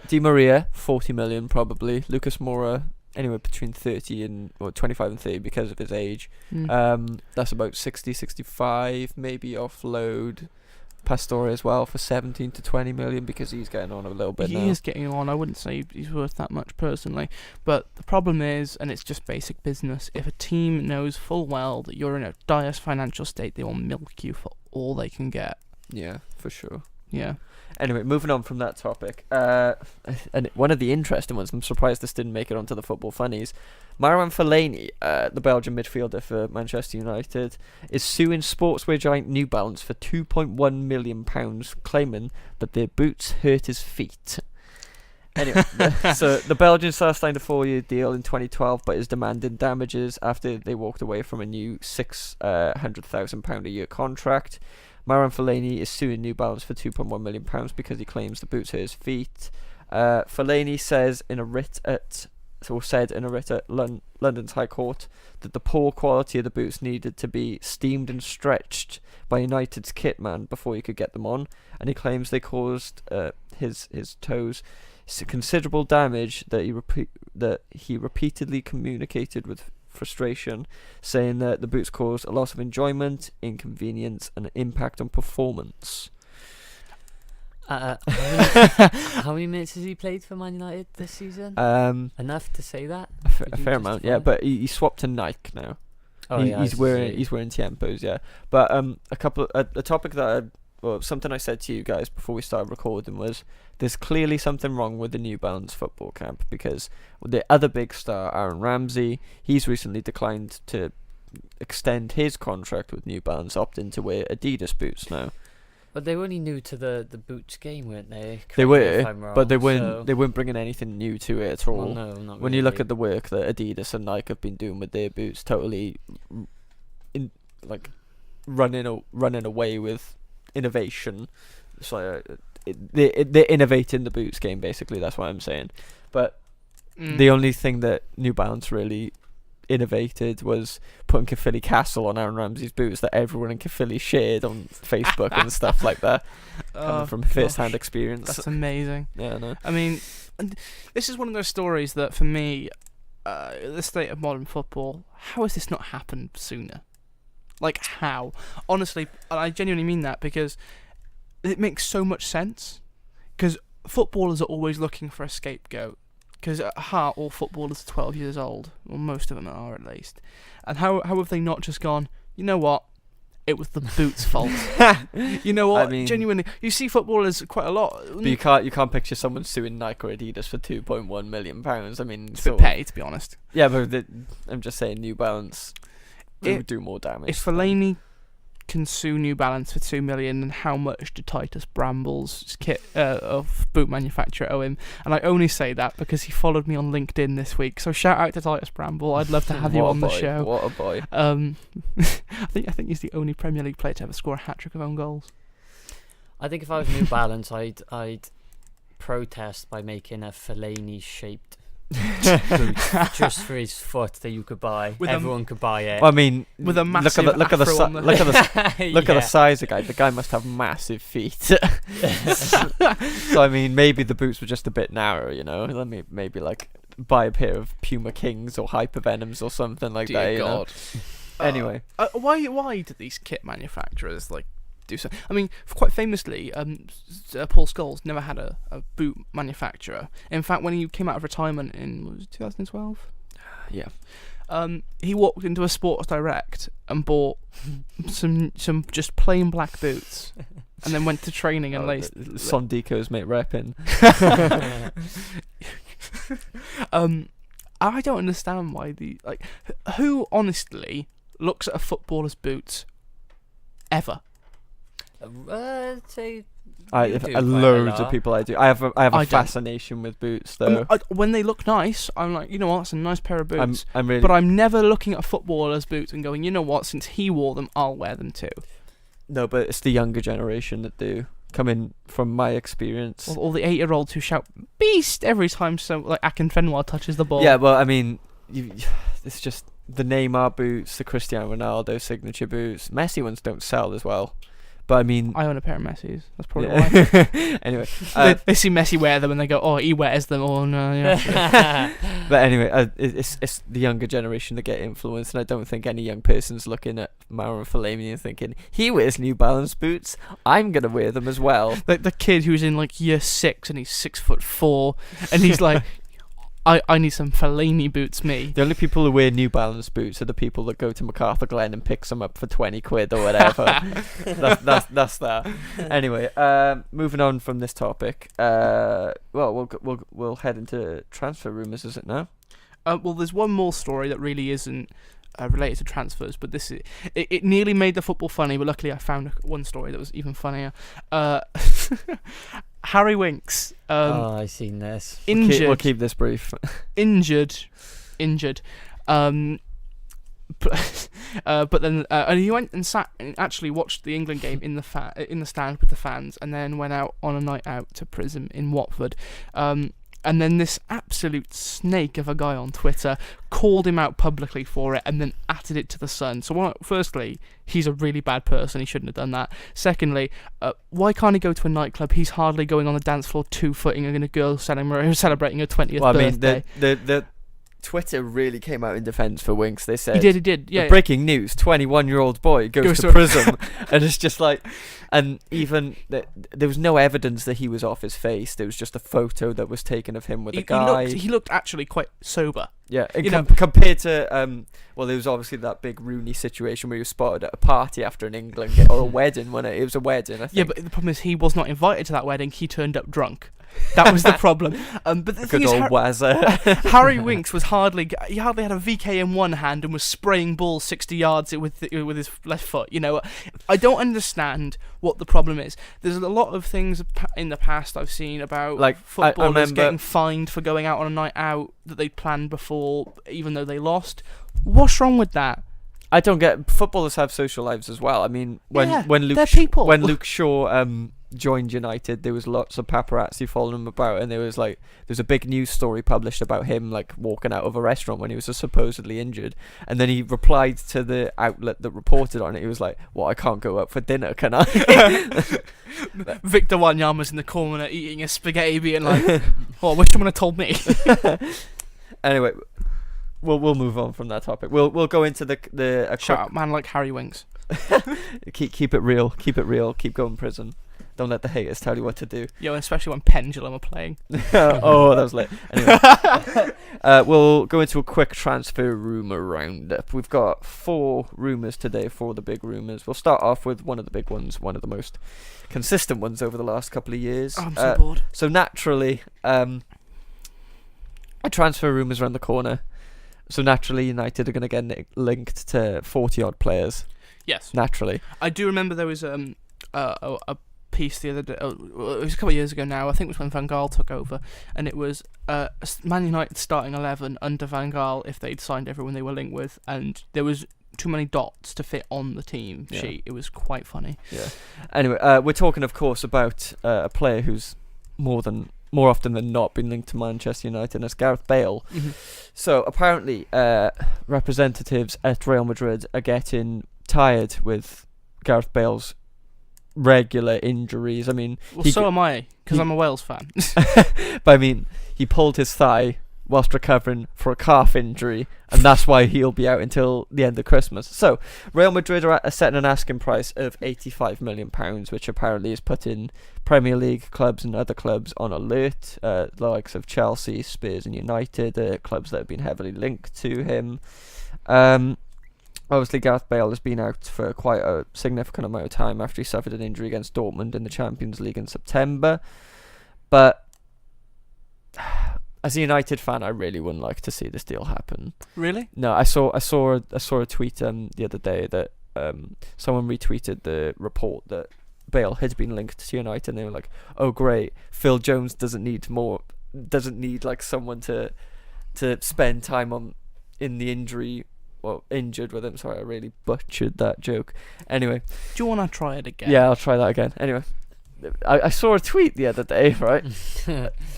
Di Maria 40 million probably. Lucas Moura anywhere between 25 and 30 because of his age. That's about 60, 65. Maybe offload Pastore as well for 17 to 20 million because he's getting on a little bit now. He is getting on. I wouldn't say he's worth that much personally, but the problem is, and it's just basic business, if a team knows full well that you're in a dire financial state, they will milk you for all they can get. Yeah, for sure. Yeah. Anyway, moving on from that topic, and one of the interesting ones, I'm surprised this didn't make it onto the Football Funnies. Marouane Fellaini, the Belgian midfielder for Manchester United, is suing sportswear giant New Balance for £2.1 million, claiming that their boots hurt his feet. Anyway, so the Belgian star signed a 4-year deal in 2012, but is demanding damages after they walked away from a new £600,000 a year contract. Marouane Fellaini is suing New Balance for £2.1 million because he claims the boots hurt his feet. Fellaini said in a writ at London's High Court that the poor quality of the boots needed to be steamed and stretched by United's kitman before he could get them on, and he claims they caused his toes considerable damage that he repeatedly communicated with frustration, saying that the boots caused a loss of enjoyment, inconvenience, and an impact on performance. How many minutes has he played for Man United this season? Enough to say that? A fair amount, yeah. But he swapped to Nike now. He's wearing Tiempos, yeah. But a topic that something I said to you guys before we started recording was there's clearly something wrong with the New Balance football camp, because the other big star, Aaron Ramsey, he's recently declined to extend his contract with New Balance, opting to wear Adidas boots now. But they were only new to the boots game, weren't they? They were, but they weren't bringing anything new to it at all. Well, no, not when really. you look at the work that Adidas and Nike have been doing with their boots, totally running away with innovation. So they're innovating the boots game, basically. That's what I'm saying. But the only thing that New Balance really innovated was putting Caerphilly Castle on Aaron Ramsey's boots that everyone in Caerphilly shared on Facebook and stuff like that, coming from first-hand experience. That's amazing. Yeah, I know. I mean, this is one of those stories that, for me, the state of modern football, how has this not happened sooner? Like, how? Honestly, and I genuinely mean that, because it makes so much sense. Because footballers are always looking for a scapegoat. Because at heart, all footballers are 12 years old. Well, most of them are, at least. And how have they not just gone, you know what? it was the boots' fault. You know what? I mean, genuinely, you see footballers quite a lot. but you can't picture someone suing Nike or Adidas for £2.1 million. I mean, It's a bit petty, to be honest. yeah, but I'm just saying, New Balance would do more damage. If Fellaini can sue New Balance for $2 million, then how much do Titus Bramble's kit of boot manufacturer owe him? And I only say that because he followed me on LinkedIn this week. So shout out to Titus Bramble. I'd love to have you on the show. What a boy! I think he's the only Premier League player to ever score a hat trick of own goals. I think if I was New Balance, I'd protest by making a Fellaini shaped boot just for his foot that you could buy. Everyone could buy it. Well, I mean, With a massive look at the afro on the- look at the size of the guy. The guy must have massive feet. So I mean, maybe the boots were just a bit narrow. You know, let me maybe like buy a pair of Puma Kings or Hypervenoms or something like that. Dear You know? God. Anyway, Why do these kit manufacturers like do so? I mean, quite famously, Paul Scholes never had a boot manufacturer. In fact, when he came out of retirement in 2012, yeah. He walked into a Sports Direct and bought some just plain black boots, and then went to training and laced. Sondiko's mate repping. I don't understand why who honestly looks at a footballer's boots ever. I'd say Loads of people I do. I have a I don't. fascination with boots though. When they look nice, I'm like, you know what, it's a nice pair of boots. I'm really. But I'm never looking at a footballer's boots and going, you know what, since he wore them, I'll wear them too. No, but it's the younger generation that do. Coming from my experience. All the 8-year-olds who shout "beast" every time Akinfenwa touches the ball. Yeah, well, I mean, it's just the Neymar boots, the Cristiano Ronaldo signature boots. Messi ones don't sell as well. But I mean, I own a pair of Messi's. That's probably why. Anyway, they see Messi wear them and they go, "Oh, he wears them." Oh no, yeah. But anyway, it's the younger generation that get influenced, and I don't think any young person's looking at Marouane Fellaini and thinking he wears New Balance boots. I'm gonna wear them as well. Like the kid who's in like year 6 and he's 6'4", and he's like, I need some Fellaini boots, me. The only people who wear New Balance boots are the people that go to MacArthur Glen and pick some up for 20 quid or whatever. that's that. Anyway, moving on from this topic. Well, we'll head into transfer rumours, is it now? Well, there's one more story that really isn't related to transfers, but it nearly made the football funny, but luckily I found one story that was even funnier. Harry Winks. I seen this. Injured. We'll keep this brief. Injured. But then and he went and sat and actually watched the England game in the stand with the fans, and then went out on a night out to Prism in Watford. And then this absolute snake of a guy on Twitter called him out publicly for it and then added it to the Sun. So firstly, he's a really bad person. He shouldn't have done that. Secondly, why can't he go to a nightclub? He's hardly going on the dance floor two-footing and a girl celebrating her 20th birthday. I mean, the Twitter really came out in defence for Winks. They said he did. Yeah. Breaking news: 21-year-old boy goes to prison, and it's just like, and even there was no evidence that he was off his face. There was just a photo that was taken of him with a guy. He looked actually quite sober. Yeah, compared to well, there was obviously that big Rooney situation where he was spotted at a party after an England game, or a wedding. It was a wedding, I think. Yeah, but the problem is he was not invited to that wedding. He turned up drunk. That was the problem. But the thing is, Harry Winks was he hardly had a VK in one hand and was spraying balls 60 yards with his left foot. You know, I don't understand what the problem is. There's a lot of things in the past I've seen about like footballers getting fined for going out on a night out that they planned before, even though they lost. What's wrong with that? I don't get. Footballers have social lives as well. I mean, when Luke Shaw joined United, there was lots of paparazzi following him about, and there's a big news story published about him like walking out of a restaurant when he was supposedly injured, and then he replied to the outlet that reported on it. He was like, "Well, I can't go out for dinner, can I?" Victor Wanyama's in the corner eating a spaghetti, being like, "Oh, I wish someone had told me." Anyway, we'll move on from that topic. We'll go into the shout out man like Harry Winks. keep it real. Keep going, Prison. Don't let the haters tell you what to do. Yo, especially when Pendulum are playing. Oh, that was lit. Anyway, we'll go into a quick transfer rumour roundup. We've got 4 rumours today, 4 of the big rumours. We'll start off with one of the big ones, one of the most consistent ones over the last couple of years. Oh, I'm so bored. So naturally, a transfer rumours around the corner. So naturally, United are going to get linked to 40-odd players. Yes. Naturally. I do remember there was a piece the other day, it was a couple of years ago now, I think it was when Van Gaal took over, and it was Man United starting 11 under Van Gaal if they'd signed everyone they were linked with, and there was too many dots to fit on the team sheet. It was quite funny. Yeah. Anyway, we're talking, of course, about a player who's more often than not been linked to Manchester United, and it's Gareth Bale. Mm-hmm. So apparently, representatives at Real Madrid are getting tired with Gareth Bale's regular injuries. I mean, so am I, because I'm a Wales fan. but I mean, he pulled his thigh whilst recovering for a calf injury, and that's why he'll be out until the end of Christmas. So Real Madrid are setting an asking price of £85 million, which apparently is putting Premier League clubs and other clubs on alert. The likes of Chelsea, Spurs and United, clubs that have been heavily linked to him. Obviously, Gareth Bale has been out for quite a significant amount of time after he suffered an injury against Dortmund in the Champions League in September. But as a United fan, I really wouldn't like to see this deal happen. Really? No, I saw a tweet the other day that someone retweeted the report that Bale had been linked to United, and they were like, "Oh, great! Phil Jones doesn't need like someone to spend time on in the injury." Well, injured with him. Sorry, I really butchered that joke. Anyway. Do you want to try it again? Yeah, I'll try that again. Anyway. I saw a tweet the other day, right?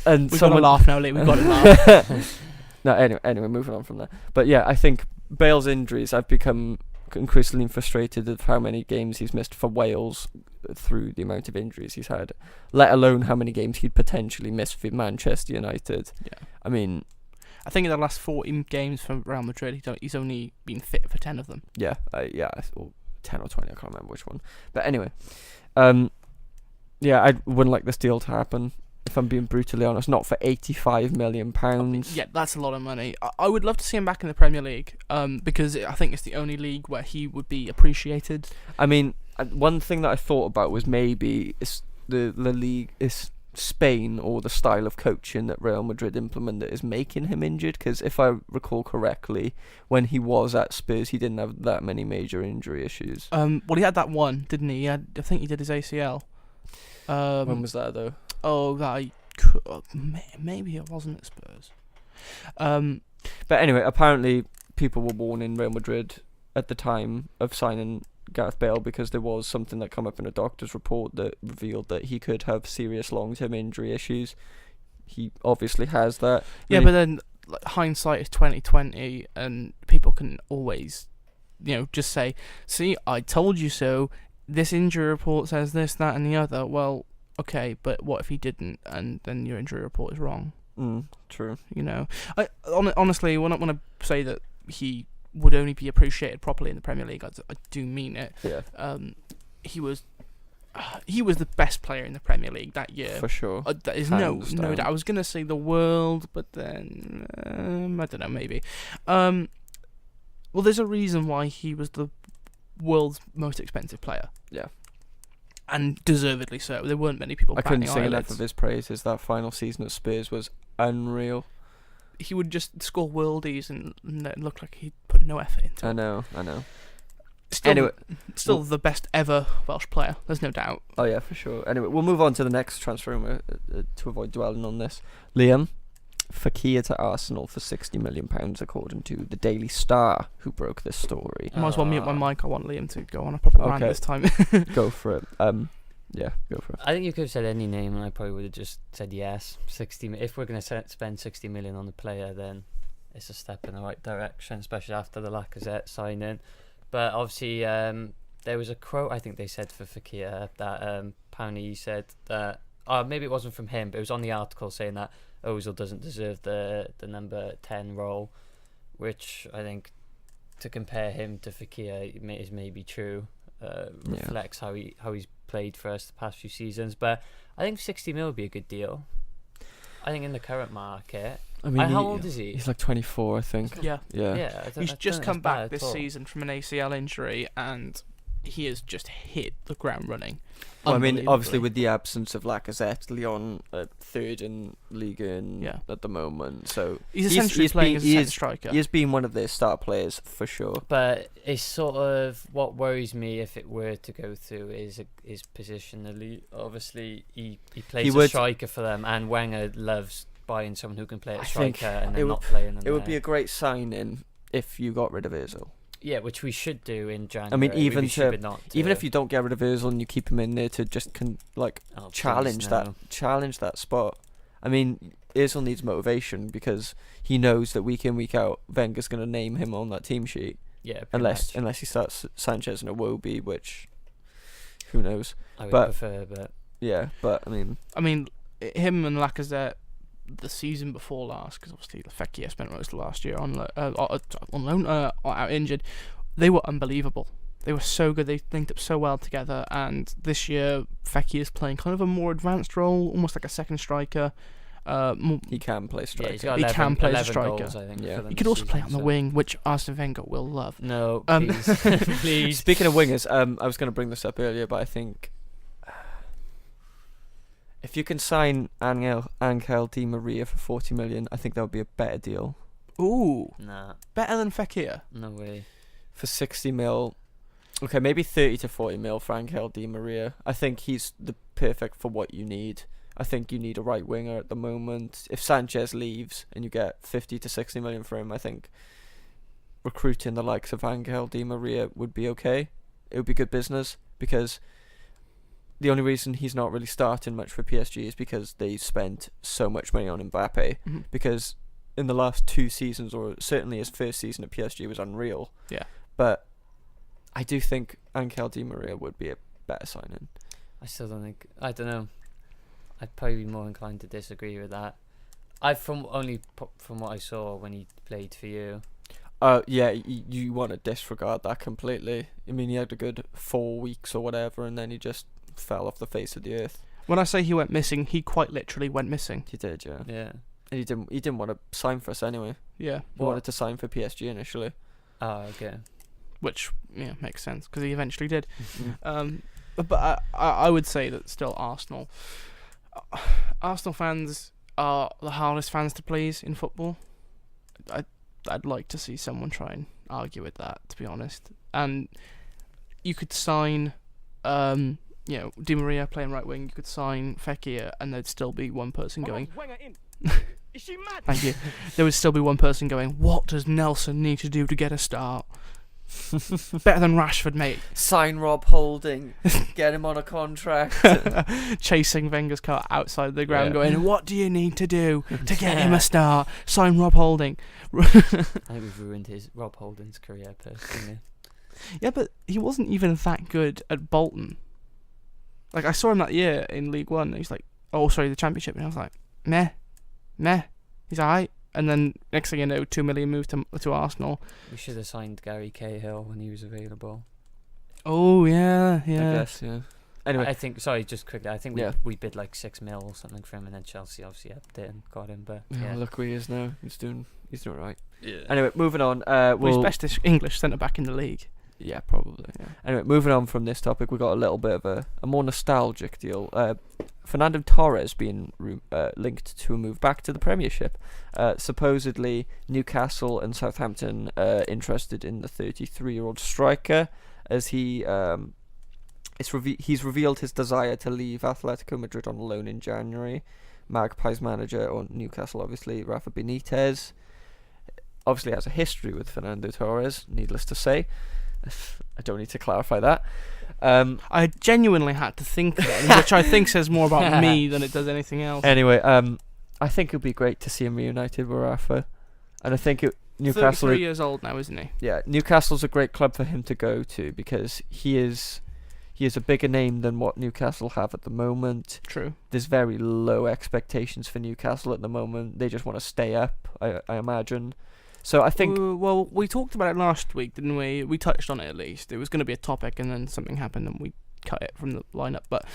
And we've someone... got to laugh now, Lee. We've got to laugh. No, anyway, moving on from that. But yeah, I think Bale's injuries, I've become increasingly frustrated with how many games he's missed for Wales through the amount of injuries he's had, let alone how many games he'd potentially miss for Manchester United. Yeah. I mean... I think in the last 14 games from Real Madrid, he's only been fit for 10 of them. Yeah, or 10 or 20, I can't remember which one. But anyway, yeah, I wouldn't like this deal to happen, if I'm being brutally honest. Not for £85 million. Yeah, that's a lot of money. I would love to see him back in the Premier League, because I think it's the only league where he would be appreciated. I mean, one thing that I thought about was maybe it's the league is Spain, or the style of coaching that Real Madrid implemented is making him injured, because if I recall correctly, when he was at Spurs he didn't have that many major injury issues. Well, he had that one, didn't he? I think he did his ACL. When was that though? Oh, maybe it wasn't at Spurs. But anyway, apparently people were warning Real Madrid at the time of signing Gareth Bale, because there was something that came up in a doctor's report that revealed that he could have serious long-term injury issues. He obviously has that. Yeah, but then hindsight is 20/20, and people can always, just say, "See, I told you so. This injury report says this, that, and the other." Well, okay, but what if he didn't, and then your injury report is wrong? True. I honestly, when I say that he would only be appreciated properly in the Premier League, I do mean it. Yeah. He was the best player in the Premier League that year. For sure. That is no doubt. I was gonna say the world, but then I don't know, maybe. Well, there's a reason why he was the world's most expensive player. Yeah. And deservedly so. There weren't many people. I couldn't batting say eyelids. enough of his praises. That final season at Spurs was unreal. He would just score worldies and it looked like he'd put no effort into it. I know. Still the best ever Welsh player, there's no doubt. Oh yeah, for sure. Anyway, we'll move on to the next transfer rumour to avoid dwelling on this. Liam, Fekir to Arsenal for £60 million, according to the Daily Star, who broke this story. I might as well mute my mic. I want Liam to go on a proper rant this time. Go for it. Yeah, go for it. I think you could have said any name and I probably would have just said yes. 60. If we're going to spend 60 million on the player, then it's a step in the right direction, especially after the Lacazette signing. But obviously, there was a quote I think they said for Fekir that apparently he said that, maybe it wasn't from him, but it was on the article saying that Ozil doesn't deserve the number 10 role, which I think to compare him to Fekir is maybe true. reflects how he's played for us the past few seasons. But I think 60 mil would be a good deal. I think in the current market. I mean, how old is he? He's like 24, I think. Yeah. Yeah. He's just come back this season from an ACL injury, and he has just hit the ground running. Well, I mean, obviously with the absence of Lacazette, Lyon third in Ligue 1 at the moment, so he's essentially playing as a second striker. He has been one of their star players for sure. But it's sort of what worries me if it were to go through is his positionally. Obviously, he plays a striker for them, and Wenger loves buying someone who can play a striker and then not playing them. It would be a great sign-in if you got rid of Ozil. Yeah, which we should do in January. I mean, even if you don't get rid of Ozil and you keep him in there to just challenge that spot. I mean, Ozil needs motivation because he knows that week in, week out, Wenger's going to name him on that team sheet. Yeah, unless he starts Sanchez and Iwobi, which who knows. I would prefer, but yeah, but I mean, him and Lacazette. The season before last, because obviously Fekir spent most of last year on loan, out injured. They were unbelievable. They were so good. They linked up so well together. And this year, Fekir is playing kind of a more advanced role, almost like a second striker. He can play striker. Yeah, he can play as a striker. Goals, I think, he could also play on the wing, which Arsene Wenger will love. No, please, please. Speaking of wingers, I was going to bring this up earlier, but I think. If you can sign Angel Di Maria for 40 million, I think that would be a better deal. Ooh. Nah. Better than Fekir? No way. For 60 mil. Okay, maybe 30 to 40 mil for Angel Di Maria. I think he's the perfect for what you need. I think you need a right winger at the moment. If Sanchez leaves and you get 50 to 60 million for him, I think recruiting the likes of Angel Di Maria would be okay. It would be good business because the only reason he's not really starting much for PSG is because they spent so much money on Mbappe. Mm-hmm. Because in the last 2 seasons, or certainly his first season at PSG, was unreal. Yeah. But I do think Angel Di Maria would be a better signing. I still don't think. I don't know. I'd probably be more inclined to disagree with that. From what I saw when he played for you. Yeah, you want to disregard that completely. I mean, he had a good 4 weeks or whatever, and then he just fell off the face of the earth. When I say he went missing, he quite literally went missing. He did, yeah. Yeah. And he didn't want to sign for us anyway. Yeah. He wanted to sign for PSG initially. Oh, okay. Which makes sense because he eventually did. But I would say that still Arsenal fans are the hardest fans to please in football. I'd like to see someone try and argue with that, to be honest. And you could sign Di Maria playing right wing, you could sign Fekir, and there'd still be one person going. Is she mad? Thank you. There would still be one person going, what does Nelson need to do to get a start? Better than Rashford, mate. Sign Rob Holding. Get him on a contract. Chasing Wenger's car outside the ground, going, what do you need to do to get him a start? Sign Rob Holding. I think we've ruined Rob Holding's career, personally. Yeah, but he wasn't even that good at Bolton. Like, I saw him that year in League One. He's like, the Championship. And I was like, meh. He's alright. And then next thing you know, 2 million moved to Arsenal. We should have signed Gary Cahill when he was available. Oh, yeah. I guess, yeah. Anyway. I think, just quickly, I think we bid like 6 mil or something for him, and then Chelsea obviously upped it and got him, but yeah. Look where he is now. He's doing right. Yeah. Anyway, moving on. He's best English centre-back in the league. Yeah, probably. Yeah. Anyway, moving on from this topic, we got a little bit of a more nostalgic deal. Fernando Torres being linked to a move back to the Premiership. Supposedly, Newcastle and Southampton interested in the 33-year-old striker, as he's revealed his desire to leave Atletico Madrid on loan in January. Magpies manager, or Newcastle obviously, Rafa Benitez, obviously has a history with Fernando Torres, needless to say. I don't need to clarify that. I genuinely had to think then, which I think says more about me than it does anything else. Anyway, I think it would be great to see him reunited with Rafa. And I think Newcastle... 33 years old now, isn't he? Yeah, Newcastle's a great club for him to go to because he is a bigger name than what Newcastle have at the moment. True. There's very low expectations for Newcastle at the moment. They just want to stay up, I imagine. So I think well, we talked about it last week, didn't we? We touched on it at least. It was going to be a topic, and then something happened, and we cut it from the lineup. But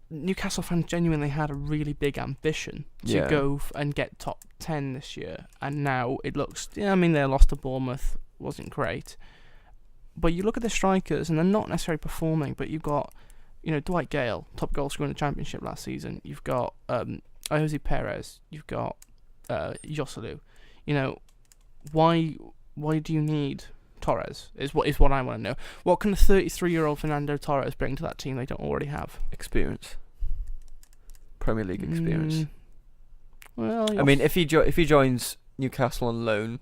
Newcastle fans genuinely had a really big ambition to go and get top 10 this year, and now it looks. Yeah, I mean, they lost to Bournemouth, wasn't great, but you look at the strikers, and they're not necessarily performing. But you've got, Dwight Gale, top goal scorer in the Championship last season. You've got Jose Perez. You've got Joselu. Why do you need Torres? Is what I want to know. What can a 33-year-old Fernando Torres bring to that team they don't already have? Experience. Premier League experience. Well, I mean, if he joins Newcastle on loan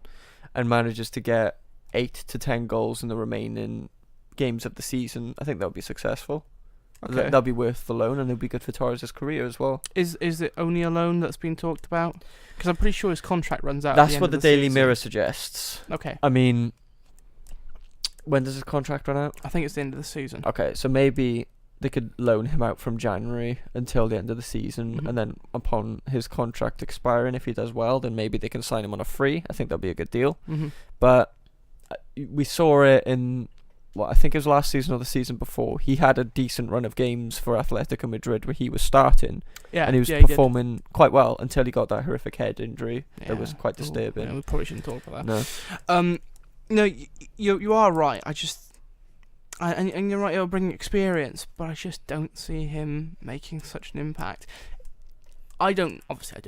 and manages to get 8 to 10 goals in the remaining games of the season, I think that would be successful. Okay. That'll be worth the loan, and it'll be good for Torres' career as well. Is it only a loan that's been talked about? Because I'm pretty sure his contract runs out. That's at the what end the of Daily season. Mirror suggests. Okay. I mean, when does his contract run out? I think it's the end of the season. Okay, so maybe they could loan him out from January until the end of the season, and then upon his contract expiring, if he does well, then maybe they can sign him on a free. I think that'll be a good deal. Mm-hmm. But we saw it in, I think it was last season or the season before. He had a decent run of games for Atletico Madrid where he was starting, and he was performing quite well until he got that horrific head injury. Yeah. That was quite disturbing. We probably shouldn't talk about that. No. No, you are right. And you're right, he'll bring experience, but I just don't see him making such an impact. I don't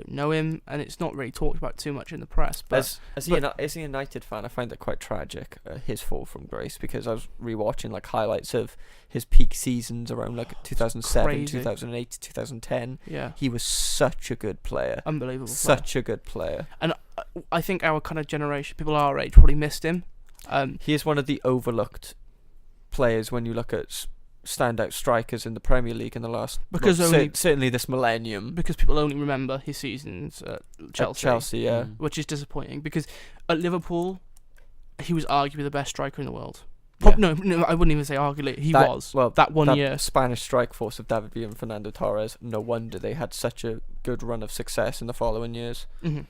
know him, and it's not really talked about too much in the press. But as a United fan, I find it quite tragic, his fall from grace, because I was rewatching highlights of his peak seasons around 2007, Crazy. 2008, 2010. Yeah, he was such a good player. Unbelievable. Such a good player. And I think our kind of generation, people our age, probably missed him. He is one of the overlooked players when you look at standout strikers in the Premier League in the last, certainly this millennium, because people only remember his seasons at Chelsea. Yeah, which is disappointing, because at Liverpool he was arguably the best striker in the world. Yeah. No, I wouldn't even say arguably. He was. Well, that year, Spanish strike force of David Villa and Fernando Torres. No wonder they had such a good run of success in the following years. Mm-hmm.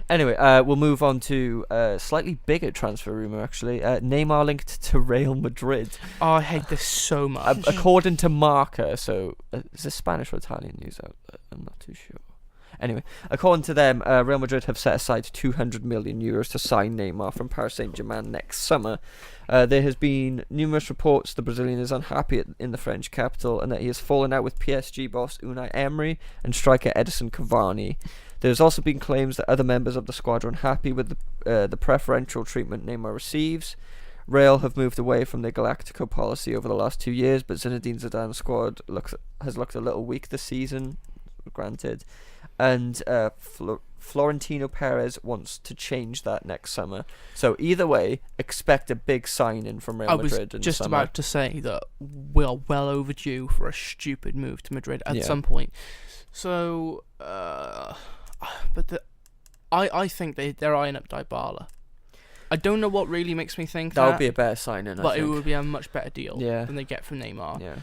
Anyway, we'll move on to a slightly bigger transfer rumour, actually. Neymar linked to Real Madrid. Oh, I hate this so much. According to Marca, so is this Spanish or Italian news outlet? I'm not too sure. Anyway, according to them, Real Madrid have set aside €200 million to sign Neymar from Paris Saint-Germain next summer. There has been numerous reports the Brazilian is unhappy in the French capital, and that he has fallen out with PSG boss Unai Emery and striker Edison Cavani. There's also been claims that other members of the squad are unhappy with the preferential treatment Neymar receives. Real have moved away from their Galactico policy over the last 2 years, but Zinedine Zidane's squad has looked a little weak this season, granted. And Florentino Perez wants to change that next summer. So either way, expect a big sign-in from Real Madrid in the summer. I was just about to say that we are well overdue for a stupid move to Madrid at some point. So, I think they're eyeing up Dybala. I don't know what really makes me think that. That would be a better sign-in, but it would be a much better deal than they get from Neymar. Yeah.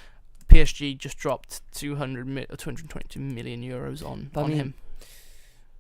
PSG just dropped 222 million euros on him.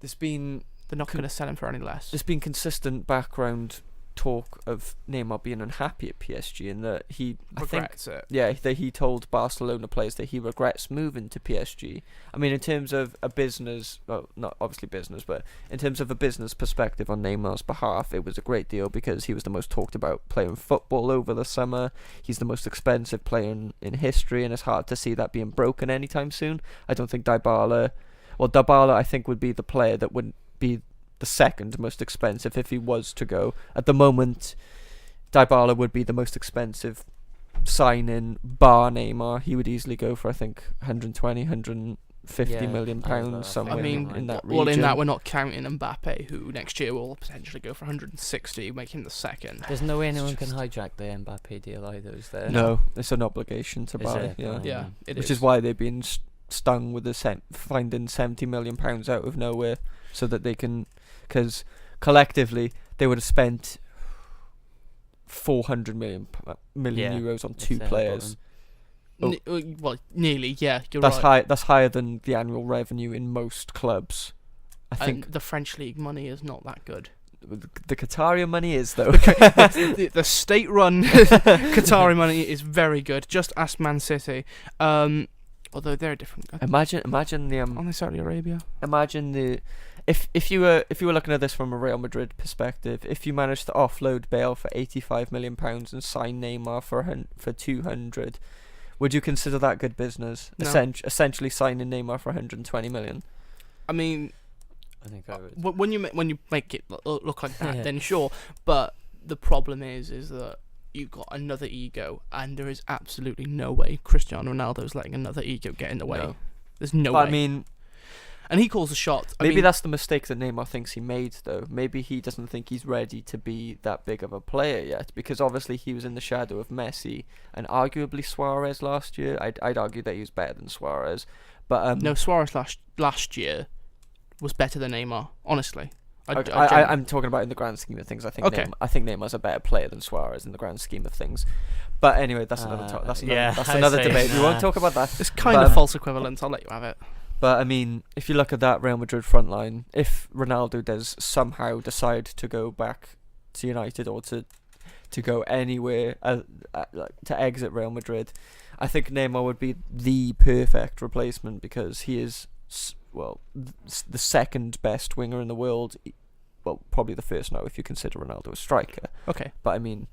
They're not going to sell him for any less. There's been consistent background talk of Neymar being unhappy at PSG, and that he regrets it. Yeah, that he told Barcelona players that he regrets moving to PSG. I mean, in terms of a business, well, not obviously business, but in terms of a business perspective on Neymar's behalf, it was a great deal because he was the most talked about player in football over the summer. He's the most expensive player in history, and it's hard to see that being broken anytime soon. I don't think Dybala I think would be the player that would be the second most expensive if he was to go. At the moment, Dybala would be the most expensive sign-in bar Neymar. He would easily go for, I think, 120, 150 million pounds, somewhere in that region. Well, in that we're not counting Mbappe, who next year will potentially go for 160, making the second. There's no way anyone can hijack the Mbappe deal either, is there? No, it's an obligation to buy. Yeah, which is why they've been stung with finding £70 million out of nowhere, so that they can, because collectively they would have spent 400 million euros on two players. Well, nearly, yeah. That's right. That's higher than the annual revenue in most clubs. I think the French league money is not that good. the Qatari money is though. The state-run Qatari money is very good. Just ask Man City. Although they're different. Imagine the Only Saudi Arabia. Imagine the if you were looking at this from a Real Madrid perspective, if you managed to offload Bale for £85 million and sign Neymar for 200, would you consider that good business? No. Essentially signing Neymar for 120 million. I mean, I think I would. when you make it look like that, then sure. But the problem is that you've got another ego, and there is absolutely no way Cristiano Ronaldo's letting another ego get in the way. No. There's no But way. I mean, and he calls the shots. maybe that's the mistake that Neymar thinks he made, though. Maybe he doesn't think he's ready to be that big of a player yet, because obviously he was in the shadow of Messi and arguably Suarez last year. I'd argue that he was better than Suarez, but no, Suarez last year was better than Neymar. Honestly, I'm talking about in the grand scheme of things. I think Okay. I think Neymar's a better player than Suarez in the grand scheme of things. But anyway, that's another that's I'd another say debate. We won't nah. talk about that. it's kind But, of false equivalence. I'll let you have it. But I mean, if you look at that Real Madrid front line, if Ronaldo does somehow decide to go back to United or to go anywhere to exit Real Madrid, I think Neymar would be the perfect replacement, because he is the second best winger in the world. Well, probably the first now if you consider Ronaldo a striker. Okay. But I mean,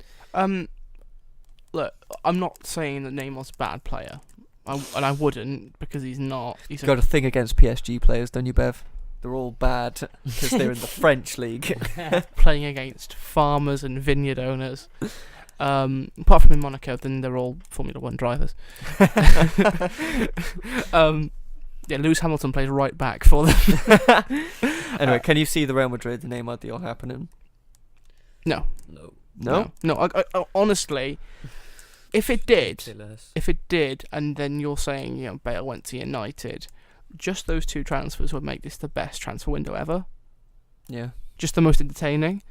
look, I'm not saying that Neymar's a bad player, and I wouldn't, because he's not. He's you've got a thing against PSG players, don't you, Bev? They're all bad because they're in the French league. playing against farmers and vineyard owners. Apart from in Monaco, then they're all Formula 1 drivers. Yeah, Lewis Hamilton plays right back for them. Anyway, can you see the Real Madrid Neymar deal happening? No. No? I honestly, if it did, Ridiculous. and then you're saying, Bale went to United, just those two transfers would make this the best transfer window ever. Yeah. Just the most entertaining.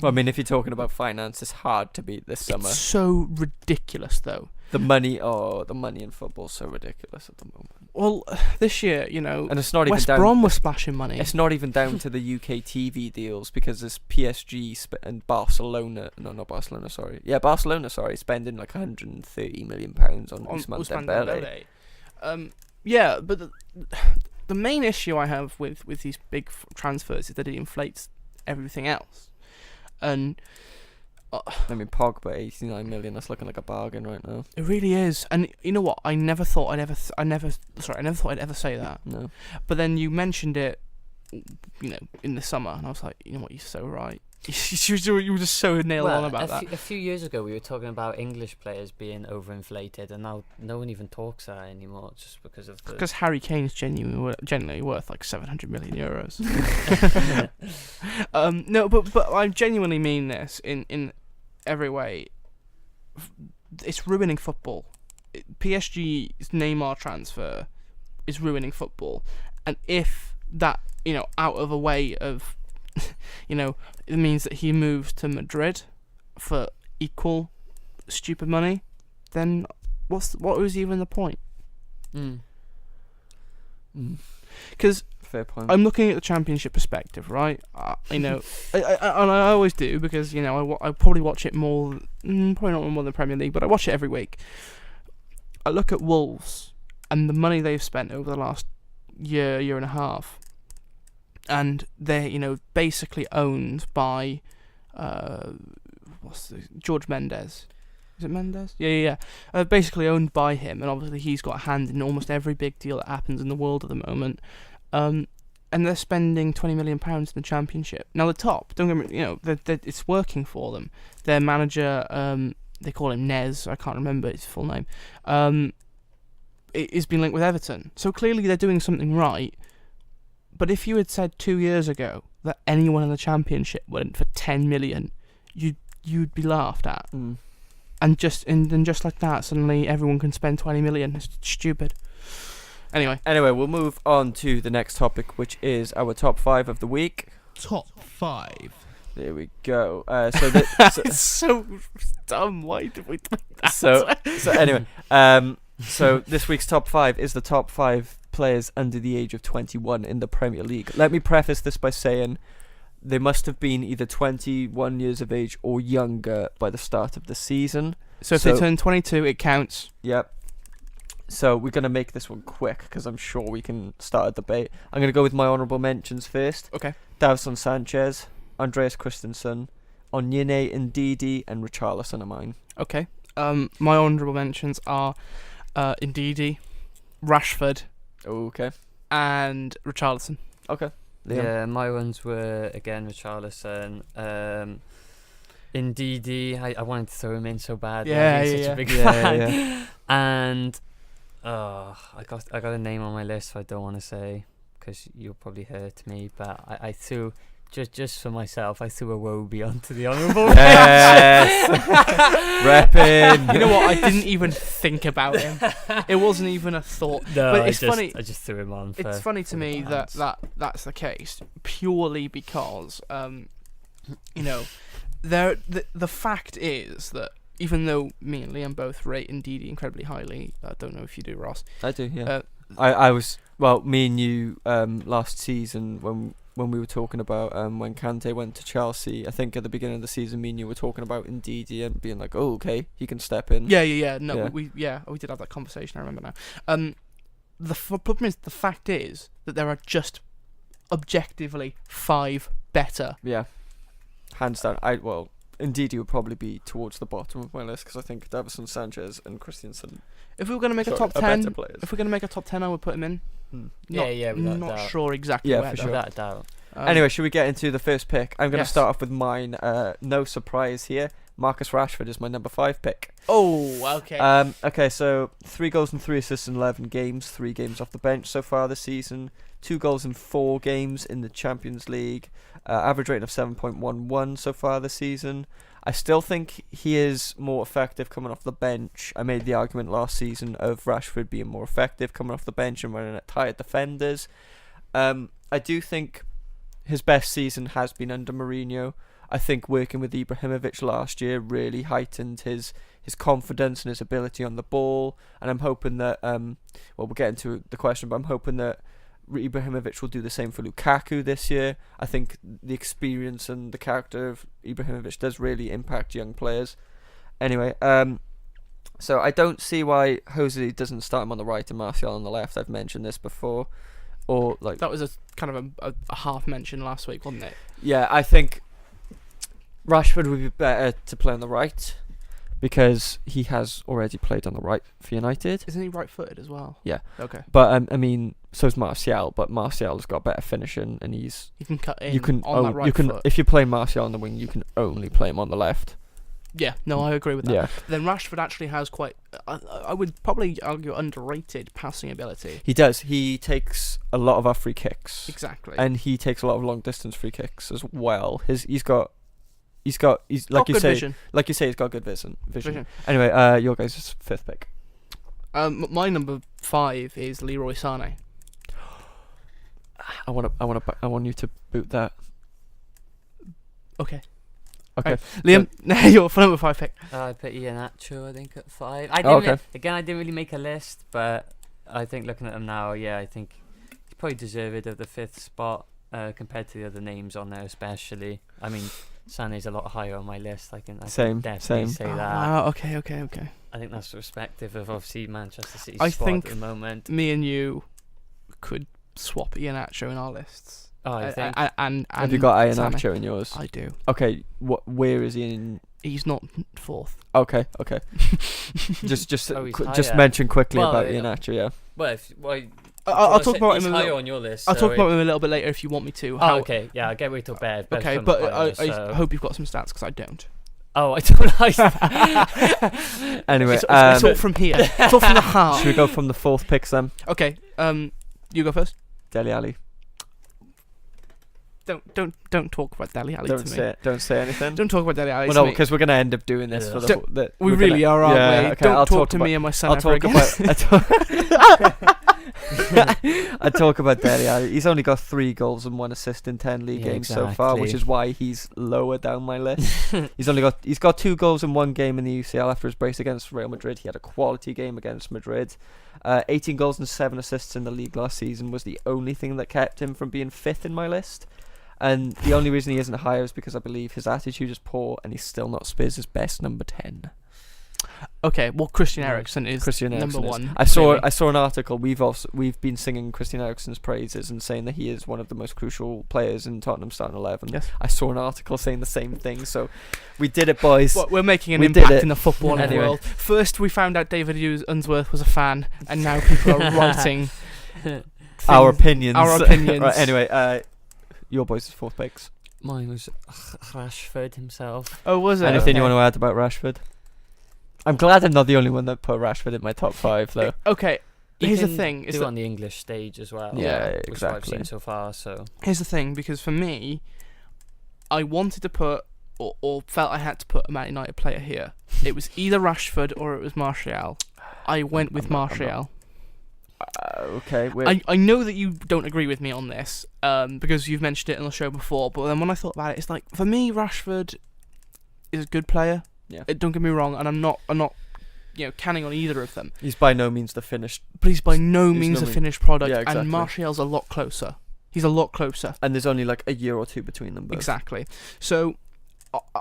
Well, I mean, if you're talking about finance, it's hard to beat this summer. It's so ridiculous, though. The money in football is so ridiculous at the moment. Well, this year, And it's not West even down. Brom was splashing money. It's not even down to the UK TV deals, because there's PSG and Barcelona. No, not Barcelona. Sorry. Yeah, Barcelona. Sorry, spending like £130 million on Ousmane Dembele. Yeah, but the main issue I have with these big transfers is that it inflates everything else. And I mean, Pogba, 89 million. That's looking like a bargain right now. it really is. And you know what? I never thought I'd ever say that. No. But then you mentioned it, in the summer, and I was like, you know what? You're so right. You were just so nailed on about that. A few years ago, we were talking about English players being overinflated, and now no one even talks that anymore, just because of the. Because Harry Kane's genuinely worth like 700 million euros. No, but I genuinely mean this in every way. It's ruining football. PSG's Neymar transfer is ruining football, and if that out of a way of it means that he moves to Madrid for equal stupid money, then what was even the point? Because fair point. I'm looking at the Championship perspective, right? And I always do, because I probably watch it more, probably not more than the Premier League, but I watch it every week. I look at Wolves and the money they've spent over the last year and a half, and they're basically owned by George Mendes. Is it Mendes? Yeah. Basically owned by him, and obviously he's got a hand in almost every big deal that happens in the world at the moment. And they're spending £20 million in the Championship. Now the top, don't get me, it's working for them. Their manager, they call him Nez. I can't remember his full name. It's been linked with Everton, so clearly they're doing something right. But if you had said 2 years ago that anyone in the Championship went for 10 million, you'd be laughed at. And then just like that, suddenly everyone can spend 20 million. It's stupid. Anyway, we'll move on to the next topic, which is our top 5 of the week. Top 5. There we go. it's so dumb. Why did we do that? So anyway, so this week's top 5 is the top 5 players under the age of 21 in the Premier League. Let me preface this by saying they must have been either 21 years of age or younger by the start of the season. So if they turn 22, it counts. Yep. So we're going to make this one quick because I'm sure we can start a debate. I'm going to go with my honourable mentions first. Okay. Davison Sanchez, Andreas Christensen, Onyene Ndidi, and Richarlison are mine. Okay. My honourable mentions are Ndidi, Rashford, Okay. and Richarlison. Okay. Liam? Yeah, my ones were again Richarlison. Ndidi, I wanted to throw him in so bad. Yeah, He's yeah, such a big yeah. fan. Yeah. And I got a name on my list I don't want to say because you'll probably hurt me, but I threw just for myself. I threw a Wobie onto the honourable. Yes. Reppin'. You know what? I didn't even think about him. It wasn't even a thought. No, But it's funny. funny. I just threw him on. It's funny to me that's the case purely because the fact is that even though me and Liam both rate Ndidi incredibly highly, I don't know if you do, Ross. I do, yeah. I was, well, me and you last season when we were talking about when Kante went to Chelsea, I think at the beginning of the season, me and you were talking about Ndidi and being like, oh, okay, he can step in. Yeah. No, Yeah. we did have that conversation. I remember now. The problem is, the fact is that there are just objectively 5 better. Yeah. Hands down. Ndidi would probably be towards the bottom of my list because I think Davison Sanchez and Christensen If we were going to make a are top better 10, players. if we're going to make a top 10, I would put him in. Yeah, without Not doubt. sure exactly Yeah, where, for though. sure. Without a doubt. Anyway, should we get into the first pick? I'm going to Yes. start off with mine. No surprise here. Marcus Rashford is my number 5 pick. Oh, okay. Okay, so 3 goals and 3 assists in 11 games, 3 games off the bench so far this season, 2 goals in 4 games in the Champions League, average rating of 7.11 so far this season. I still think he is more effective coming off the bench. I made the argument last season of Rashford being more effective coming off the bench and running at tired defenders. I do think his best season has been under Mourinho. I think working with Ibrahimovic last year really heightened his confidence and his ability on the ball. And I'm hoping that, we'll get into the question, but I'm hoping that Ibrahimovic will do the same for Lukaku this year. I think the experience and the character of Ibrahimovic does really impact young players. Anyway, so I don't see why Jose doesn't start him on the right and Martial on the left. I've mentioned this before. Or like that was a kind of a half mention last week, wasn't it? Yeah, I think Rashford would be better to play on the right because he has already played on the right for United. Isn't he right-footed as well? Yeah. Okay. But I mean, so is Martial, but Martial's got better finishing, and You can cut in that right you can foot. if you play Martial on the wing, you can only play him on the left. Yeah, no, I agree with that. Yeah. Then Rashford actually has quite, I would probably argue, underrated passing ability. He does. He takes a lot of our free kicks. Exactly. And he takes a lot of long distance free kicks as well. He's like got you good say, vision. like you say, he's got good vision. Anyway, your guys' 5th pick. My number 5 is Leroy Sané. I want you to boot that. Okay. Okay. Liam, your number 5 pick. I put Iheanacho, I think, at 5. Oh, okay. I didn't really make a list, but I think looking at him now, yeah, I think he's probably deserved of the 5th spot compared to the other names on there, especially. I mean, Sané's a lot higher on my list. I can definitely say that. Wow, okay. I think that's respective of obviously Manchester City's I squad think at the moment. Me and you could swap Iheanacho in our lists. Oh, I think. And Have you got Sané. Iheanacho in yours? I do. Okay. Where is he in? He's not 4th. Okay. just Oh, he's just higher. mention quickly Well, about yeah. Iheanacho. Yeah. Well, I'll talk about he's him. higher on your list. I'll so talk about him a little bit later if you want me to. Oh, okay. Yeah, I'll get wait till bed. Okay, from but higher, I so- hope you've got some stats because I don't. Oh, I don't like. Anyway, It's all from here. It's all from the heart. should we go from the 4th picks then? Okay. You go first. Dele Alli. Don't talk about Dele Alli to me. Don't say anything. Don't talk about Dele Alli Well, to no, me. because we're gonna end up doing this Yeah. for Don't- the. We we're really gonna- are, aren't yeah, we? Okay, Don't I'll talk talk to about, me and my son I'll ever talk again. I talk about Dele Alli. He's only got 3 goals and 1 assist in 10 league Yeah, games so far, which exactly. is why he's lower down my list. He's got 2 goals in 1 game in the UCL after his brace against Real Madrid. He had a quality game against Madrid. 18 goals and 7 assists in the league last season was the only thing that kept him from being 5th in my list. And the only reason he isn't higher is because I believe his attitude is poor, and he's still not Spurs' best number 10. Okay, well, Christian Yeah. Eriksen is Christian number Eriksen is. one. I saw clearly. an article. We've been singing Christian Eriksen's praises and saying that he is one of the most crucial players in Tottenham's starting 11. Yes. I saw an article saying the same thing. So we did it, boys. Well, we're making an We did impact it. in the footballing Anyway. world. First, we found out David Unsworth was a fan, and now people are writing Our things- opinions. Our opinions. Right. Anyway, your boys' fourth picks. Mine was Rashford himself. Oh, was it? Anything you Okay. want to add about Rashford? I'm glad I'm not the only one that put Rashford in my top 5, though. Okay, You here's the can thing. do Is it that on the English stage as well. Yeah, Which is what I've exactly. seen so far. So Here's the thing, because for me, I wanted to put, or felt I had to put a Man United player here. It was either Rashford or it was Martial. I went with I'm not- Martial. Okay. I know that you don't agree with me on this, because you've mentioned it on the show before, but then when I thought about it, it's like, for me, Rashford is a good player. Yeah. Don't get me wrong, and I'm not, canning on either of them. He's by no means the finished. But he's by no He's means no a mean- finished product, Yeah, exactly. and Martial's a lot closer. He's a lot closer. And there's only like a year or two between them both. Exactly. So,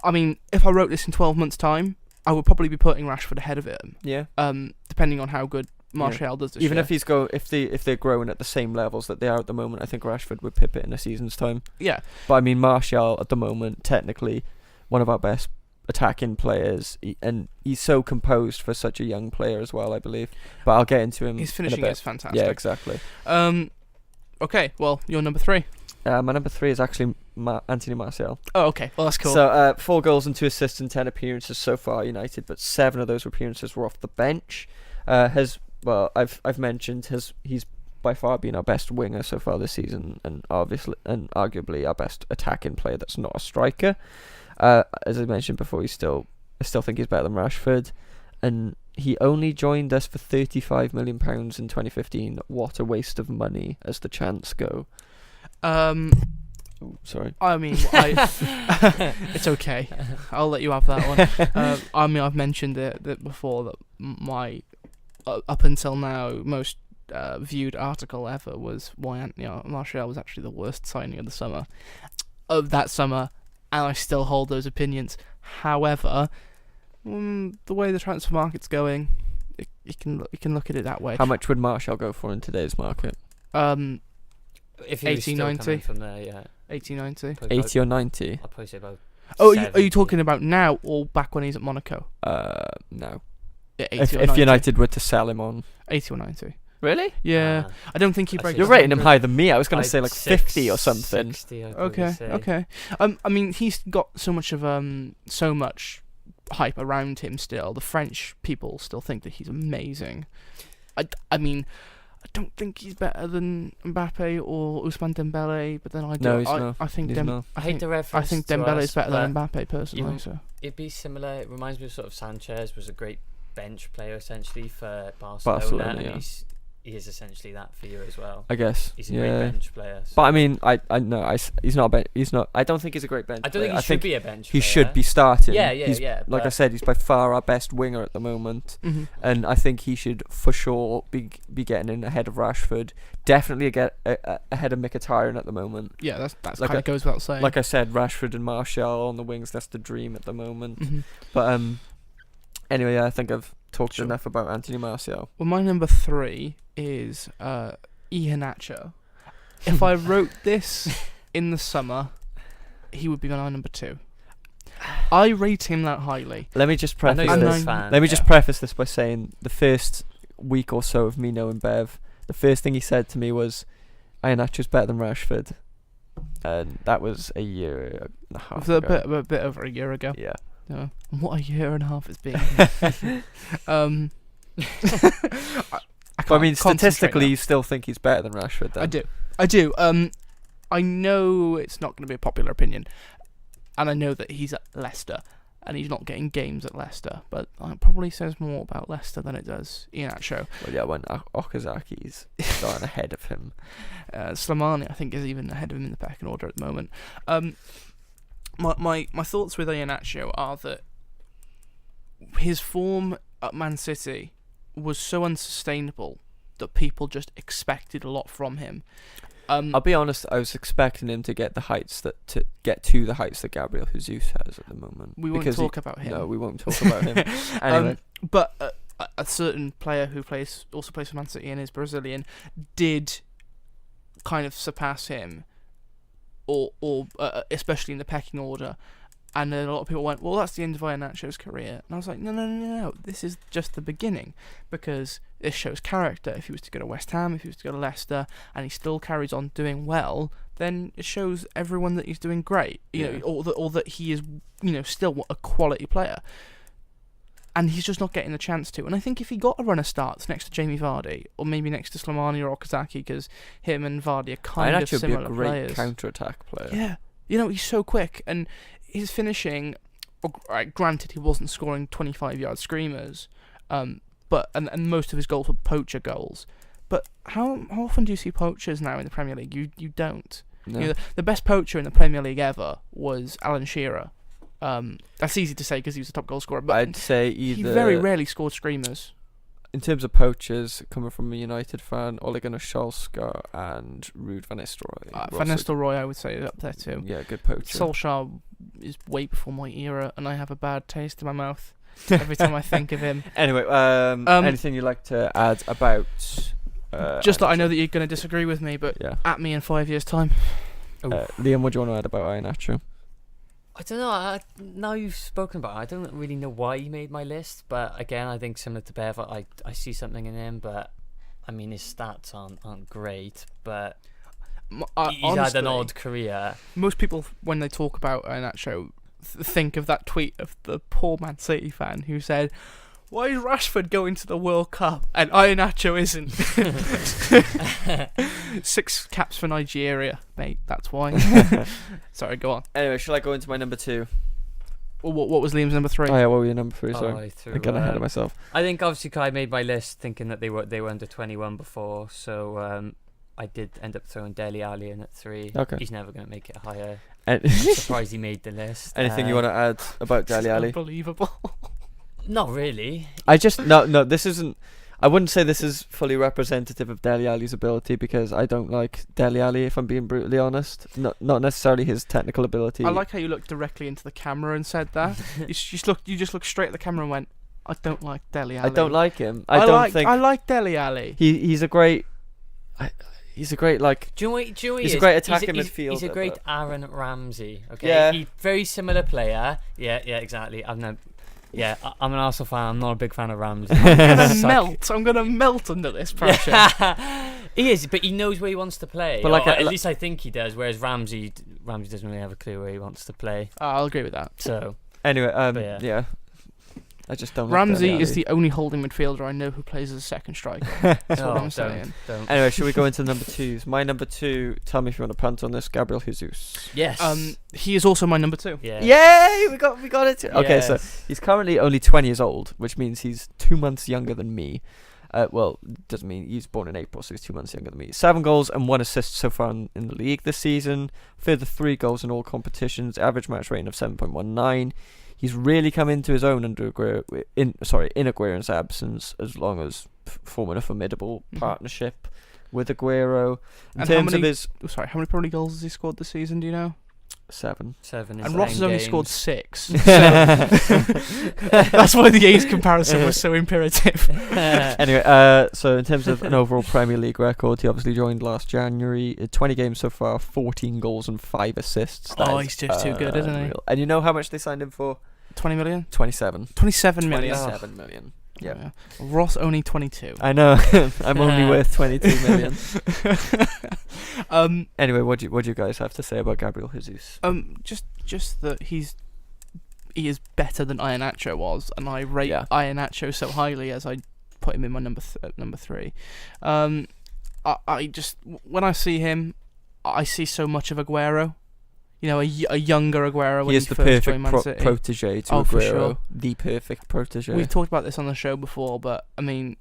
I mean, if I wrote this in 12 months' time, I would probably be putting Rashford ahead of him. Yeah. Depending on how good Martial does this Even year. if they're growing at the same levels that they are at the moment, I think Rashford would pip it in a season's time. Yeah. But I mean, Martial at the moment, technically, one of our best attacking players, and he's so composed for such a young player as well, I believe. But I'll get into him. His in a finishing bit. is fantastic. Yeah, exactly. Okay, well, you're number 3. My number 3 is actually Anthony Martial. Oh, okay. Well, that's cool. So 4 goals and 2 assists and 10 appearances so far at United, but 7 of those appearances were off the bench. I've mentioned he's by far been our best winger so far this season, and arguably our best attacking player that's not a striker. As I mentioned before, I still think he's better than Rashford, and he only joined us for £35 million in 2015. What a waste of money, as the chants go. Sorry. I mean, it's okay. I'll let you have that one. I mean, I've mentioned that before, that my up until now most viewed article ever was why Anthony Martial was actually the worst signing of that summer, and I still hold those opinions. However, the way the transfer market's going, you can look at it that way. How much would Martial go for in today's market? if he was 80, still 90. coming from there, yeah. 80, 90. Probably 80 or 90? I'd probably say about. Oh, are you 70. talking about now or back when he's at Monaco? No. Yeah, 80 or If 90. United were to sell him on... 80 or 90. Really? Yeah. Ah. I don't think he'd I break see. You're his rating him 100. higher than me. I was going to I'd say like 50 or something. 60, I'd probably Okay, say. okay. I mean, he's got so much hype around him still. The French people still think that he's amazing. I mean, I don't think he's better than Mbappe or Ousmane Dembele, but then I No, do. he's not. I think He's not. I hate the reference. I think to Dembele us, is better than but Mbappe personally. you- So It'd be similar. It reminds me of sort of Sanchez was a great bench player essentially for Barcelona, and yeah. he is essentially that for you as well. I guess. He's a yeah. great bench player. So But I mean, he's not. He's not. I don't think he's a great bench. I don't player. think he should be a bench he player. should be starting. Yeah, yeah, He's, yeah. Like I but said, he's by far our best winger at the moment, and I think he should for sure be getting in ahead of Rashford. Definitely ahead of Mkhitaryan at the moment. yeah, that's Like kind of goes without saying. Like I said, Rashford and Martial on the wings. That's the dream at the moment. Mhm. But anyway, I think I've talked Sure. enough about Anthony Martial. Well, my number 3 is Iheanacho. If I wrote this in the summer, he would be my number 2. I rate him that highly. Let me just I know preface you're a And this. big fan. Let me just yeah. preface this by saying the first week or so of me knowing Bev, the first thing he said to me was, Iheanacho's better than Rashford. And that was a year and a half A ago. bit over a year ago. Yeah. Yeah. And what a year and a half it's been. But I mean, concentrate statistically, now. you still think he's better than Rashford then? I do. I know it's not going to be a popular opinion, and I know that he's at Leicester, and he's not getting games at Leicester, but it probably says more about Leicester than it does Iheanacho. Well, yeah, when Okazaki's starting ahead of him. Slimani, I think, is even ahead of him in the pecking order at the moment. My thoughts with Iheanacho are that his form at Man City was so unsustainable that people just expected a lot from him. I'll be honest. I was expecting him to get the heights that Gabriel Jesus has at the moment. We won't talk about him. No, we won't talk about him. Anyway, but a certain player who also plays for Man City and is Brazilian did kind of surpass him, or especially in the pecking order. And then a lot of people went, well, that's the end of Iheanacho's career. And I was like, no. This is just the beginning. Because this shows character. If he was to go to West Ham, if he was to go to Leicester, and he still carries on doing well, then it shows everyone that he's doing great. You know, or that he is, still a quality player. And he's just not getting the chance to. And I think if he got a run of starts next to Jamie Vardy, or maybe next to Slimani or Okazaki, because him and Vardy are kind of similar players. Iheanacho would be a great counter-attack player. Yeah. He's so quick. And his finishing, granted, he wasn't scoring 25-yard screamers, but most of his goals were poacher goals. But how often do you see poachers now in the Premier League? You don't. No. The best poacher in the Premier League ever was Alan Shearer. That's easy to say because he was the top goal scorer, but I'd say he very rarely scored screamers. In terms of poachers, coming from a United fan, Ole Gunnar Solskjaer and Ruud van Nistelrooy. Van Nistelrooy, I would say, is up there too. Yeah, good poacher. Solskjaer is way before my era, and I have a bad taste in my mouth every time I think of him. Anyway, anything you'd like to add about... just that I know that you're going to disagree with me, but at me in 5 years' time. Liam, what do you want to add about Iheanacho? I don't know. Now you've spoken about it, I don't really know why he made my list. But again, I think similar to Bev, I see something in him. But I mean, his stats aren't great. But he's honestly had an odd career. Most people, when they talk about Iheanacho, think of that tweet of the poor Man City fan who said, "Why is Rashford going to the World Cup and Iheanacho isn't?" 6 caps for Nigeria, mate. That's why. Sorry, go on. Anyway, shall I go into my number 2? Well, what was Liam's number 3? Oh yeah, what were your number 3? Sorry, I'm getting ahead of myself. I think obviously I made my list thinking that they were under 21 before, so I did end up throwing Dele Alli in at 3. Okay. He's never going to make it higher. I'm surprised he made the list. Anything you want to add about Dele Alli? Unbelievable. Not really. No, this isn't. I wouldn't say this is fully representative of Dele Alli's ability because I don't like Dele Alli, if I'm being brutally honest. Not necessarily his technical ability. I like how you looked directly into the camera and said that. You just looked straight at the camera and went, "I don't like Dele Alli." I don't like him. I like Dele Alli. He's a great. He's a great he's a great attacking midfielder. He's a great Aaron Ramsey. Okay. Yeah. Very similar player. Yeah, exactly. I'm an Arsenal fan. I'm not a big fan of Ramsey. I'm gonna melt under this pressure. He is, but he knows where he wants to play. But at least I think he does. Whereas Ramsey doesn't really have a clue where he wants to play. I'll agree with that. So anyway, yeah. I just don't. Ramsey is the only holding midfielder I know who plays as a second striker. That's what I'm saying. Don't. Anyway, should we go into number 2s? My number 2. Tell me if you want to punt on this. Gabriel Jesus. Yes. He is also my number 2. Yeah. Yay! We got it. Okay, yes. So he's currently only 20 years old, which means he's 2 months younger than me. Well, doesn't mean he's born in April, so he's 2 months younger than me. 7 goals and 1 assist so far in the league this season. Further 3 goals in all competitions. Average match rating of 7.19. He's really come into his own in Aguero's absence, as long as forming a formidable partnership with Aguero. How many Premier goals has he scored this season? Do you know? 7. And Ross has only scored 6. So that's why the age comparison was so imperative. Anyway, so in terms of an overall Premier League record, he obviously joined last January. 20 games so far, 14 goals and 5 assists. He's just too good, isn't he? And you know how much they signed him for? 20 million? 27. 27 million. 27 million. Yeah. Ross only 22. I know. I'm only worth 22 million. Anyway, what do you guys have to say about Gabriel Jesus? Just that he is better than Iheanacho was, and I rate Iheanacho so highly as I put him in my number 3. I just, when I see him, I see so much of Aguero. You know, a younger Aguero when he first joined Man City. Protege to Aguero. For sure. The perfect protege. We've talked about this on the show before, but I mean,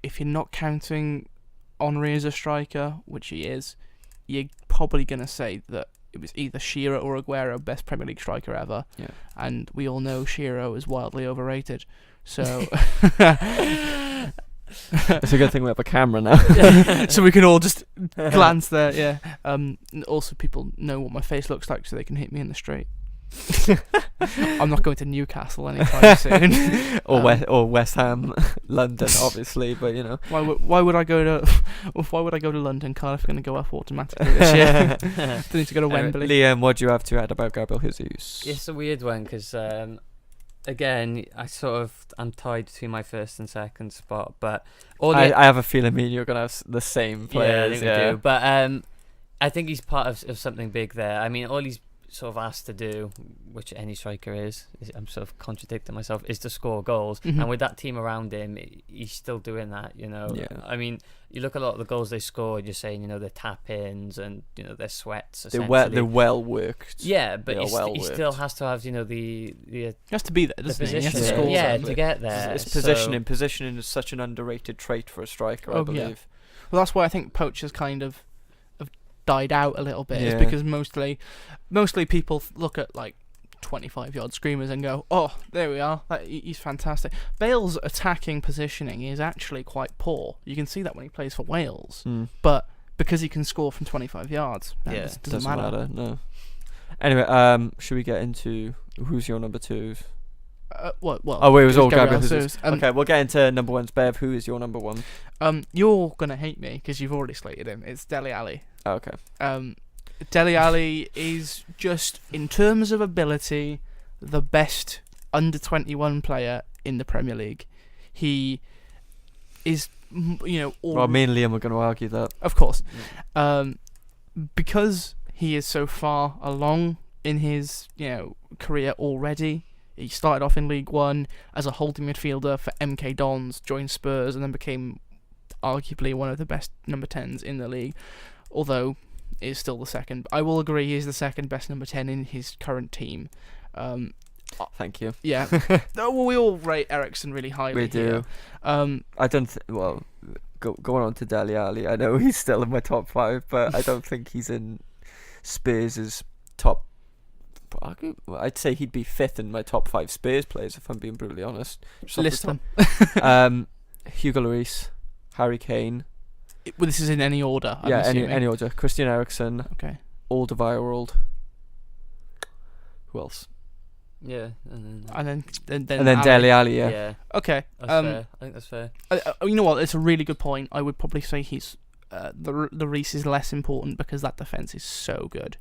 if you're not counting Henry as a striker, which he is, you're probably going to say that it was either Shearer or Aguero, best Premier League striker ever. Yeah. And we all know Shearer is wildly overrated. So it's a good thing we have a camera now. So we can all just glance there. Yeah. Also, people know what my face looks like, so they can hit me in the street. I'm not going to Newcastle anytime soon. or West Ham, London, obviously. But you know, why would I go to London? Cardiff are going to go up automatically this year. They need to go to Wembley. Liam, what do you have to add about Gabriel Jesus? It's a weird one because again, I'm tied between my first and second spot, but I have a feeling me and you're gonna have the same players. Yeah, I think we do. But I think he's part of something big there. I mean, all he's sort of asked to do, which any striker is I'm sort of contradicting myself, is to score goals. Mm-hmm. And with that team around him, he's still doing that, you know. Yeah. I mean, you look at a lot of the goals they scored, you're saying, you know, they're tap-ins and, you know, they're sweats, they're essentially. well worked. Yeah, but he still has to have, you know, the he has to be there, doesn't he? He has to position. score. Yeah, exactly. to get there. It's positioning. Positioning is such an underrated trait for a striker, I believe. Yeah. Well, that's why I think poachers kind of have died out a little bit. Is Yeah. because mostly people look at like 25-yard screamers and go, "Oh, there we are. He's fantastic." Bale's attacking positioning is actually quite poor. You can see that when he plays for Wales. But because he can score from 25 yards, it doesn't matter. No. Anyway, should we get into who's your number twos? Well, it was all Gabriel Gabriel Jesus. Jesus. Okay, we'll get into number ones. Bev, who is your number one? You're gonna hate me because you've already slated him. It's Dele Alli. Okay. Dele Alli is just, in terms of ability, the best under-21 player in the Premier League. He is, you know... Well, me and Liam are going to argue that. Of course. Because he is so far along in his, you know, career already. He started off in League One as a holding midfielder for MK Dons, joined Spurs, and then became arguably one of the best number 10s in the league. Although is still the second. I will agree he is the second best number 10 in his current team. Thank you. Yeah. Well, we all rate Eriksen really highly. We do. Here. I don't. Going on to Dele Alli, I know he's still in my top 5, but I don't think he's in Spurs' top. I'd say he'd be 5th in my top 5 Spurs players, if I'm being brutally honest. List them. Hugo Lloris, Harry Kane. Well, this is in any order. I'm assuming. any order. Christian Eriksen. Okay. Alderweireld. Who else? Yeah. And then Dele Alli. Yeah. Yeah. Okay. That's fair. I think that's fair. You know what? It's a really good point. I would probably say he's the Reece is less important because that defense is so good.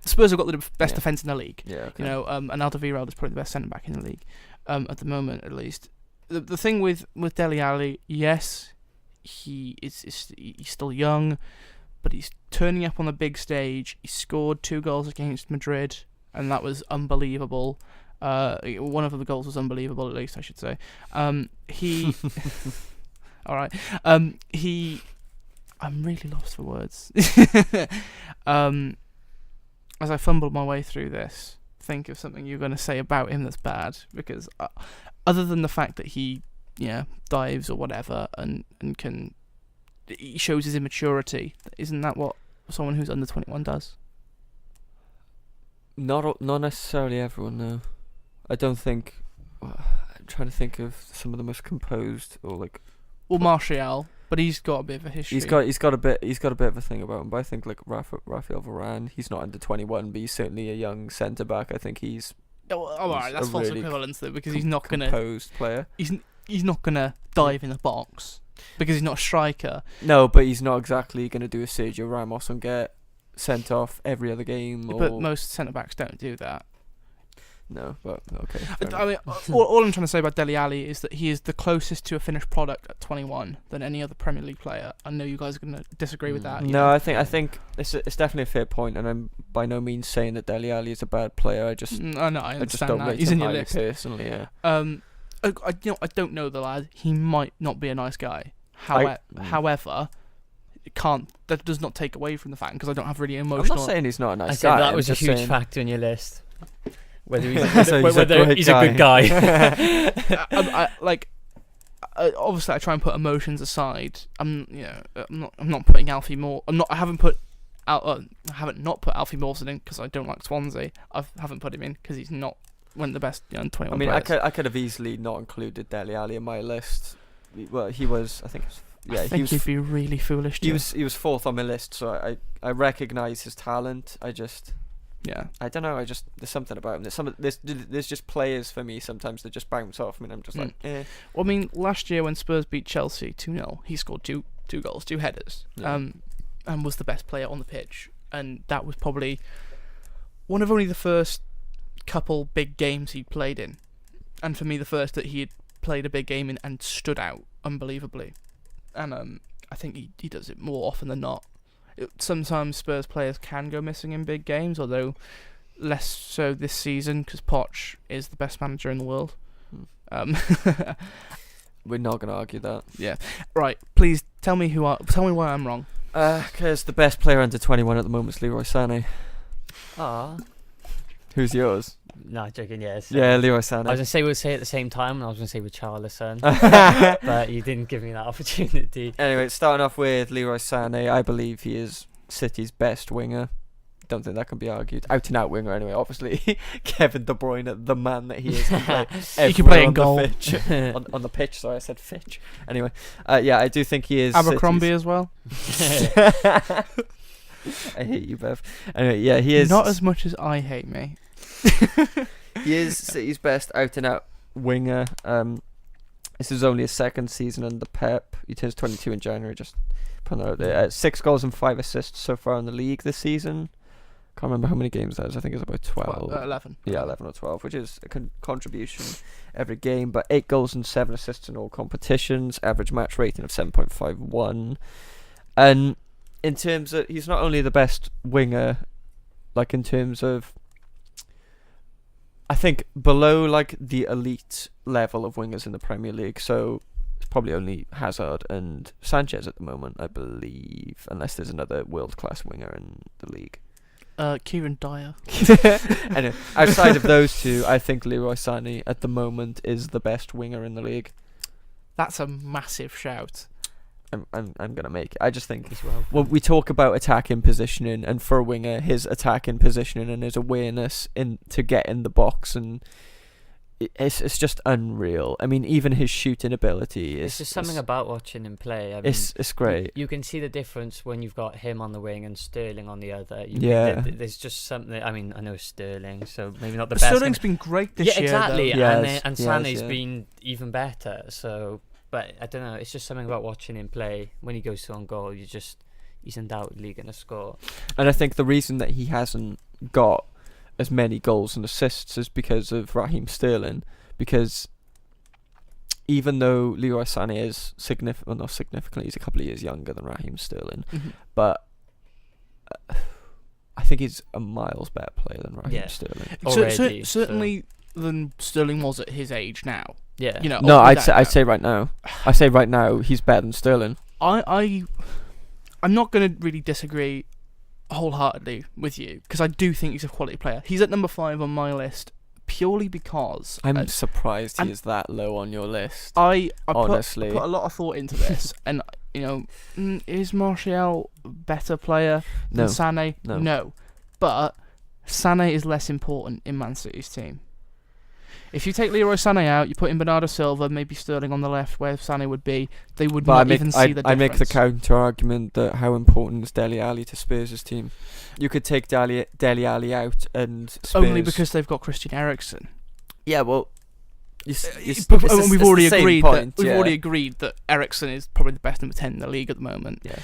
Spurs have got the best defense in the league. Yeah. Okay. You know, and Alderweireld is probably the best centre back in the league at the moment, at least. The thing with Dele Alli, yes, he's still young, but he's turning up on the big stage. He scored 2 goals against Madrid, and that was unbelievable. One of the goals was unbelievable, at least I should say. He, all right. I'm really lost for words. As I fumbled my way through this, think of something you're going to say about him that's bad, because other than the fact that he, dives or whatever, and he shows his immaturity, isn't that what someone who's under 21 does? Not necessarily everyone, no. I don't think. I'm trying to think of some of the most composed or like. Well, Martial, but he's got a bit of a history. He's got a bit of a thing about him. But I think like Raphael Varane, he's not under 21, but he's certainly a young centre back. I think he's. Alright, that's false equivalence though, because he's not gonna composed player. He's not gonna dive in the box because he's not a striker. No, but he's not exactly gonna do a Sergio Ramos and get sent off every other game. But most centre backs don't do that. No, but okay. I mean, all I'm trying to say about Dele Alli is that he is the closest to a finished product at 21 than any other Premier League player. I know you guys are going to disagree with that. No, I think it's definitely a fair point, and I'm by no means saying that Dele Alli is a bad player. I understand don't that. rate He's him in your highly list. personally. Yeah. I don't know the lad. He might not be a nice guy. However, that does not take away from the fact, because I don't have really emotional. I'm not saying he's not a nice I said guy. that was a huge factor in your list. Whether he's a good guy. Obviously, I try and put emotions aside. I'm not putting Alfie Moore. I haven't not put Alfie Mawson in because I don't like Swansea. I haven't put him in because he's not one of the best 21 I mean, players. I could have easily not included Dele Alli in my list. Well, he was, I think, yeah, I think he'd be really foolish. he was fourth on my list, so I recognise his talent. I don't know. There's something about him. There's just players for me sometimes that just bounce off me, and I'm just like, eh. Well, I mean, last year when Spurs beat Chelsea 2-0, he scored two goals, 2 headers, and was the best player on the pitch. And that was probably one of only the first couple big games he'd played in, and for me, the first that he had played a big game in and stood out unbelievably. And I think he does it more often than not. Sometimes Spurs players can go missing in big games, although less so this season because Poch is the best manager in the world. We're not going to argue that. Yeah. Right. Please tell me why I'm wrong. Because the best player under 21 at the moment is Leroy Sané. Ah. Who's yours? No, joking. Yes. Yeah, Leroy Sané. I was gonna say we'll say it at the same time, and I was gonna say Richarlison, but you didn't give me that opportunity. Anyway, starting off with Leroy Sané, I believe he is City's best winger. Don't think that can be argued. Out and out winger, anyway. Obviously, Kevin De Bruyne, the man that he is, can play He can play in goal. On the pitch. Sorry, I said Fitch. Anyway, yeah, I do think he is Abercrombie City's. as well. I hate you, Bev. Anyway, yeah, he is not as much as I hate me. He is City's best out and out winger. This is only his second season under Pep. He turns 22 in January. Just putting that out there. 6 goals and 5 assists so far in the league this season. Can't remember how many games that is. I think it's about 12. 11. Yeah, 11 or 12, which is a contribution every game. But 8 goals and 7 assists in all competitions. Average match rating of 7.51. And in terms of, he's not only the best winger, like in terms of, I think below like the elite level of wingers in the Premier League. So it's probably only Hazard and Sanchez at the moment, I believe, unless there's another world-class winger in the league. Kieran Dyer. Anyway, outside of those two, I think Leroy Sané at the moment is the best winger in the league. That's a massive shout. I'm gonna make it. I just think well, we talk about attacking positioning, and for a winger, his attacking positioning and his awareness to get in the box, and it's just unreal. I mean, even his shooting ability is. It's just something about watching him play. I mean, it's great. You can see the difference when you've got him on the wing and Sterling on the other. There's just something. I mean, I know Sterling, so maybe not the best. Sterling's been great this year. Yeah, exactly. Yes, and Sané's been even better. So. But I don't know, it's just something about watching him play. When he goes to on goal, he's undoubtedly going to score. And I think the reason that he hasn't got as many goals and assists is because of Raheem Sterling. Because even though Leroy Sané is not significantly, he's a couple of years younger than Raheem Sterling. Mm-hmm. But I think he's a miles better player than Raheem Sterling. Already, certainly than Sterling was at his age now. Yeah. You know, no, I'd say right now. I say right now he's better than Sterling. I'm not going to really disagree wholeheartedly with you because I do think he's a quality player. He's at number 5 on my list purely because I'm surprised he is that low on your list. Honestly, I put a lot of thought into this, and you know, is Martial a better player than Sané? No, but Sané is less important in Man City's team. If you take Leroy Sané out, you put in Bernardo Silva, maybe Sterling on the left, where Sané would be, they would not even see the difference. I make the counter argument that how important is Dele Alli to Spurs' team. You could take Dele Alli out and Spurs... Only because they've got Christian Eriksen. Yeah, well... We've already agreed that Eriksen is probably the best number 10 in the league at the moment. Yeah.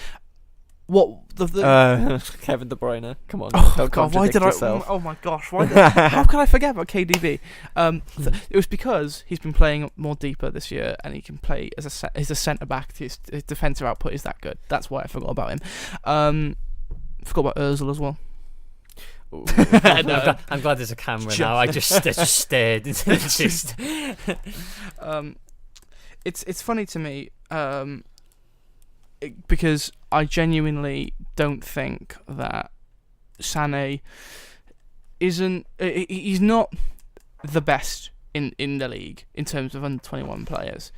What Kevin De Bruyne? Come on, don't contradict yourself. Oh my gosh! How can I forget about KDB? It was because he's been playing more deeper this year, and he can play as a centre back. His defensive output is that good. That's why I forgot about him. Forgot about Özil as well. I'm glad there's a camera now. I just stared. It's funny to me. Because I genuinely don't think that Sané he's not the best in the league in terms of under 21 players.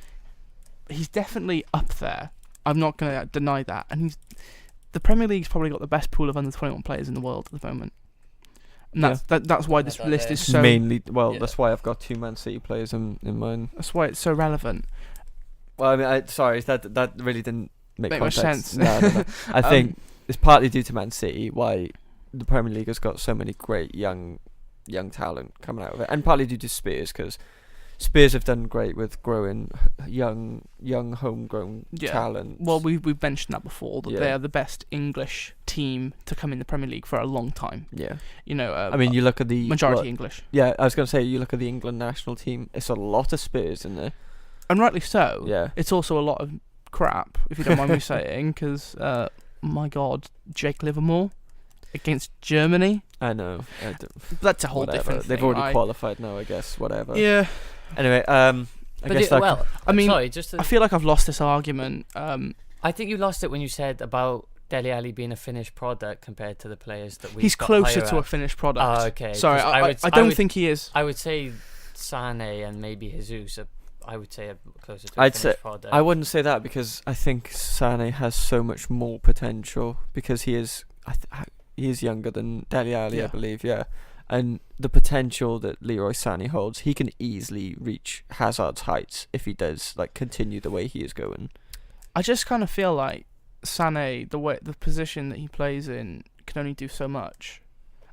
He's definitely up there. I'm not going to deny that. And the Premier League's probably got the best pool of under 21 players in the world at the moment. And that's why this list is so... Mainly, that's why I've got 2 Man City players in mind. That's why it's so relevant. Well, I mean, sorry, that really didn't make much context. sense. No. I think it's partly due to Man City why the Premier League has got so many great young talent coming out of it, and partly due to Spurs, because Spurs have done great with growing young homegrown talent. Well, we've mentioned that before, that Yeah. they're the best English team to come in the Premier League for a long time. Yeah. You know, I mean, you look at the majority English. Yeah, I was going to say, you look at the England national team, it's a lot of Spurs in there. And rightly so. Yeah. It's also a lot of crap, if you don't mind me saying, because, my God, Jake Livermore against Germany. I know. That's a whole Whatever. different thing. They've already qualified now, I guess. Whatever. Yeah. Anyway, I guess that. well, I mean, sorry, just I feel like I've lost this argument. I think you lost it when you said about Dele Alli being a finished product compared to the players that we. He's closer to a finished product. Oh, okay. Sorry, 'Cause I don't think he is. I would say Sane and maybe Jesus. I would say are closer to a I'd finished say product. I wouldn't say that, because I think Sane has so much more potential, because he is younger than Dele Alli, I believe. Yeah. And the potential that Leroy Sané holds, he can easily reach Hazard's heights if he does continue the way he is going. I just kind of feel like Sané, the position that he plays in, can only do so much.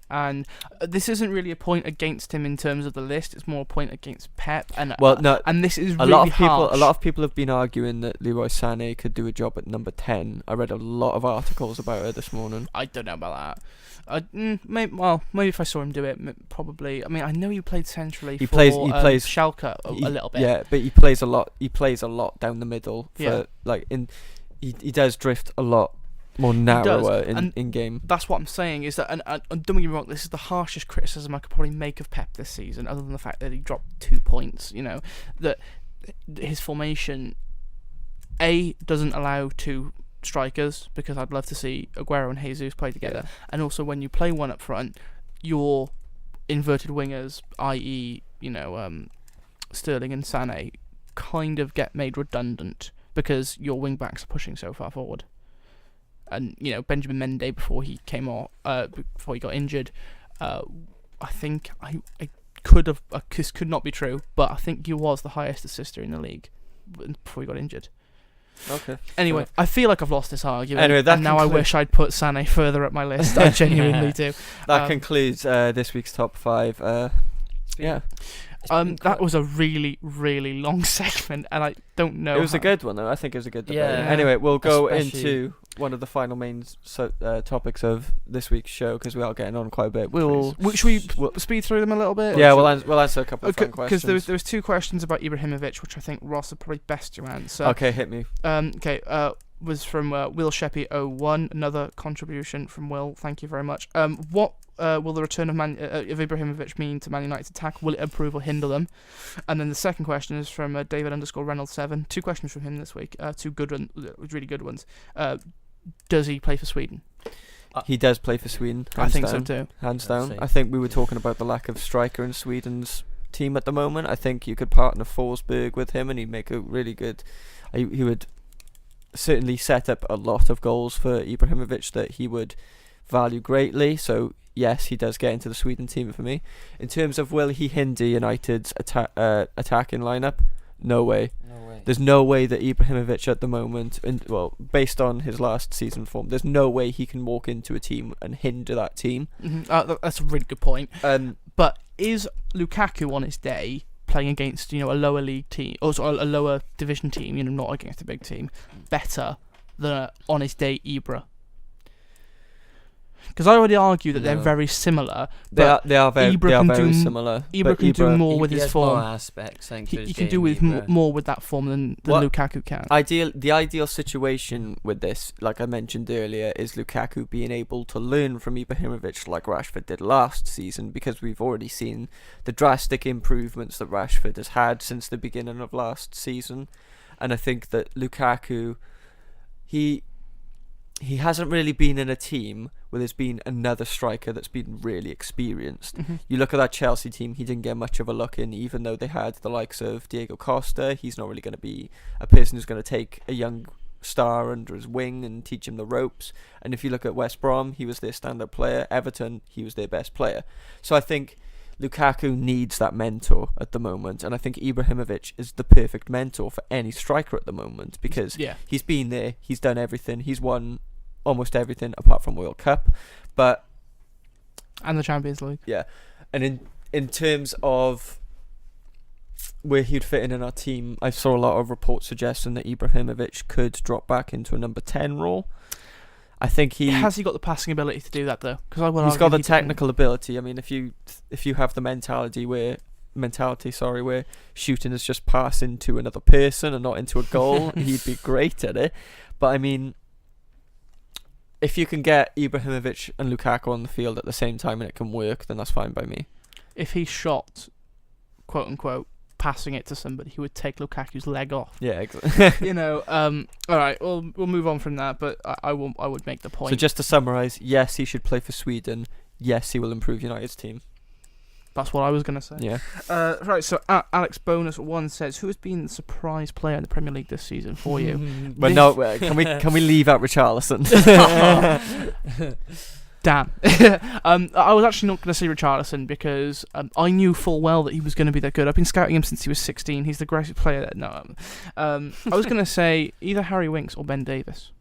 And this isn't really a point against him in terms of the list. It's more a point against Pep. And and this is really harsh. A lot of people have been arguing that Leroy Sané could do a job at number 10. I read a lot of articles about it this morning. I don't know about that. Maybe if I saw him do it, probably. I mean, I know he played centrally. He plays Schalke a little bit. Yeah, but he plays a lot. He plays a lot down the middle. He does drift a lot more narrower in game. That's what I'm saying, is that, and don't get me wrong, this is the harshest criticism I could probably make of Pep this season, other than the fact that he dropped 2 points. You know, that his formation doesn't allow 2 strikers, because I'd love to see Aguero and Jesus play together. Yeah. And also, when you play one up front, your inverted wingers, i.e., Sterling and Sané, kind of get made redundant because your wing backs are pushing so far forward. And Benjamin Mendy, before he came off, before he got injured, I think this could not be true, but I think he was the highest assister in the league before he got injured. Okay. Anyway, sure. I feel like I've lost this argument. Anyway, and now I wish I'd put Sané further up my list. I genuinely do. That concludes this week's top 5. That was a really, really long segment, and I don't know. It was a good one, though. I think it was a good debate. Yeah. Anyway, we'll go into one of the final main topics of this week's show, because we are getting on quite a bit. Should we speed through them a little bit? Yeah, we'll answer a couple of fun questions. Because there was 2 questions about Ibrahimovic, which I think Ross are probably best to answer. Okay, hit me. Was from Will Sheppy 01, another contribution from Will. Thank you very much. What will the return of Ibrahimovic mean to Man United's attack? Will it improve or hinder them? And then the second question is from David_Reynolds7. 2 questions from him this week. 2 good ones, really good ones. Does he play for Sweden? He does play for Sweden. I think so too. Hands down. I think we were talking about the lack of striker in Sweden's team at the moment. I think you could partner Forsberg with him, and he'd make a really good. He would certainly set up a lot of goals for Ibrahimovic that he would value greatly. So yes, he does get into the Sweden team for me. In terms of will he hinder United's attacking lineup? No way. There's no way that Ibrahimovic at the moment, based on his last season form, there's no way he can walk into a team and hinder that team. Mm-hmm. That's a really good point. But is Lukaku on his day playing against a lower league team, or a lower division team, not against a big team, better than on his day Ibra? Because I already argue that they're very similar. They are very similar. Ibra can do more with his form. More aspects, he can do more with that form than Lukaku can. The ideal situation with this, like I mentioned earlier, is Lukaku being able to learn from Ibrahimovic like Rashford did last season, because we've already seen the drastic improvements that Rashford has had since the beginning of last season. And I think that Lukaku, he hasn't really been in a team where there's been another striker that's been really experienced. Mm-hmm. You look at that Chelsea team, he didn't get much of a look in, even though they had the likes of Diego Costa. He's not really going to be a person who's going to take a young star under his wing and teach him the ropes. And if you look at West Brom, he was their stand-up player. Everton, he was their best player. So I think Lukaku needs that mentor at the moment, and I think Ibrahimovic is the perfect mentor for any striker at the moment because he's been there, he's done everything, he's won almost everything apart from World Cup, and the Champions League. Yeah, and in terms of where he'd fit in our team, I saw a lot of reports suggesting that Ibrahimovic could drop back into a number 10 role. I think has he got the passing ability to do that though? Because he's got the technical ability. I mean, if you have the mentality where shooting is just passing to another person and not into a goal, he'd be great at it. But I mean, if you can get Ibrahimovic and Lukaku on the field at the same time and it can work, then that's fine by me. If he shot, quote unquote, passing it to somebody, he would take Lukaku's leg off. Yeah, exactly. All right, we'll move on from that, but I would make the point. So just to summarise, yes, he should play for Sweden. Yes, he will improve United's team. That's what I was going to say. Yeah. Right, so Alex Bonus 1 says, who has been the surprise player in the Premier League this season for you? But no, can we leave out Richarlison? Damn. I was actually not going to say Richarlison because I knew full well that he was going to be that good. I've been scouting him since he was 16. He's the greatest player. I was going to say either Harry Winks or Ben Davies.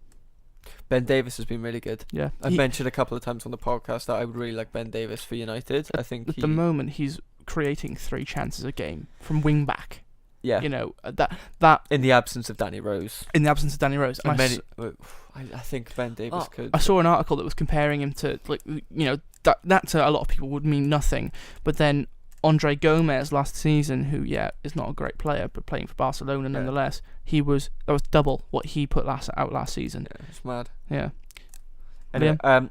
Ben Davies has been really good. Yeah. I've mentioned a couple of times on the podcast that I would really like Ben Davies for United. I think at the moment he's creating 3 chances a game from wing back. Yeah. That in the absence of Danny Rose. I think Ben Davies could. I saw an article that was comparing him to that to a lot of people would mean nothing, but then Andre Gomez last season, who is not a great player but playing for Barcelona nonetheless, that was double what he put out last season. Yeah, it's mad. Yeah. Anyway, I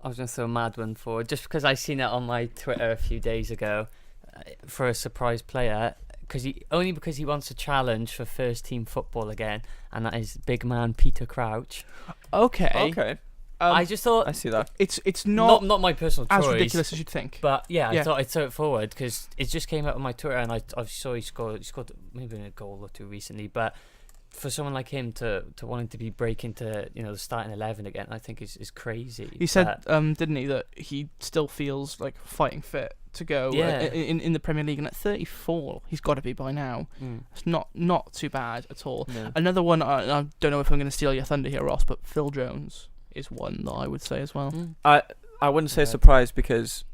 was going to throw a mad one forward just because I seen it on my Twitter a few days ago for a surprise player. Because he wants a challenge for first team football again, and that is big man Peter Crouch. Okay. I just thought I see that it's not my personal as choice, ridiculous as you'd think. But I thought I'd throw it forward because it just came out on my Twitter, and I saw he scored maybe a goal or two recently. But for someone like him to wanting to be breaking to the starting 11 again, I think is crazy. He said, didn't he, that he still feels like fighting fit to go in the Premier League, and at 34 he's got to be by now. It's not too bad at all. No. Another one, I don't know if I'm going to steal your thunder here, Ross, but Phil Jones is one that I would say as well. I wouldn't say surprised because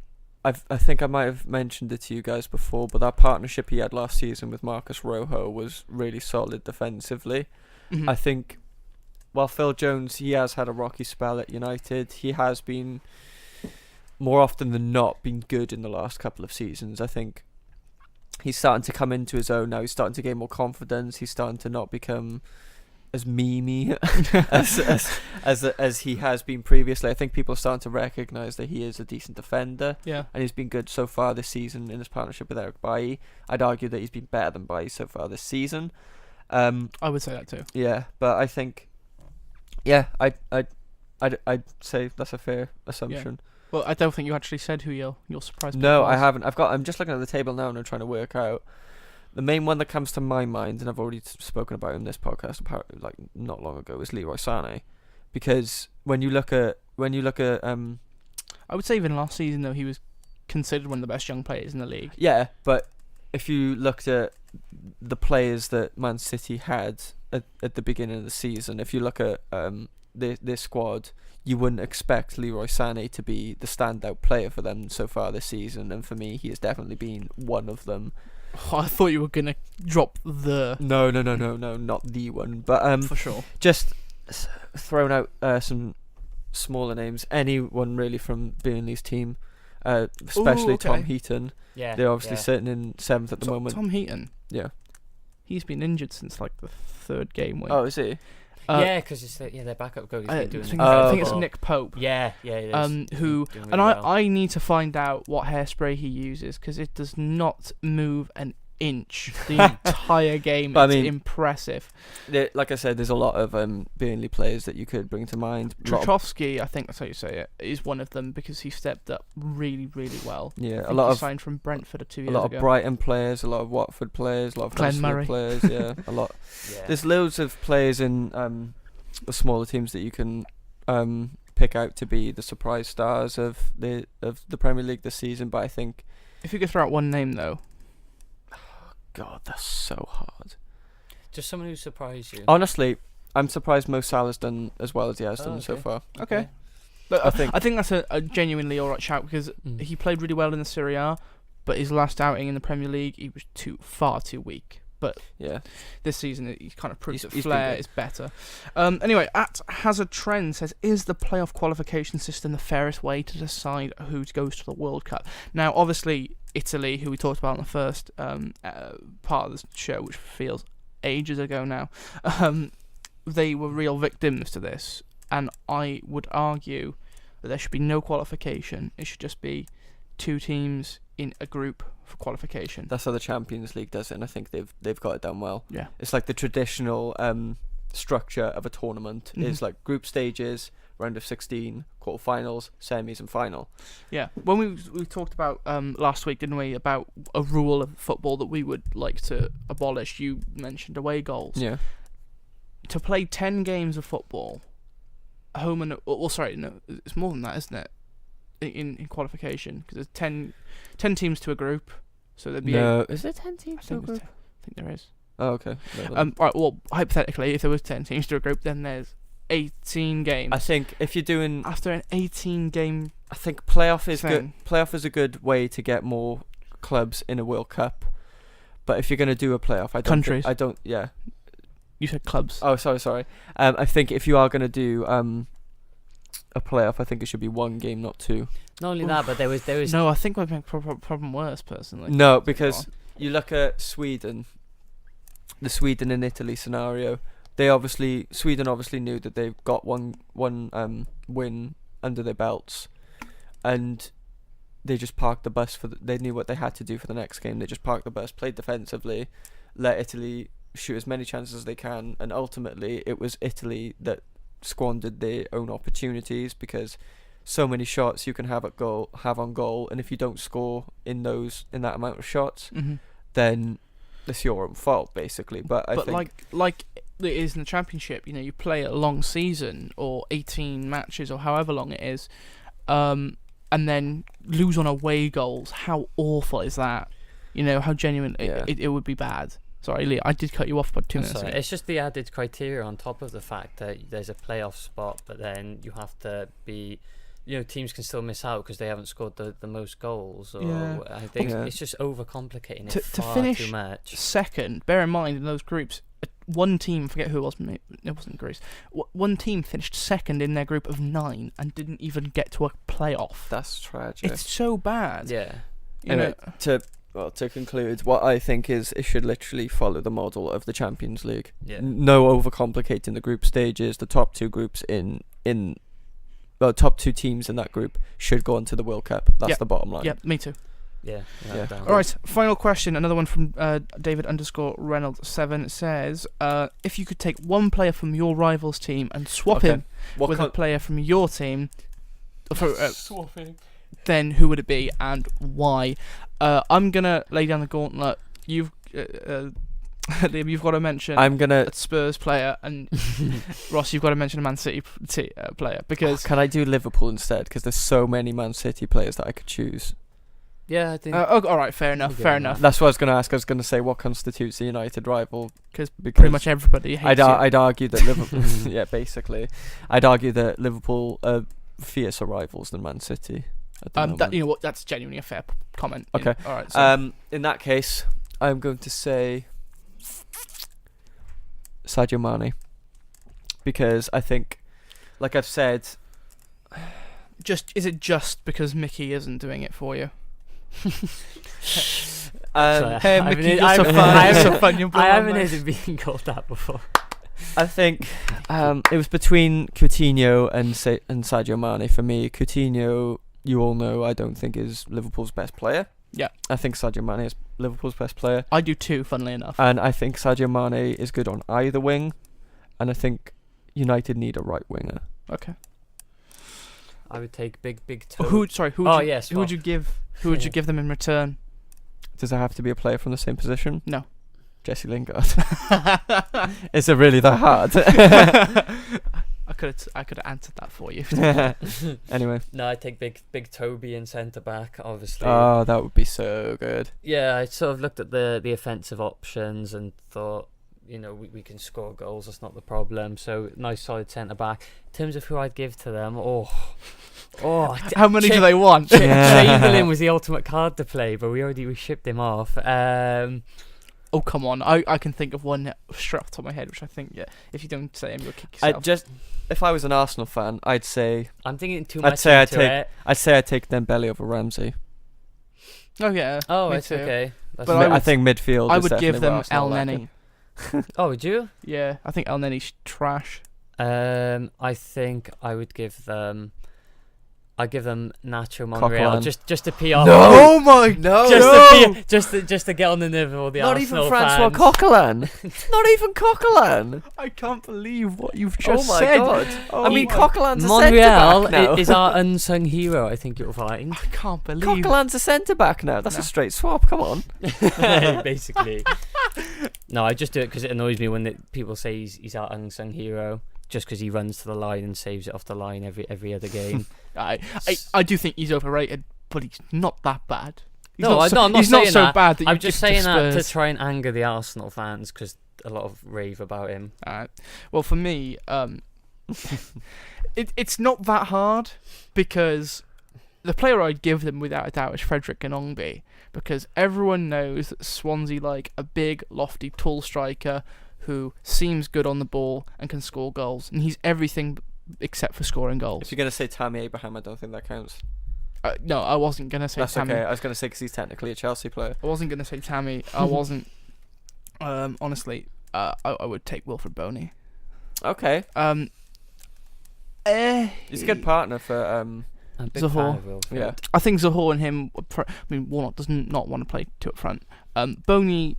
I think I might have mentioned it to you guys before, but that partnership he had last season with Marcus Rojo was really solid defensively. I think while Phil Jones, he has had a rocky spell at United, he has been more often than not been good in the last couple of seasons. I think he's starting to come into his own now. He's starting to gain more confidence. He's starting to not become as memey as he has been previously. I think people are starting to recognise that he is a decent defender. Yeah. And he's been good so far this season in his partnership with Eric Bailly. I'd argue that he's been better than Bailly so far this season. I would say that too. Yeah, but I think I'd say that's a fair assumption. Yeah. Well, I don't think you actually said who your surprise player No, was. I haven't. I'm just looking at the table now and I'm trying to work out. The main one that comes to my mind, and I've already spoken about in this podcast apparently like not long ago, is Leroy Sané, because when you look at I would say even last season though he was considered one of the best young players in the league. Yeah, but if you looked at the players that Man City had at the beginning of the season, if you look at their squad, you wouldn't expect Leroy Sané to be the standout player for them so far this season, and for me, he has definitely been one of them. Oh, I thought you were gonna drop the. No, not the one, but for sure. Just throwing out some smaller names. Anyone really from Burnley's team, especially Tom Heaton. Yeah, they're obviously sitting in 7th at the moment. Tom Heaton. Yeah, he's been injured since like the 3rd game week. Oh, is he? Because their backup goalie's been doing. I think it's Nick Pope. Yeah, it is. Who really and well. I need to find out what hairspray he uses because it does not move an inch the entire game. But, it's impressive. Like I said, there's a lot of Burnley players that you could bring to mind. Trotrovsky, I think that's how you say it, is one of them because he stepped up really, really well. Yeah, a lot of signed from Brentford 2 years ago. A lot of Brighton players, a lot of Watford players, a lot of Glenn Murray players. Yeah, a lot. Yeah. There's loads of players in the smaller teams that you can pick out to be the surprise stars of the Premier League this season, but I think, If you could throw out one name though, God, that's so hard. Just someone who surprised you. Honestly, I'm surprised Mo Salah's done as well as he has done so okay. far. okay. But I I think that's a genuinely alright shout because he played really well in the Serie A, but his last outing in the Premier League, he was far too weak. But Yeah. this season, he's kind of proved that He's been flair good. is better. Anyway, at Hazard Trend says, is the playoff qualification system the fairest way to decide who goes to the World Cup? Now, obviously, Italy, who we talked about in the first part of the show, which feels ages ago now, they were real victims to this. And I would argue that there should be no qualification. It should just be 2 teams in a group for qualification. That's how the Champions League does it, and I think they've got it done well. Yeah. It's like the traditional structure of a tournament is like group stages, round of 16, quarterfinals, semis, and final. Yeah. When we talked about last week, didn't we, about a rule of football that we would like to abolish? You mentioned away goals. Yeah. To play 10 games of football, home and it's more than that, isn't it? In qualification, because there's 10 teams to a group, so there'd be is there 10 I teams to a think, group? I think there is. Oh, okay. No. Right. Well, hypothetically, if there was 10 teams to a group, then there's 18 games. I think if you're doing, After an 18 game I think playoff is good. thing. Playoff is a good way to get more clubs in a World Cup. But if you're going to do a playoff, I don't. Countries. Yeah. You said clubs. Oh, sorry. I think if you are going to do a playoff, I think it should be 1 game, not 2. Not only that, but there was No, I think we've made problem worse, personally. No, because you look at Sweden, the Sweden and Italy scenario. Sweden obviously knew that they've got one win under their belts, and they just parked the bus they knew what they had to do for the next game. They just parked the bus, played defensively, let Italy shoot as many chances as they can, and ultimately it was Italy that squandered their own opportunities, because so many shots you can have on goal, and if you don't score in that amount of shots, then it's your own fault, basically. But I think like it is in the Championship, you play a long season or 18 matches or however long it is, and then lose on away goals. How awful is that? How genuine it would be bad. Sorry, Lee, I did cut you off by 2 minutes ago. It's just the added criteria on top of the fact that there's a playoff spot, but then you have to be, teams can still miss out because they haven't scored the most goals. Or I think it's just overcomplicating it To far finish too much. second, bear in mind in those groups, one team, forget who it was, it wasn't Greece. One team finished second in their group of 9 and didn't even get to a playoff. that's tragic. It's so bad. Yeah. You know, To conclude, what I think is it should literally follow the model of the Champions League. Yeah. No overcomplicating the group stages. The top 2 groups top 2 teams in that group should go on to the World Cup. That's the bottom line. yeah, me too. Yeah. All right, final question. Another one from David_Reynolds7 says, if you could take one player from your rival's team and swap him with a player from your team, then who would it be and why? I'm gonna lay down the gauntlet. Liam, you've got to mention a Spurs player, and Ross, you've got to mention a Man City player, because can I do Liverpool instead? Because there's so many Man City players that I could choose. Yeah, I think. All right, fair enough. That's what I was going to ask. I was going to say what constitutes a United rival, because pretty much everybody hates I'd argue that Liverpool. Yeah, basically, I'd argue that Liverpool are fiercer rivals than Man City. You know what? That's genuinely a fair comment. Okay. All right. So. In that case, I'm going to say Sadio Mane, because I think, like I've said, is it just because Mickey isn't doing it for you? Hey, Mickey, you're so fun. I haven't even been called that before. I think it was between Coutinho and Sadio Mane for me. Coutinho, you all know, I don't think is Liverpool's best player. Yeah. I think Sadio Mane is Liverpool's best player. I do too, funnily enough. And I think Sadio Mane is good on either wing, and I think United need a right winger. Okay. I would take big toe. Who would you give them in return? Does it have to be a player from the same position? No. Jesse Lingard. Is it really that hard? could have answered that for you. Anyway. No, I take big Toby in centre back, obviously. Oh, that would be so good. Yeah, I sort of looked at the offensive options and thought, we can score goals. That's not the problem. So nice solid centre back. In terms of who I'd give to them, how many do they want? Chamberlain was the ultimate card to play, but we shipped him off. Oh, come on. I can think of one straight off the top of my head, which I think, if you don't say him, you'll kick yourself. If I was an Arsenal fan, I'd say... I'm thinking too I'd much say into I'd say I'd take Dembele over Ramsey. Oh, yeah. Oh, me it's too. okay. But I think midfield I is would give definitely them where Arsenal El lack Neni. it. Oh, would you? Yeah, I think El Neni's trash. I think I would give them... I'd give them Nacho Monreal Coquelin. just to PR. No! Oh my No! Just to get on the nerve of all the Not Arsenal even Francois fans. Coquelin. Not even Coquelin. I can't believe what you've just Oh my said. god. Oh I mean, my- Coquelin's a Monreal centre-back now. is our unsung hero, I think you'll find. I can't believe. Coquelin's a centre-back now. That's No. a straight swap. Come on. Basically. No, I just do it because it annoys me when people say he's our unsung hero just because he runs to the line and saves it off the line every other game. I do think he's overrated, but he's not that bad. I'm not he's saying not so that. bad that I'm you just give saying that to Spurs. try and anger the Arsenal fans because a lot of rave about him. Alright. Well, for me, it's not that hard because the player I'd give them without a doubt is Frederick Gnongby, because everyone knows that Swansea like a big, lofty, tall striker who seems good on the ball and can score goals, and he's everything except for scoring goals. If you're going to say Tammy Abraham, I don't think that counts. No, I wasn't gonna say That's Tammy. okay. I was going to say because he's technically a Chelsea player. I wasn't gonna say Tammy. I wasn't. Honestly, I would take Wilfred Boney. Okay. He's a good partner for... I'm a big Zohore. fan of Wilfred. Yeah. I think Zohore and him. Warnock does not want to play two up front. Boney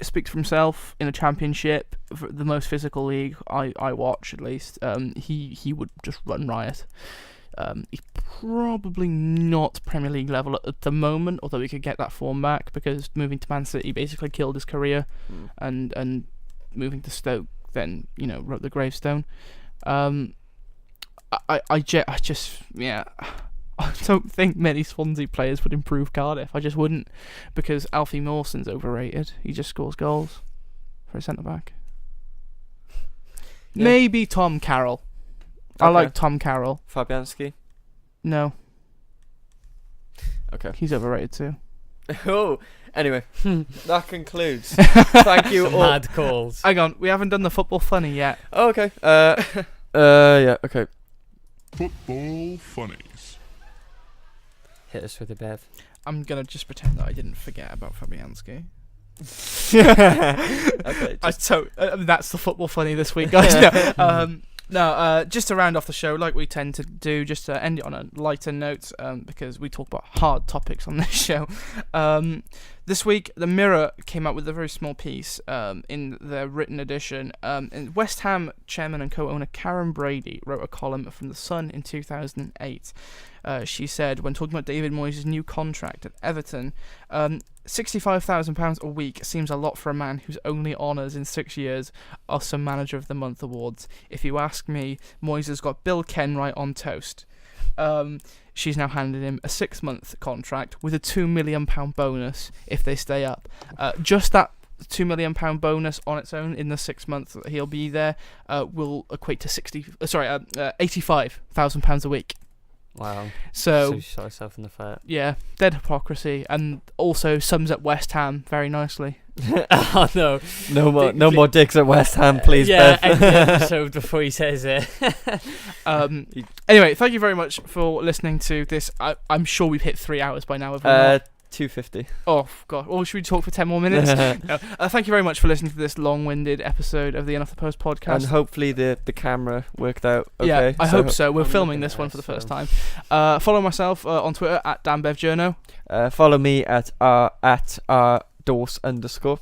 speaks for himself in a championship, the most physical league I watch at least. He would just run riot. He's probably not Premier League level at the moment, although he could get that form back because moving to Man City basically killed his career, and moving to Stoke then wrote the gravestone. I don't think many Swansea players would improve Cardiff. I just wouldn't, because Alfie Mawson's overrated. He just scores goals for a centre back. Yeah. Maybe Tom Carroll. I Okay. like Tom Carroll. Fabianski. No, Okay. he's overrated too. Oh, anyway, that concludes. Thank you all. Mad calls. Hang on, we haven't done the football funny yet. Oh, okay. Yeah. Okay. Football funnies. Hit us with a bev. I'm gonna just pretend that I didn't forget about Fabianski. Okay. That's the football funny this week, guys. Just to round off the show, like we tend to do, just to end it on a lighter note, because we talk about hard topics on this show. This week, the Mirror came out with a very small piece in their written edition. And West Ham chairman and co-owner Karen Brady wrote a column from The Sun in 2008. She said, when talking about David Moyes' new contract at Everton, £65,000 a week seems a lot for a man whose only honours in 6 years are some Manager of the Month awards. If you ask me, Moyes has got Bill Kenwright on toast. She's now handed him a 6-month contract with a £2 million bonus if they stay up. Just that £2 million bonus on its own in the 6 months that he'll be there will equate to £85,000 a week. Wow. So you shot yourself in the foot. yeah, dead hypocrisy, and also sums up West Ham very nicely. Oh no. No more dicks at West Ham, please, Yeah, Beth. end the episode before he says it. Anyway, thank you very much for listening to this. I'm sure we've hit 3 hours by now. Have we not? 250. Oh god! Or should we talk for 10 more minutes? No. Thank you very much for listening to this long-winded episode of the Enough the Post podcast. And hopefully the camera worked out okay. Yeah, I hope so. We're I'm filming looking this at one it, for the first so- time. Follow myself on Twitter at DanBevJourno. Follow me at r Dorse _.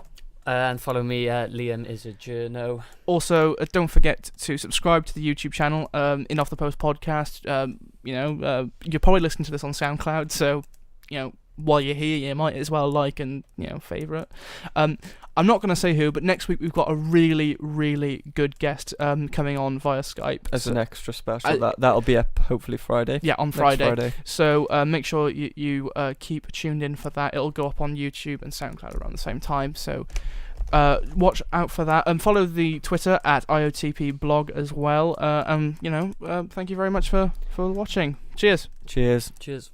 And follow me, Liam is a journo. Also, don't forget to subscribe to the YouTube channel, Enough the Post podcast. You're probably listening to this on SoundCloud, so while you're here, you might as well like and favourite. I'm not going to say who, but next week we've got a really, really good guest coming on via Skype. As an extra special. That'll be up hopefully Friday. Yeah, on Next Friday. So make sure you keep tuned in for that. It'll go up on YouTube and SoundCloud around the same time. So watch out for that. And follow the Twitter at IOTP blog as well. Thank you very much for watching. Cheers. Cheers. Cheers.